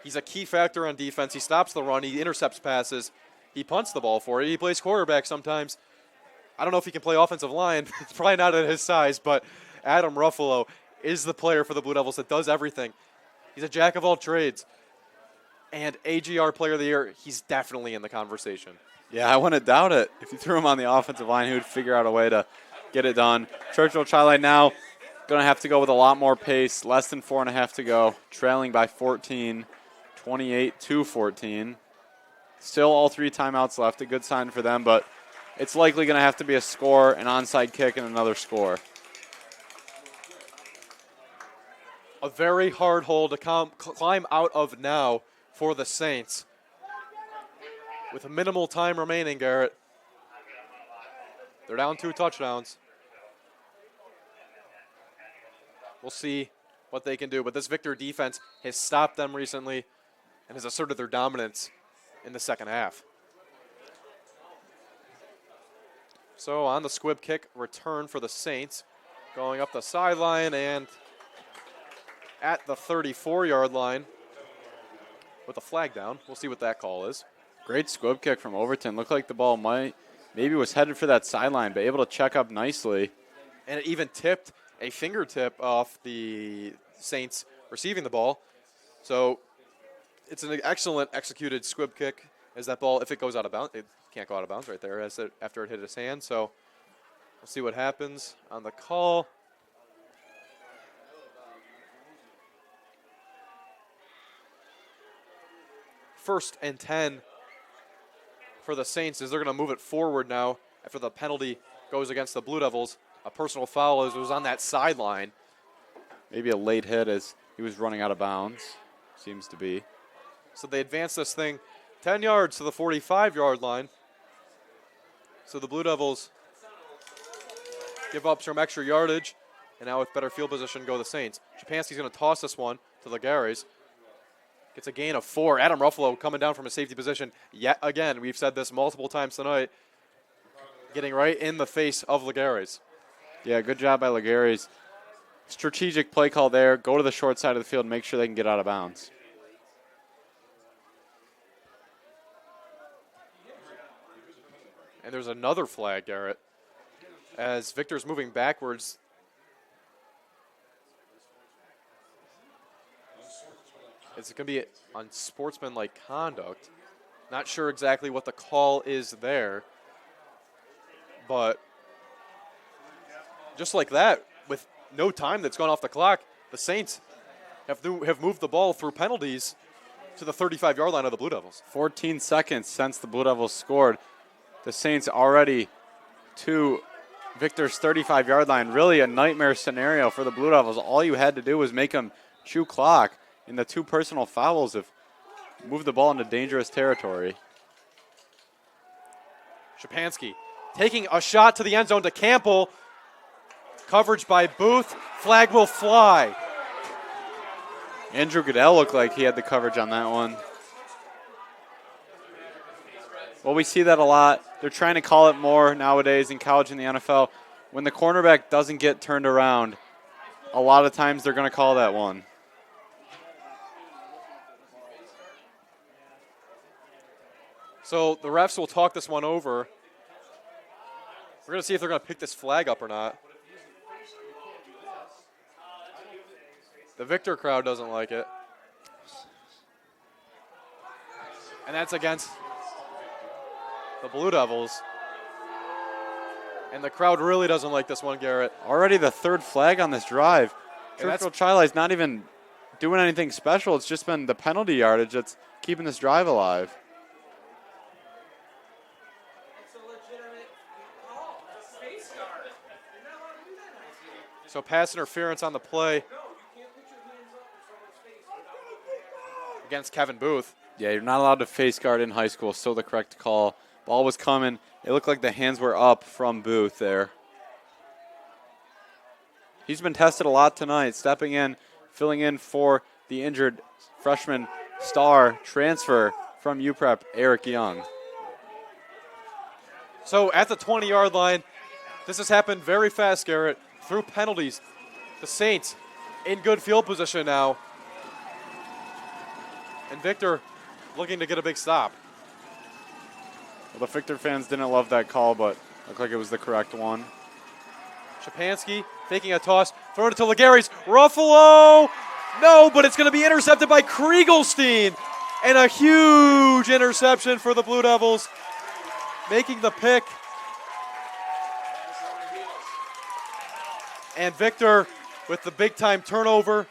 He's a key factor on defense. He stops the run. He intercepts passes. He punts the ball for you. He plays quarterback sometimes. I don't know if he can play offensive line. It's probably not at his size, but Adam Ruffalo is the player for the Blue Devils that does everything. He's a jack of all trades. And AGR Player of the Year, he's definitely in the conversation. Yeah, I wouldn't doubt it. If you threw him on the offensive line, he would figure out a way to get it done. Churchville Chili now going to have to go with a lot more pace. Less than 4.5 to go. Trailing by 14, 28-14. Still all 3 timeouts left. A good sign for them, but it's likely going to have to be a score, an onside kick, and another score. A very hard hole to climb out of now for the Saints. With a minimal time remaining, Garrett. They're down 2 touchdowns. we'll see what they can do. But this Victor defense has stopped them recently and has asserted their dominance in the second half. So on the squib kick return for the Saints, going up the sideline and at the 34-yard line with a flag down. We'll see what that call is. Great squib kick from Overton. Looked like the ball maybe was headed for that sideline, but able to check up nicely. And it even tipped a fingertip off the Saints receiving the ball. So it's an excellent executed squib kick as that ball, if it goes out of bounds, it can't go out of bounds right there after it hit his hand. So we'll see what happens on the call. First and 10 for the Saints as they're going to move it forward now after the penalty goes against the Blue Devils. A personal foul as it was on that sideline. Maybe a late hit as he was running out of bounds, seems to be. So they advance this thing 10 yards to the 45-yard line. So the Blue Devils give up some extra yardage, and now with better field position go the Saints. Shapansky's going to toss this one to Legares. Gets a gain of 4. Adam Ruffalo coming down from a safety position yet again. We've said this multiple times tonight. Getting right in the face of Legares. Yeah, good job by Legares. Strategic play call there. Go to the short side of the field, make sure they can get out of bounds. And there's another flag, Garrett. As Victor's moving backwards. It's going to be unsportsmanlike conduct. Not sure exactly what the call is there. But just like that, with no time that's gone off the clock, the Saints have moved the ball through penalties to the 35-yard line of the Blue Devils. 14 seconds since the Blue Devils scored. The Saints already to Victor's 35-yard line. Really a nightmare scenario for the Blue Devils. All you had to do was make them chew clock. And the two personal fouls have moved the ball into dangerous territory. Shapansky taking a shot to the end zone to Campbell. Coverage by Booth. Flag will fly. Andrew Goodell looked like he had the coverage on that one. Well, we see that a lot. They're trying to call it more nowadays in college and the NFL. When the cornerback doesn't get turned around, a lot of times they're going to call that one. So the refs will talk this one over. We're going to see if they're going to pick this flag up or not. The Victor crowd doesn't like it. And that's against the Blue Devils. And the crowd really doesn't like this one, Garrett. Already the third flag on this drive. And Churchville Chili's not even doing anything special. It's just been the penalty yardage that's keeping this drive alive. So pass interference on the play against Kevin Booth. Yeah, you're not allowed to face guard in high school. Still the correct call. Ball was coming. It looked like the hands were up from Booth there. He's been tested a lot tonight, stepping in, filling in for the injured freshman star transfer from UPrep, Eric Young. So at the 20-yard line, this has happened very fast, Garrett. Through penalties, the Saints in good field position now. And Victor looking to get a big stop. Well, the Victor fans didn't love that call, but looked like it was the correct one. Shapansky faking a toss, throwing it to Legares. Ruffalo! No, but it's going to be intercepted by Kriegelstein. And a huge interception for the Blue Devils, making the pick. And Victor with the big-time turnover.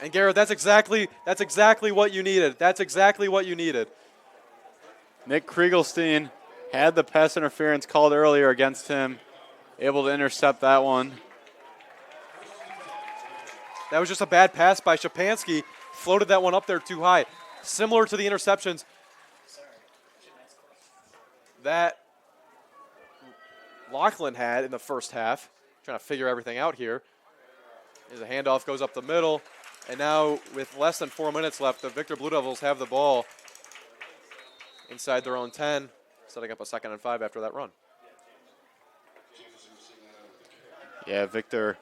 And Garrett, that's exactly what you needed. That's exactly what you needed. Nick Kriegelstein had the pass interference called earlier against him, able to intercept that one. That was just a bad pass by Shapansky. Floated that one up there too high. Similar to the interceptions that Lachlan had in the first half. Trying to figure everything out here. As a handoff goes up the middle. And now with less than 4 minutes left, the Victor Blue Devils have the ball inside their own 10, setting up a 2nd and 5 after that run. Yeah, Victor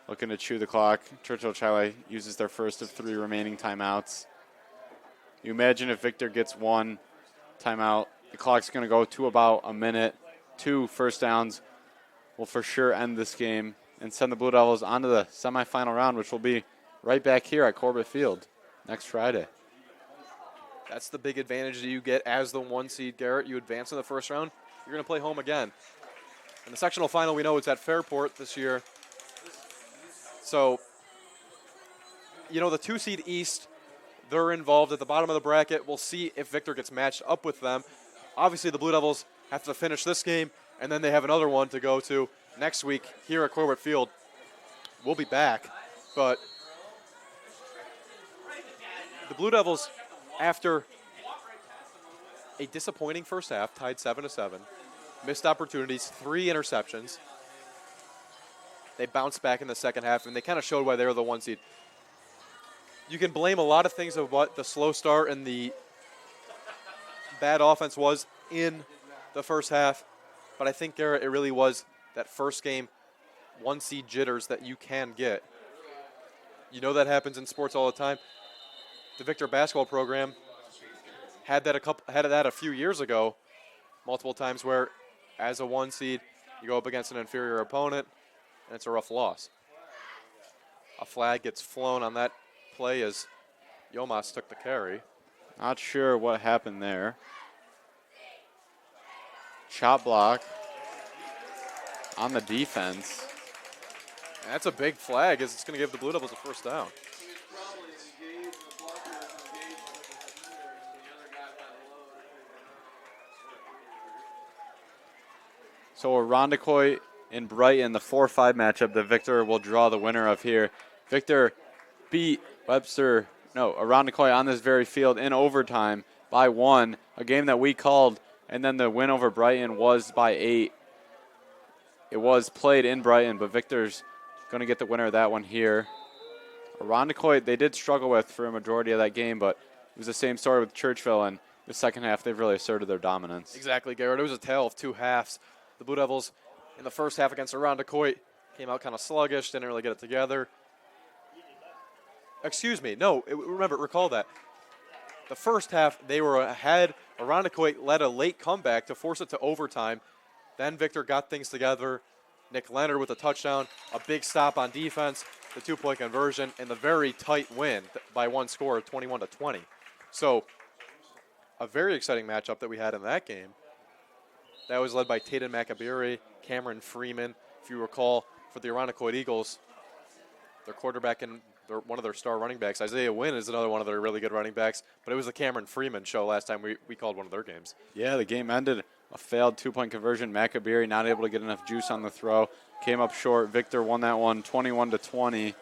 looking to chew the clock. Churchville Chili uses their first of 3 remaining timeouts. You imagine if Victor gets 1 timeout, the clock's going to go to about a minute. 2 first downs will for sure end this game and send the Blue Devils onto the semifinal round, which will be right back here at Corbett Field next Friday. That's the big advantage that you get as the 1 seed, Garrett. You advance in the first round, you're going to play home again. In the sectional final, we know it's at Fairport this year. So, the 2 seed East, they're involved at the bottom of the bracket. We'll see if Victor gets matched up with them. Obviously, the Blue Devils have to finish this game, and then they have another one to go to next week here at Corbett Field. We'll be back, but the Blue Devils, after a disappointing first half, tied 7-7, missed opportunities, 3 interceptions. They bounced back in the second half, and they kind of showed why they were the 1 seed. You can blame a lot of things of what the slow start and the bad offense was in the first half, but I think, Garrett, it really was that first game 1 seed jitters that you can get. That happens in sports all the time. The Victor basketball program had that a few years ago, multiple times, where as a 1 seed, you go up against an inferior opponent, and it's a rough loss. A flag gets flown on that play as Yomas took the carry. Not sure what happened there. Chop block on the defense. And that's a big flag, as it's going to give the Blue Devils a first down. So Arundecoit and Brighton, the 4-5 matchup that Victor will draw the winner of here. Victor beat Arundecoit on this very field in overtime by 1, a game that we called, and then the win over Brighton was by 8. It was played in Brighton, but Victor's going to get the winner of that one here. Arundecoit, they did struggle with for a majority of that game, but it was the same story with Churchville, and the second half they've really asserted their dominance. Exactly, Garrett. It was a tale of 2 halves. The Blue Devils in the first half against Arundecoit came out kind of sluggish, didn't really get it together. Recall that. The first half, they were ahead. Arundecoit led a late comeback to force it to overtime. Then Victor got things together. Nick Leonard with a touchdown, a big stop on defense, the 2-point conversion, and the very tight win by 1 score, 21-20. So a very exciting matchup that we had in that game. That was led by Tatum Macabiri, Cameron Freeman. If you recall, for the Arundecoit Eagles, their quarterback and one of their star running backs, Isaiah Wynn, is another one of their really good running backs, but it was the Cameron Freeman show last time we called one of their games. Yeah, the game ended a failed 2-point conversion. Macabiri not able to get enough juice on the throw. Came up short. Victor won that one 21-20.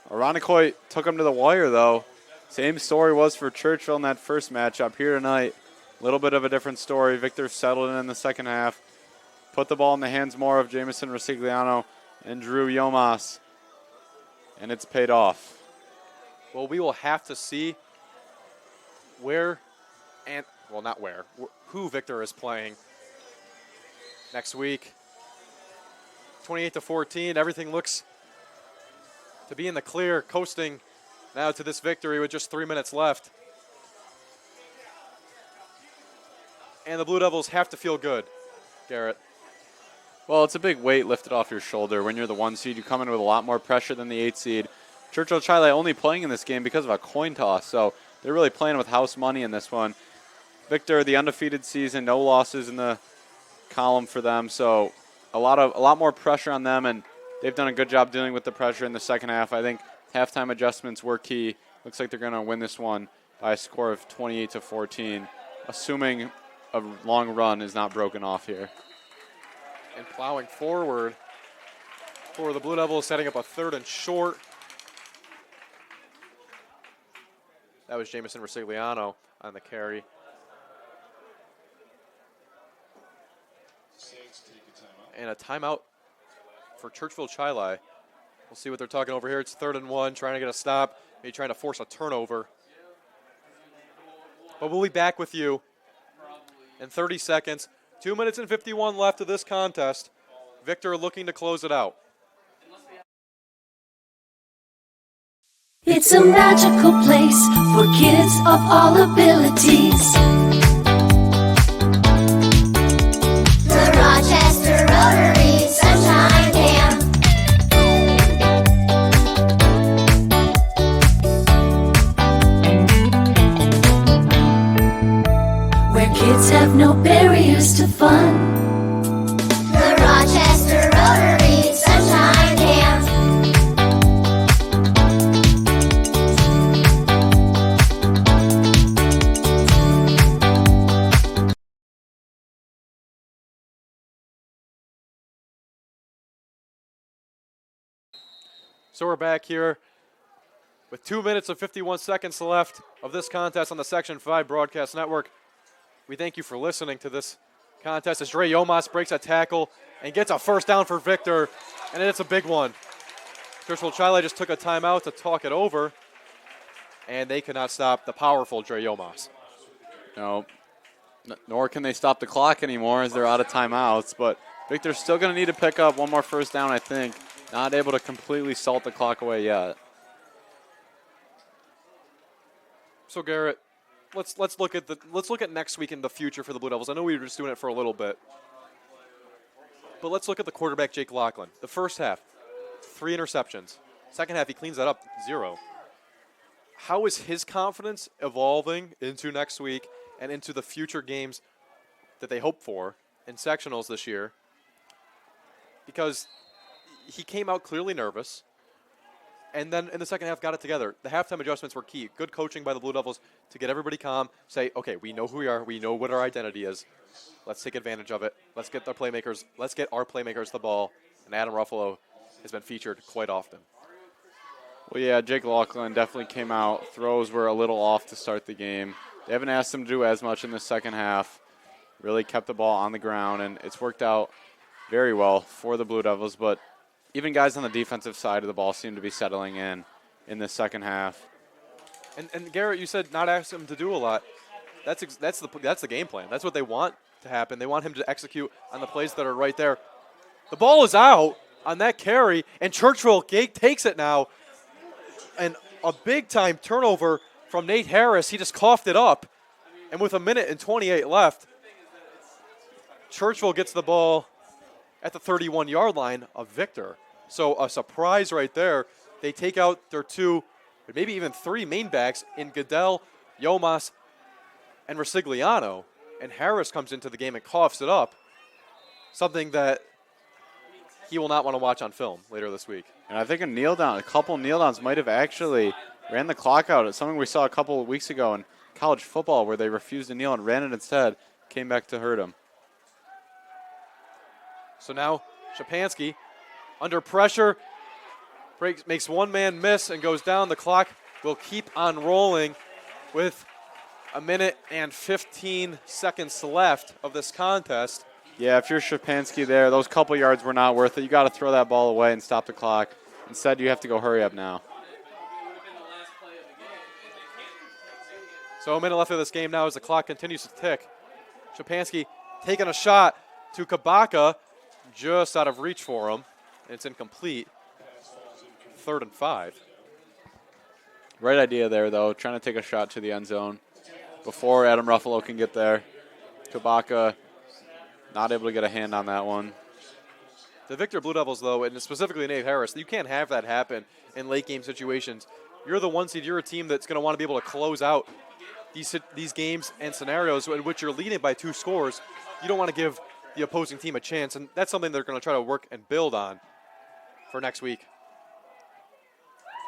Arundecoit took him to the wire, though. Same story was for Churchville in that first matchup here tonight. A little bit of a different story. Victor settled in the second half. Put the ball in the hands more of Jamison Rosigliano and Drew Yomas. And it's paid off. Well, we will have to see who Victor is playing next week. 28-14, everything looks to be in the clear, coasting now to this victory with just 3 minutes left. And the Blue Devils have to feel good, Garrett. Well, it's a big weight lifted off your shoulder. When you're the 1 seed, you come in with a lot more pressure than the 8 seed. Churchville Chili only playing in this game because of a coin toss, so they're really playing with house money in this one. Victor, the undefeated season, no losses in the column for them, so a lot more pressure on them, and they've done a good job dealing with the pressure in the second half. I think halftime adjustments were key. Looks like they're going to win this one by a score of 28-14, assuming a long run is not broken off here. And plowing forward for the Blue Devils, setting up a 3rd and short. That was Jamison Resigliano on the carry. And a timeout for Churchville Chili. We'll see what they're talking over here. It's 3rd and 1, trying to get a stop, maybe trying to force a turnover. But we'll be back with you in 30 seconds. 2 minutes and 51 left of this contest. Victor looking to close it out. It's a magical place for kids of all abilities. The Rochester Rotary Sunshine Camp. Where kids have no barriers to fun. The Rochester Rotary Sunshine Camp. So we're back here with 2 minutes and 51 seconds left of this contest on the Section 5 Broadcast Network. We thank you for listening to this contest as Dre Yomas breaks a tackle and gets a first down for Victor, and it's a big one. Churchville Chili just took a timeout to talk it over, and they cannot stop the powerful Dre Yomas. No, nor can they stop the clock anymore as they're out of timeouts, but Victor's still going to need to pick up one more first down, I think. Not able to completely salt the clock away yet. So Garrett, let's look at next week in the future for the Blue Devils. I know we were just doing it for a little bit, but let's look at the quarterback Jake Lachlan. The first half, 3 interceptions. Second half, he cleans that up, 0. How is his confidence evolving into next week and into the future games that they hope for in sectionals this year? Because he came out clearly nervous, and then in the second half got it together. The halftime adjustments were key. Good coaching by the Blue Devils to get everybody calm, say, okay, we know who we are, we know what our identity is. Let's take advantage of it. Let's get our playmakers the ball, and Adam Ruffalo has been featured quite often. Well, yeah, Jake Lachlan definitely came out. Throws were a little off to start the game. They haven't asked him to do as much in the second half. Really kept the ball on the ground, and it's worked out very well for the Blue Devils, but even guys on the defensive side of the ball seem to be settling in the second half. And Garrett, you said not ask him to do a lot. That's the game plan. That's what they want to happen. They want him to execute on the plays that are right there. The ball is out on that carry, and Churchville takes it now. And a big-time turnover from Nate Harris. He just coughed it up. And with 1:28 left, Churchville gets the ball at the 31-yard line of Victor. So a surprise right there. They take out their 2, maybe even 3 main backs in Goodell, Yomas, and Resigliano. And Harris comes into the game and coughs it up, something that he will not want to watch on film later this week. And I think a couple kneel downs might have actually ran the clock out. It's something we saw a couple of weeks ago in college football where they refused to kneel and ran it instead, came back to hurt him. So now Shapansky, under pressure, makes one man miss and goes down. The clock will keep on rolling with 1:15 left of this contest. Yeah, if you're Shapansky there, those couple yards were not worth it. You got to throw that ball away and stop the clock. Instead, you have to go hurry up now. So a minute left of this game now as the clock continues to tick. Shapansky taking a shot to Kabaka, just out of reach for him, and it's incomplete. 3rd and 5. Right idea there, though, trying to take a shot to the end zone before Adam Ruffalo can get there. Kabaka not able to get a hand on that one. The Victor Blue Devils, though, and specifically Nate Harris, you can't have that happen in late game situations. You're the 1 seed. You're a team that's going to want to be able to close out these games and scenarios in which you're leading by 2 scores. You don't want to give the opposing team a chance, and that's something they're going to try to work and build on for next week.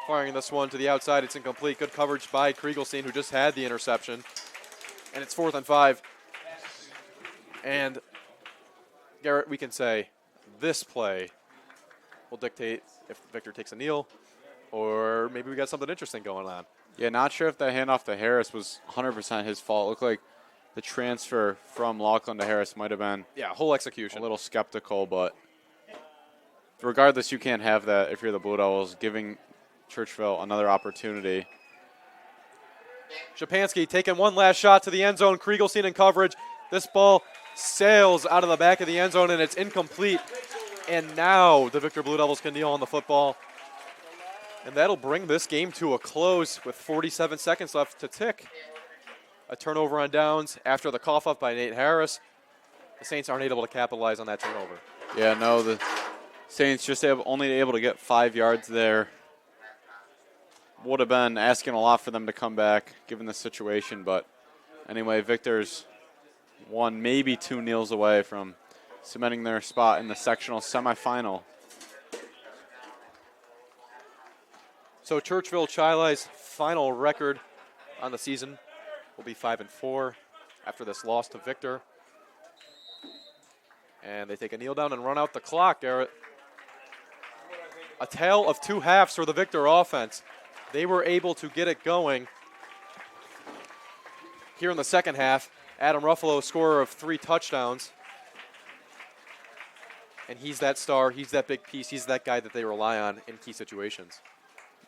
Firing this one to the outside, it's incomplete. Good coverage by Kriegelstein, who just had the interception. And it's 4th and 5. And Garrett, we can say this play will dictate if Victor takes a kneel or maybe we got something interesting going on. Yeah, not sure if that handoff to Harris was 100% his fault. It looked like the transfer from Laughlin to Harris might have been Whole execution. a little skeptical, but regardless, you can't have that if you're the Blue Devils, giving Churchville another opportunity. Shapansky taking one last shot to the end zone. Kriegelstein in coverage. This ball sails out of the back of the end zone, and it's incomplete. And now the Victor Blue Devils can kneel on the football. And that'll bring this game to a close with 47 seconds left to tick. A turnover on downs after the cough up by Nate Harris. The Saints aren't able to capitalize on that turnover. Yeah, no, the Saints just only able to get 5 yards there. Would have been asking a lot for them to come back, given the situation. But anyway, Victor's 1, maybe 2 kneels away from cementing their spot in the sectional semifinal. So Churchville Chili's final record on the season will be 5-4 after this loss to Victor. And they take a kneel down and run out the clock, Garrett. A tale of 2 halves for the Victor offense. They were able to get it going here in the second half. Adam Ruffalo, scorer of 3 touchdowns. And he's that star, he's that big piece, he's that guy that they rely on in key situations.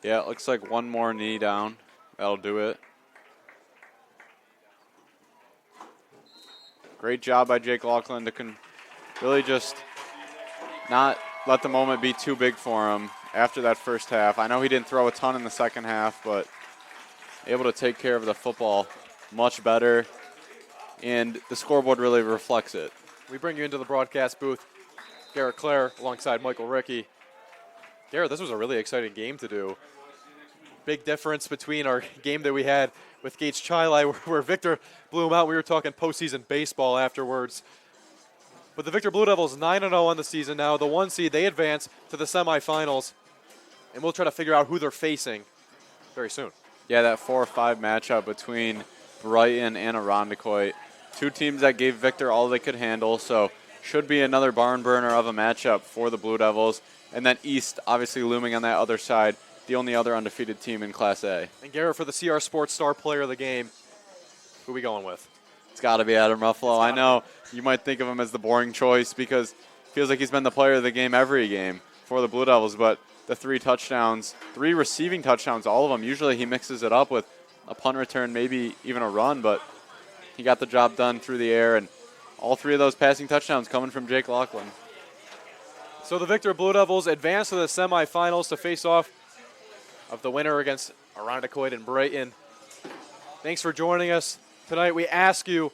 Yeah, it looks like 1 more knee down. That'll do it. Great job by Jake Laughlin to really just not let the moment be too big for him after that first half. I know he didn't throw a ton in the second half, but able to take care of the football much better, and the scoreboard really reflects it. We bring you into the broadcast booth, Garrett Clare alongside Michael Rickey. Garrett, this was a really exciting game to do. Big difference between our game that we had with Gates Chili, where Victor blew him out. We were talking postseason baseball afterwards. But the Victor Blue Devils 9-0 on the season now. The 1 seed, they advance to the semifinals. And we'll try to figure out who they're facing very soon. Yeah, that 4-5 matchup between Brighton and Irondequoit. 2 teams that gave Victor all they could handle, so should be another barn burner of a matchup for the Blue Devils. And then East obviously looming on that other side, the only other undefeated team in Class A. And Garrett, for the CR Sports star player of the game, who are we going with? It's got to be Adam Ruffalo. I know you might think of him as the boring choice because it feels like he's been the player of the game every game for the Blue Devils, but the 3 touchdowns, 3 receiving touchdowns, all of them. Usually he mixes it up with a punt return, maybe even a run, but he got the job done through the air, and all 3 of those passing touchdowns coming from Jake Laughlin. So the Victor Blue Devils advance to the semifinals to face off of the winner against Irondequoit and Brighton. Thanks for joining us tonight. We ask you